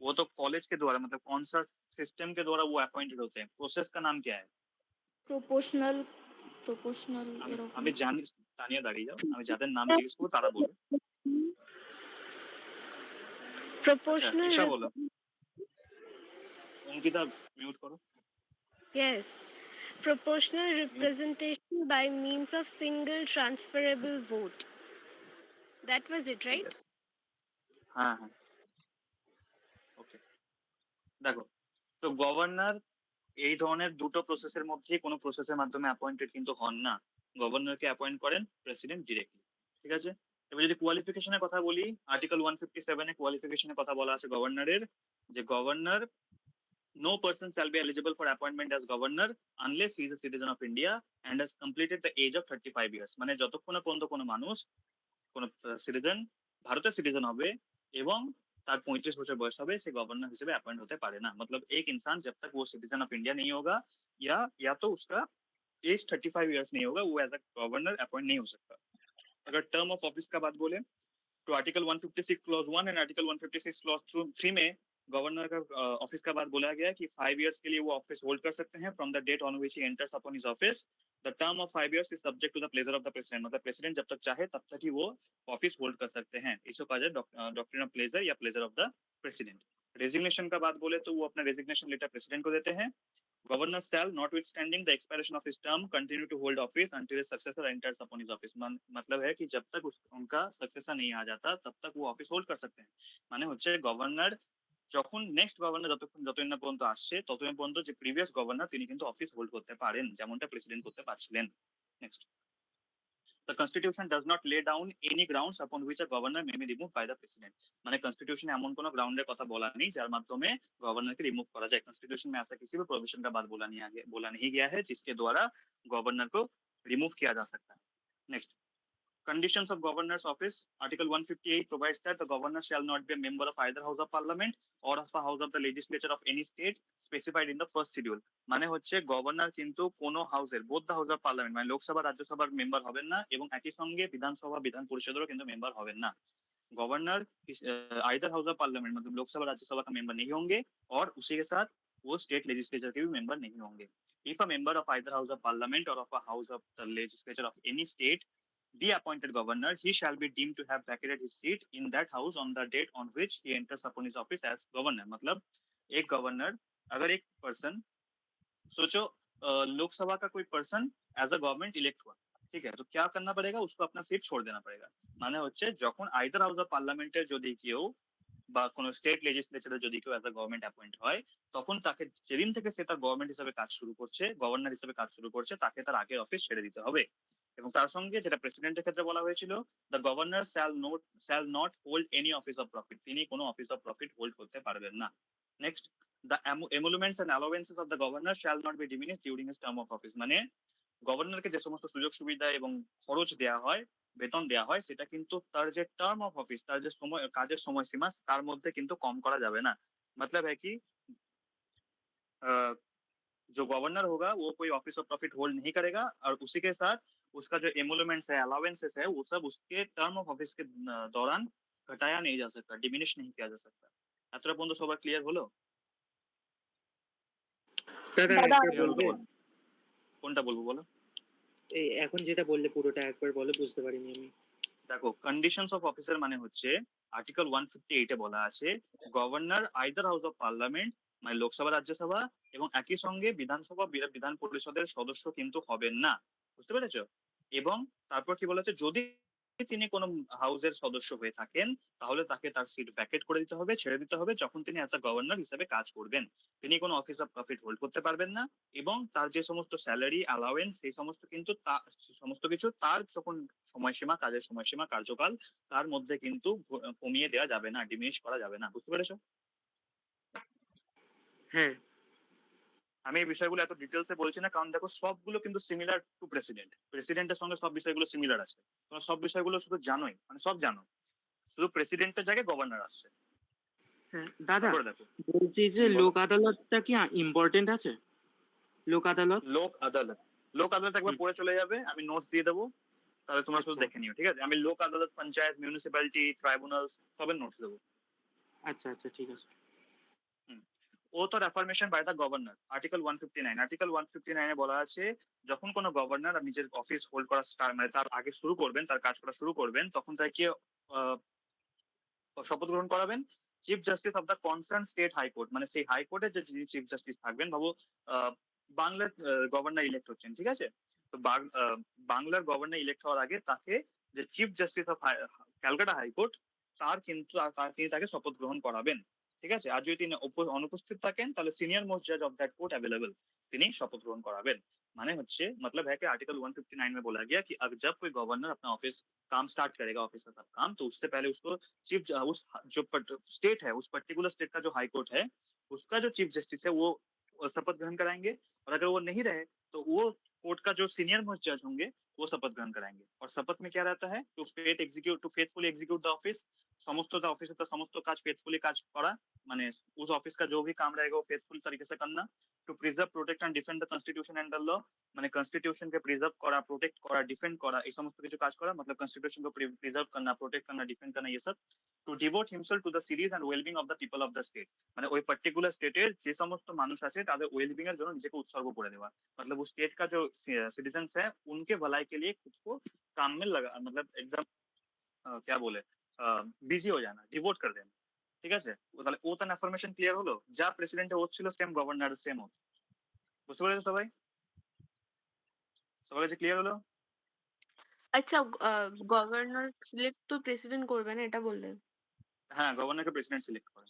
वो तो कॉलेज के द्वारा, मतलब कौन सा सिस्टम के द्वारा वो अपॉइंटेड होते हैं, प्रोसेस का नाम क्या है? প্রপোর্শনাল প্রপোর্শনাল এরকম আমি জানি, তানিয়া দাঁড়িয়ে যাও, আমি যাদের নাম জিজ্ঞেস করবো তারা বলবে। আচ্ছা Proportional, ঈশা বলো, অঙ্কিতা মিউট করো। yes. Proportional representation by means of single transferable vote. That was it, ঠিক right? আছে, হ্যাঁ হ্যাঁ, ওকে। দেখো, তো গভর্নর এই ধরনের দুটো প্রসেসের মধ্যে কোনো প্রসেসের মাধ্যমে অ্যাপয়েন্টেড কিন্তু হন না, গভর্নরকে অ্যাপয়েন্ট করেন প্রেসিডেন্ট ডিরেক্টলি। ঠিক আছে, এবার যদি কোয়ালিফিকেশনের কথা বলি, আর্টিকেল 157 এ কোয়ালিফিকেশনের কথা বলা আছে গভর্নরের, যে governor no person shall be eligible for appointment as governor unless he is a citizen of India and has completed the age of 35 years। মানে যতক্ষণ না পর্যন্ত কোনো মানুষ, কোনো সিটিজেন ভারতের সিটিজেন হবে এবং তার 35 বছর বয়স হবে, সে गवर्नर হিসেবে अपॉइंट होते पारे ना। मतलब एक इंसान जब तक वो सिटीजन ऑफ इंडिया नहीं होगा या तो उसका एज 35 इयर्स नहीं होगा, वो एज अ गवर्नर अपॉइंट नहीं हो सकता। अगर टर्म ऑफ ऑफिस का बात बोले तो article 156 clause 1 and article 156 clause 3 में गवर्नर का ऑफिस का बात बोला गया कि 5 इयर्स के लिए वो ऑफिस होल्ड कर सकते हैं from the date on which he enters upon his office. The term of 5 years is subject to the pleasure of the president. मतलब प्रेसिडेंट जब तक चाहे तब तक ही वो ऑफिस होल्ड कर सकते हैं, इसको कहा जाए डॉक्ट्रिन ऑफ प्लेजर या pleasure of the president. Resignation का बात बोले तो वो अपना रेजिग्नेशन लेटर प्रेसिडेंट को देते हैं। Governor shall, notwithstanding the expiration of his term, continue to hold office until his successor enters upon his office। मतलब है कि जब तक उनका सक्सेसर नहीं आ जाता तब तक वो ऑफिस होल्ड कर सकते हैं। মানে হচ্ছে গভর্নর যখন নেক্সট গভর্নর যতদিন না পর্যন্ত আসছে ততদিন পর্যন্ত যে প্রিভিয়াস গভর্নর তিনি কিন্তু অফিস হোল্ড করতে পারেন, যেমনটা প্রেসিডেন্ট করতে পারছিলেন। Next, The constitution does not lay down any grounds upon which a governor may be removed by the president। মানে কনস্টিটিউশনে এমন কোনো গ্রাউন্ডের কথা বলা নেই যার মাধ্যমে गवर्नर के रिमूव करा जाए। कॉन्स्टिट्यूशन में ऐसा किसी भी प्रोविजन का बात बोला नहीं गया है जिसके द्वारा गवर्नर को रिमूव किया जा सकता है। Next, Conditions of governor's office. Article 158 provides that the governor shall not be a member of either house of parliament or of a house of the legislature of any state specified in the first schedule। মানে হচ্ছে governor কিন্তু কোনো হাউসের, both the house of parliament মানে লোকসভা রাজ্যসভার member হবেন না এবং একই সঙ্গে বিধানসভা বিধান পরিষদেরও কিন্তু মেম্বার হবেন না। Governor either house of parliament मतलब लोकसभा राज्यसभा का मेंबर नहीं होंगे और उसी के साथ वो स्टेट लेजिस्लेचर के भी मेंबर नहीं होंगे। If a member of either house of parliament or of a house of the legislature of any state be appointed governor, he shall be deemed to have vacated his seat in that house on the date on which he enters upon his office as governor। मतलब एक governor, अगर एक person, सोचो लोकसभा का कोई person as a government elect हुआ, ठीक है, तो क्या करना पड़ेगा, उसको अपना सीट छोड़ देना पड़ेगा। মানে হচ্ছে যখন আইদার হাউস অফ পার্লামেন্টের যদি কেউ বা কোনো স্টেট লেজিসলেচারে যদি কেউ এজ আ গভর্নমেন্ট অ্যাপয়েন্ট হয়, তখন তাকে যেদিন থেকে সে তার গভর্নমেন্ট হিসেবে কাজ শুরু করছে, গভর্নর হিসেবে কাজ শুরু করছে, তাকে তার আগের অফিস ছেড়ে দিতে হবে। এবং তার সঙ্গে যেটা প্রেসিডেন্টের ক্ষেত্রে বলা হয়েছিল, the governor shall not hold any office of profit. তিনি কোনো অফিস অফ প্রফিট হোল্ড করতে পারবেন না। Next, the emoluments and allowances of the governor shall not be diminished during his term of office। মানে গভর্নরকে যে সমস্ত সুযোগ সুবিধা এবং খরচ দেওয়া হয়, বেতন দেওয়া হয়, সেটা কিন্তু তার যে টার্ম অফ অফিস, তার যে সময় কাজের সময়সীমা, তার মধ্যে কিন্তু কম করা যাবে না। मतलब है कि जो गवर्नर होगा वो कोई ऑफिस ऑफ प्रॉफिट होल्ड नहीं करेगा और उसी के साथ उसका जो एमोलुमेंट्स है, अलाउंसेस है, वो सब उसके टर्म ऑफ ऑफिस के दौरान घटाया नहीं जा सकता, डिमिनिश नहीं किया जा सकता। এতটা পর্যন্ত সবার ক্লিয়ার হলো? দাদা দাদা একবার বলবে? কোনটা বলবো বলো? এই এখন যেটা বললে পুরোটা একবার বলো, বুঝতে পারিনি আমি। দেখো, কন্ডিশনস অফ অফিসার মানে হচ্ছে আর্টিকেল 158 এ বলা আছে governor either house of parliament মানে লোকসভা রাজ্যসভা এবং একই সঙ্গে বিধানসভা বিধান পরিষদের সদস্য কিন্তু হবেন না। বুঝতে পেরেছো? এবং তারপর কি বলেছে, যদি তিনি কোনো হাউসের সদস্য হয়ে থাকেন তাহলে তাকে তার সিট ভ্যাকেট করে দিতে হবে, ছেড়ে দিতে হবে যখন তিনি অ্যাজ আ গভর্নর হিসেবে কাজ করবেন। তিনি কোনো অফিস অফ প্রফিট হোল্ড করতে পারবেন না এবং তার যে সমস্ত স্যালারি অ্যালাউয়েন্স সেই সমস্ত কিন্তু সমস্ত কিছু তার যখন সময়সীমা, কাজের সময়সীমা, কার্যকাল, তার মধ্যে কিন্তু কমিয়ে দেওয়া যাবে না, ডিমিনিশ করা যাবে না। বুঝতে পেরেছো? হ্যাঁ, আমি এই বিষয়গুলো এত ডিটেলসে বলছি না কারণ দেখো সবগুলো কিন্তু সিমিলার টু প্রেসিডেন্টের সঙ্গে সব বিষয়গুলো সিমিলার আছে। তোমরা সব বিষয়গুলো শুধু জানোই, মানে সব জানো, শুধু প্রেসিডেন্টের জায়গায় গভর্নর আসছে। হ্যাঁ দাদা তারপরে দেখো, বলছি যে লোক আদালতটা কি ইম্পর্টেন্ট আছে? লোক আদালত লোক আদালত একবার পড়ে চলে যাবে, আমি নোটস দিয়ে দেবো। তাহলে তোমরা শুধু আচ্ছা দেখে নিও, ঠিক আছে? আমি লোক আদালত, পঞ্চায়েত, মিউনিসিপ্যালিটি, ট্রাইব্যুনাল সবের নোটস দেবো। আচ্ছা আচ্ছা ঠিক আছে। Oath or affirmation by the governor, article 159। Article 159 এ বলা আছে যখন কোনো গভর্নর নিজের অফিস হোল্ড করা মানে তার আগে শুরু করবেন, তার কাজ করা শুরু করবেন, তখন তাকে শপথ গ্রহণ করাবেন chief justice of the concern state high court, মানে সেই হাইকোর্টের যে যিনি চিফ জাস্টিস থাকবেন, ভাবো বাংলার গভর্নর ইলেক্ট হচ্ছেন, ঠিক আছে? তো বাংলার গভর্নর ইলেক্ট হওয়ার আগে তাকে যে chief justice of Calcutta high court তিনি তাকে শপথ গ্রহণ করাবেন, ঠিক আছে? আর যদি তিনি অনুপস্থিত থাকেন তাহলে সিনিয়র মোস্ট जज ऑफ दैट कोर्ट अवेलेबल তিনি শপথ গ্রহণ করাবেন। মানে হচ্ছে मतलब है कि आर्टिकल 159 में बोला गया कि अब जब कोई गवर्नर अपना ऑफिस काम स्टार्ट करेगा, ऑफिस का सब काम, तो उससे पहले उसको चीफ उस जो स्टेट है, उस पर्टिकुलर स्टेट का जो हाई कोर्ट है, उसका जो चीफ जस्टिस है वो शपथ ग्रहण कराएंगे। और अगर वो नहीं रहे तो वो कोर्ट का जो सीनियर मोस्ट जज होंगे वो शपथ ग्रहण कराएंगे। और शपथ में क्या रहता है? To faithfully execute the office, समस्त ऑफिस समस्त काज फेथफुली काज करा, माने उस ऑफिस का जो भी काम रहेगा वो फेथफुल तरीके से करना। To preserve, protect and defend the constitution and the law, মানে কনস্টিটিউশন কে প্রিজার্ভ করা, প্রোটেক্ট করা, ডিফেন্ড করা, এই সমস্ত কিছু কাজ করা, मतलब কনস্টিটিউশন को প্রিজার্ভ करना, प्रोटेक्ट करना, डिफेंड करना, ये सब। To devote himself to the series and wellbeing of the people of the state, মানে ওই পার্টিকুলার স্টেটের যে সমস্ত মানুষ আছে তাদের ওয়েলবিং এর জন্য নিজেকে উৎসর্গ করে দেওয়া, मतलब उस स्टेट का जो सिटीजन्स है उनके भलाई के लिए खुद को काम में लगा, मतलब एकदम क्या बोले बिजी हो जाना, डिवोट कर देना, ঠিক আছে? তাহলে ওথ এন্ড অ্যাফার্মেশন ক্লিয়ার হলো? যা প্রেসিডেন্টের ওথ ছিল সেম গভর্নর সেম ওথ। বুঝতে পেরেছো সবাই? সবার কাছে ক্লিয়ার হলো? আচ্ছা, গভর্নর সিলেক্ট তো প্রেসিডেন্ট করবে না, এটা বললে? হ্যাঁ, গভর্নরকে প্রেসিডেন্ট সিলেক্ট করে।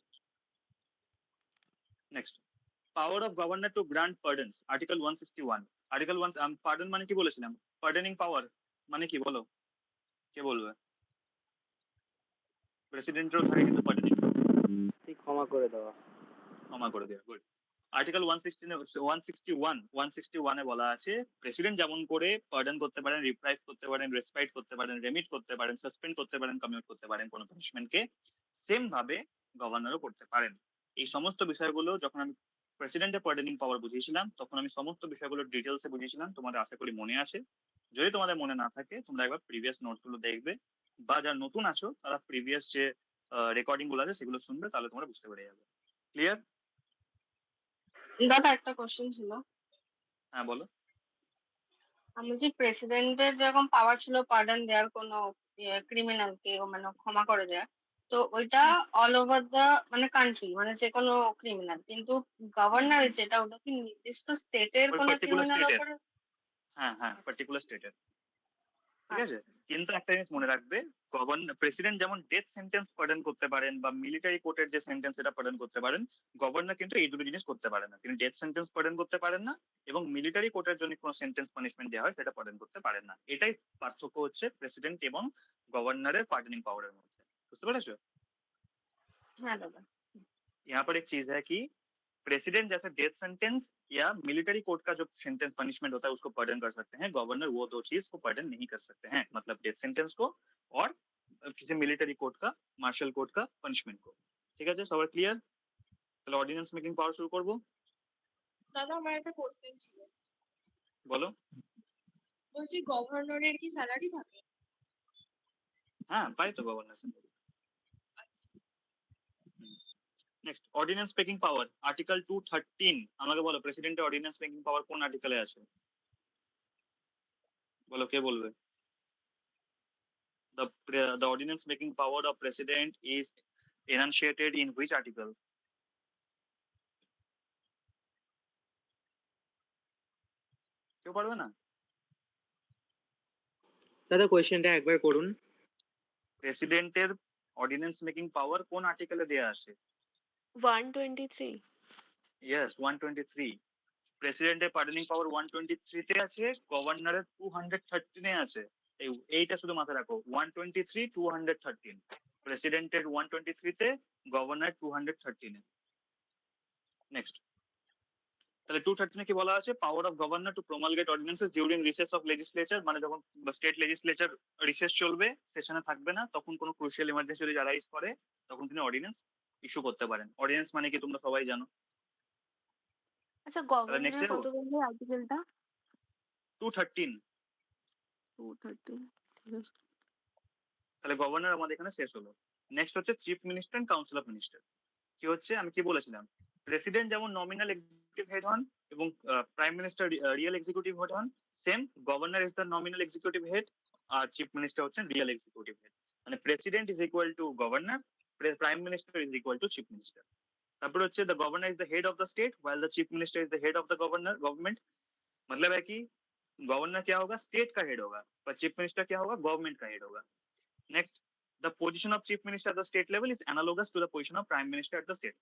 Next, power of governor to grant pardons, article 161। Article 1 pardon মানে কি বলেছিলাম? পার্ডনিং পাওয়ার মানে কি বলো? কে বলবে? প্রেসিডেন্টেরও থাকে কিন্তু পার্ডনিং, ক্ষমা করে দেওয়া। ক্ষমা করে দেওয়া। গুড। আর্টিকেল 161 এ বলা আছে প্রেসিডেন্ট যেমন করে পার্ডন করতে পারেন, রিপ্রাইজ করতে পারেন, রেসপাইট করতে পারেন, রেমিট করতে পারেন, সাসপেন্ড করতে পারেন, কমিউট করতে পারেন কোনো পানিশমেন্টকে, সেম ভাবে গভর্নরও করতে পারেন। এই সমস্ত বিষয়গুলো যখন আমি প্রেসিডেন্টের পার্ডনিং পাওয়ার বুঝিয়েছিলাম তখন আমি সমস্ত বিষয়গুলো ডিটেলসে বুঝিয়েছিলাম, তোমাদের আশা করি মনে আছে। যদি তোমাদের মনে না থাকে তোমরা একবার প্রিভিয়াস নোটস গুলো দেখবে, বা যারা নতুন আছো তারা প্রিভিয়াস যে রেকর্ডিং গুলো আছে সেগুলো শুনবে, তাহলে তোমরা বুঝতে পেরে যাবে। ক্লিয়ার? দাদা একটা কোশ্চেন ছিল। হ্যাঁ বলো। আমি যে প্রেসিডেন্টের যেরকম পাওয়ার ছিল পার্ডন দেওয়ার কোনো ক্রিমিনালকে মানে ক্ষমা করে দেওয়া, তো ওইটা অল ওভার দ্য মানে কান্ট্রি, মানে যে কোনো ক্রিমিনাল, কিন্তু গভর্নর যেটা ওটা কি নির্দিষ্ট স্টেটের ওই কোনো পার্টিকুলার ক্রিমিনাল স্টেটের, উপরে? হ্যাঁ হ্যাঁ পার্টিকুলার স্টেটের, ঠিক আছে? কিন্তু একটা জিনিস মনে রাখবে, প্রেসিডেন্ট যেমন ডেথ সেন্টেন্স পার্ডন করতে পারেন বা মিলিটারি কোর্টের যে সেন্টেন্স সেটা পার্ডন করতে পারেন, গভর্নর কিন্তু এই দুটো জিনিস করতে পারেন না। তিনি ডেথ সেন্টেন্স পার্ডন করতে পারেন না এবং মিলিটারি কোর্টের জন্য কোনো সেন্টেন্স পানিশমেন্ট দেওয়া হয় সেটা পার্ডন করতে পারেন না। এটাই পার্থক্য হচ্ছে প্রেসিডেন্ট এবং গভর্নরের পার্ডনিং পাওয়ারের মধ্যে। বুঝতে পেরেছো? হ্যাঁ দাদা। यहाँ पर एक चीज है कि प्रेसिडेंट जैसे डेथ सेंटेंस या मिलिट्री कोर्ट का जो सेंटेंस पनिशमेंट होता है उसको पर्डन कर सकते हैं, गवर्नर वो दो चीज को पर्डन नहीं कर सकते हैं, मतलब डेथ सेंटेंस को और किसी मिलिट्री कोर्ट का, मार्शल कोर्ट का पनिशमेंट को। ঠিক আছে, সবার ক্লিয়ার? তাহলে অর্ডিন্যান্স মেকিং পাওয়ার শুরু করব। দাদা আমার একটা কোশ্চেন ছিল, বলো। বলছি গভর্নরের কি স্যালারি থাকে? হ্যাঁ পাই তো governor salary. Next, ordinance making power, article 213। আমাকে বলো প্রেসিডেন্টের অর্ডিন্যান্স মেকিং পাওয়ার কোন আর্টিকেলে আছে? বলো, কে বলবে? The ordinance making power of president is enunciated in which article? কেউ পারবে না? দাদা কোয়েশ্চেনটা একবার করুন। প্রেসিডেন্টের অর্ডিন্যান্স মেকিং পাওয়ার কোন আর্টিকেলে দেয়া আছে? 123। ইয়েস 123। প্রেসিডেন্টের পার্ডনিং পাওয়ার 123 তে আছে, গভর্নরের 213 এ আছে। এইটা শুধু মাথায় রাখো, 123 213। প্রেসিডেন্টের 123 তে, গভর্নর 213 এ। নেক্সট, তাহলে 213 কি বলা আছে? Power of governor to promulgate ordinances during recess of legislature, মানে যখন স্টেট লেজিসলেচার রিসেস চলবে, সেশনে থাকবে না, তখন কোনো ক্রুশিয়াল ইমার্জেন্সি যদি রাইজ করে তখন তিনি অর্ডিন্যান্স ইস্যু করতে পারেন। অর্ডিন্যান্স মানে কি তোমরা সবাই জানো। আচ্ছা, তাহলে নেক্সট গভর্নরের কত বললে আর্টিকেলটা? 213। 213। তাহলে গভর্নর আমাদের এখানে শেষ হলো। নেক্সট হচ্ছে chief minister and council of minister. কি হচ্ছে আমি কি বলেছিলাম, প্রেসিডেন্ট যেমন নমিনাল এক্সিকিউটিভ হেড হন এবং prime minister real executive head হন, same governor is the nominal executive head আর চিফ মিনিস্টার হচ্ছেন রিয়েল এক্সিকিউটিভ হেড। মানে president is equal to governor, prime minister is equal to chief minister. তারপর হচ্ছে the governor is the head of the state while the chief minister is the head of the governor government. मतलब है कि governor क्या होगा, state का head होगा, पर चीफ मिनिस्टर क्या होगा, गवर्नमेंट का हेड होगा। Next, the position of chief minister at the state level is analogous to the position of prime minister at the state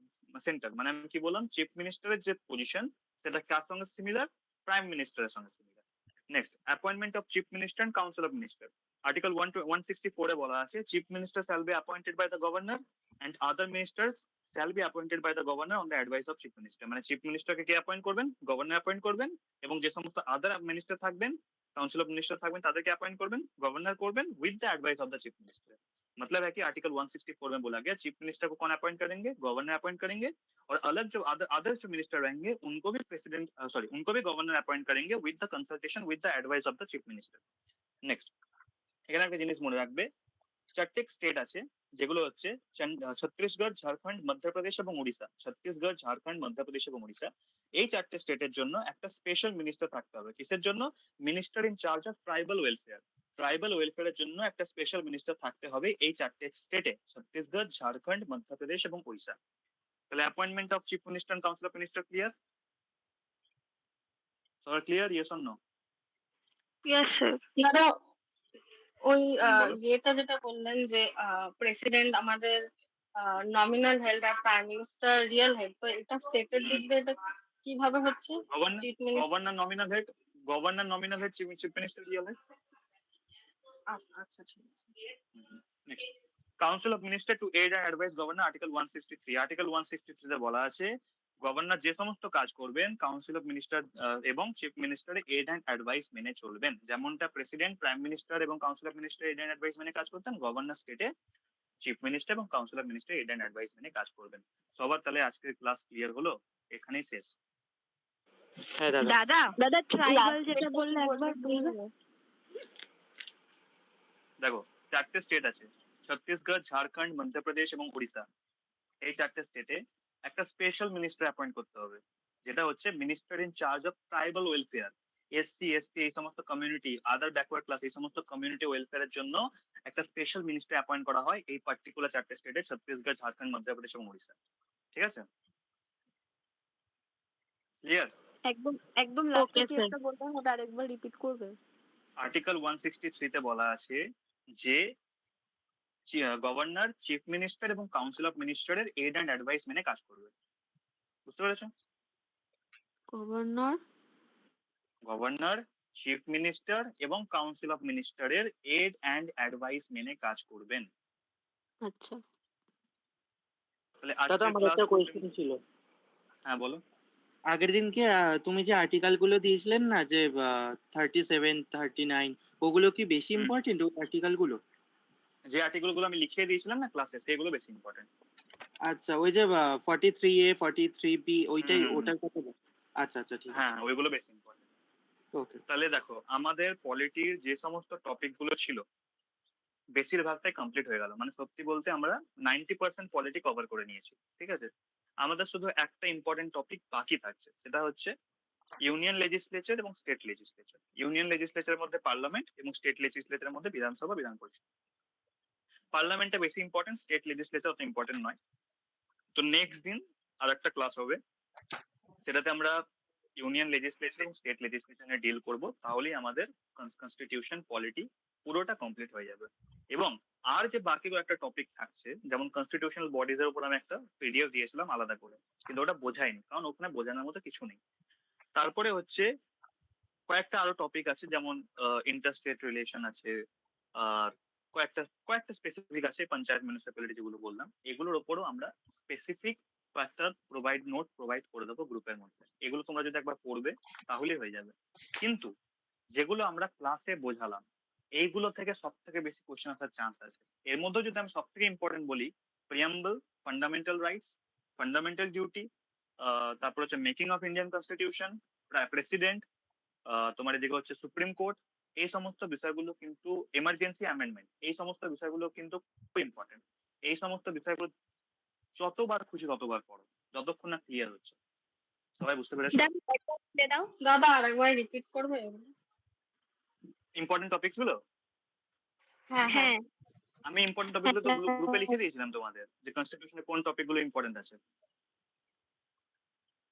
center। মানে আমি কি বললাম, চিফ মিনিস্টারের যে পজিশন সেটা কার সঙ্গে সিমিলার, প্রাইম মিনিস্টারের সঙ্গে similar. Next, appointment of chief minister and council of minister. Article 164 এ বলা আছে chief minister shall be appointed by the governor and other ministers shall be appointed by the governor on the advice of chief minister। মানে chief মিনিস্টারকে কে appoint করবেন, governor appoint করবেন, এবং যে সমস্ত আদার minister থাকবেন, काउंसिल ऑफ मिनिस्टर থাকবেন তাদেরকে appoint করবেন, गवर्नर করবেন with the advice of the chief minister. मतलब है कि आर्टिकल 164 में बोला गया चीफ मिनिस्टर को कौन अपॉइंट करेंगे, गवर्नर अपॉइंट करेंगे, और अलग जो अदर जो मिनिस्टर रहेंगे उनको भी प्रेसिडेंट उनको भी गवर्नर अपॉइंट करेंगे with the consultation with the advice of the chief minister. Next, এখানে একটা জিনিস মনে রাখবে, চারটে স্টেট আছে যেগুলো হচ্ছে ছত্তিশগড়, ঝাড়খণ্ড, মধ্যপ্রদেশ এবং উড়িষ্যা। ছত্তিশগড়, ঝাড়খণ্ড, মধ্যপ্রদেশ এবং উড়িষ্যা এই চারটে স্টেটের জন্য একটা স্পেশাল মিনিস্টার থাকতে হবে। কিসের জন্য, minister in charge of tribal welfare. Tribal ওয়েলফেয়ারের জন্য একটা স্পেশাল মিনিস্টার থাকতে হবে এই চারটে স্টেটে, ছত্তিশগড়, ঝাড়খণ্ড, মধ্যপ্রদেশ এবং উড়িষ্যা। তাহলে appointment of chief minister and council of minister clear? সবার clear, yes or no? Yes sir. দাদা ওই বলো। ইয়েটা যেটা বললেন যে প্রেসিডেন্ট আমাদের নমিনাল হেড আর প্রাইম মিনিস্টার রিয়েল হেড, তো এটা স্টেটের দিক দিয়ে এটা কিভাবে হচ্ছে? Chief minister governor nominal head, governor nominal head, chief minister real head. আচ্ছা ঠিক আছে। Next, council of minister to aid and advise governor. Article 163। Article 163 তে বলা আছে গভর্নর যে সমস্ত কাজ করবেন কাউন্সিল অফ মিনিস্টার এবং চিফ মিনিস্টারের এড এন্ড অ্যাডভাইস মেনে চলবেন। যেমনটা প্রেসিডেন্ট, প্রাইম মিনিস্টার এবং council of minister aid and advice মেনে কাজ করতেন, গভর্নর স্টেটে চিফ মিনিস্টার এবং council of minister aid and advice মেনে কাজ করবেন। সবার তাহলে আজকের ক্লাস ক্লিয়ার হলো, এখানেই শেষ। হ্যাঁ দাদা। দাদা দাদা ট্রাইবাল Last যেটা step বললে কি একবার বলবে? বলবে? দেখো চারটে স্টেট আছে, ছত্তিশগড়, ঝাড়খণ্ড, মধ্যপ্রদেশ এবং উড়িষ্যা। এই চারটে স্টেটে একটা স্পেশাল মিনিস্টার অ্যাপয়েন্ট করতে হবে, যেটা হচ্ছে minister in charge of tribal welfare. SC ST এই সমস্ত কমিউনিটি, আদার ব্যাকওয়ার্ড ক্লাস এই সমস্ত কমিউনিটি ওয়েলফেয়ারের জন্য একটা স্পেশাল মিনিস্টার অ্যাপয়েন্ট করা হয় এই পার্টিকুলার চারটে স্টেটে, ছত্তিশগড়, ঝাড়খণ্ড, মধ্যপ্রদেশ এবং উড়িষ্যা। ঠিক আছে, ক্লিয়ার? একদম একদম লাস্টে Okay, কি sir. একটা বলতে ওটা আরেকবার রিপিট করবে? আর্টিকেল 163 তে বলা আছে যে গভর্নর, চিফ মিনিস্টার এবং কাউন্সিল অফ মিনিস্টারের এড এন্ড অ্যাডভাইস মেনে কাজ করবে। বুঝতে পেরেছো? গভর্নর, গভর্নর, চিফ মিনিস্টার এবং কাউন্সিল অফ মিনিস্টারের এড অ্যান্ড অ্যাডভাইস মেনে কাজ করবেন। আচ্ছা। তাহলে দাদা আজকের আমার ক্লাস একটা কোয়েশ্চেন ছিল। হ্যাঁ বলো। আগের দিনকে তুমি যে আর্টিকেল গুলো দিয়েছিলেন না, যে 37, 39, ওগুলো কি বেশি ইম্পর্টেন্ট ওই আর্টিকেল গুলো? যে আর্টিকেল গুলো আমি লিখিয়ে দিয়েছিলাম না ক্লাসে, সেগুলো বেশি ইম্পর্টেন্ট। আচ্ছা, ওই যে 43A, 43B ওইটাই, ওটার কথা বল। আচ্ছা আচ্ছা ঠিক আছে। হ্যাঁ ওইগুলো বেশি ইম্পর্টেন্ট। ওকে। তাহলে দেখো আমাদের পলিটির যে সমস্ত টপিক গুলো ছিল বেশিরভাগটাই কমপ্লিট হয়ে গেল। মানে সত্যি বলতে আমরা 90% পলিটি কভার করে নিয়েছি। ঠিক আছে, আমাদের শুধু একটা ইম্পর্টেন্ট টপিক বাকি থাকছে, সেটা হচ্ছে ইউনিয়ন লেজিসলেচার এবং স্টেট লেজিসলেচার। ইউনিয়ন লেজিসলেচারের মধ্যে পার্লামেন্ট এবং স্টেট লেজিসলেচারের মধ্যে বিধানসভা, বিধান পরিষদ। পার্লামেন্টটা বেশি ইম্পর্টেন্ট, স্টেট লেজিসলেচার অত ইম্পর্টেন্ট নয়। তো নেক্সট দিন আর একটা ক্লাস হবে, সেটাতে আমরা ইউনিয়ন লেজিসলেচার এবং স্টেট লেজিসলেচার নিয়ে ডিল করব। তাহলেই আমাদের কনস্টিটিউশন পলিটি পুরোটা কমপ্লিট হয়ে যাবে। এবং আর যে বাকি একটা টপিক থাকছে, যেমন কনস্টিটিউশনাল বডিজ এর উপর আমি একটা পিডিএফ দিয়েছিলাম আলাদা করে, কিন্তু ওটা বোঝাইনি কারণ ওখানে বোঝানোর মতো কিছু নেই। তারপরে হচ্ছে কয়েকটা আরো টপিক আছে, যেমন ইন্টারস্টেট রিলেশন আছে, আর কয়েকটা স্পেসিফিক আছে, পঞ্চায়েত মিউনিসিপ্যালিটি যেগুলো বললাম, এগুলোর উপরও আমরা স্পেসিফিক কয়েকটা নোট প্রোভাইড করে দেবো গ্রুপের মধ্যে। এগুলো তোমরা যদি একবার পড়বে তাহলেই হয়ে যাবে। কিন্তু যেগুলো আমরা ক্লাসে বোঝালাম এইগুলো থেকে সব থেকে বেশি কোশ্চেন আসার চান্স আছে। এর মধ্যে যদি আমি সব থেকে ইম্পর্টেন্ট বলি, preamble, fundamental rights, fundamental duty, তারপর হচ্ছে making of Indian constitution, president, তোমার এদিকে হচ্ছে সুপ্রিম কোর্ট, এই সমস্ত বিষয়গুলো কিন্তু এমার্জেন্সি অ্যামেন্ডমেন্ট, এই সমস্ত বিষয়গুলো কিন্তু খুব ইম্পর্টেন্ট। এই সমস্ত বিষয়গুলো যতবার খুশি ততবার পড়ো, যতক্ষণ না ক্লিয়ার হচ্ছে। সবাই বুঝতে পেরেছো? দাও দাদা আরেকবার রিপিট করবে? ইম্পর্টেন্ট টপিকস গুলো হ্যাঁ হ্যাঁ আমি ইম্পর্টেন্ট টপিকগুলো তো গ্রুপে লিখে দিয়েছিলাম তোমাদের, যে কনস্টিটিউশনে কোন টপিকগুলো ইম্পর্টেন্ট আছে।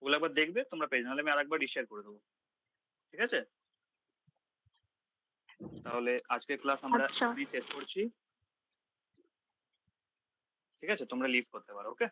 ওগুলো একবার দেখবে তোমরা পেয়ে, নাহলে আমি আরেকবার রিশেয়ার করে দেবো। ঠিক আছে, তাহলে আজকের ক্লাস আমরা এখানেই শেষ করছি। ঠিক আছে, তোমরা লিভ করতে পারো। ওকে।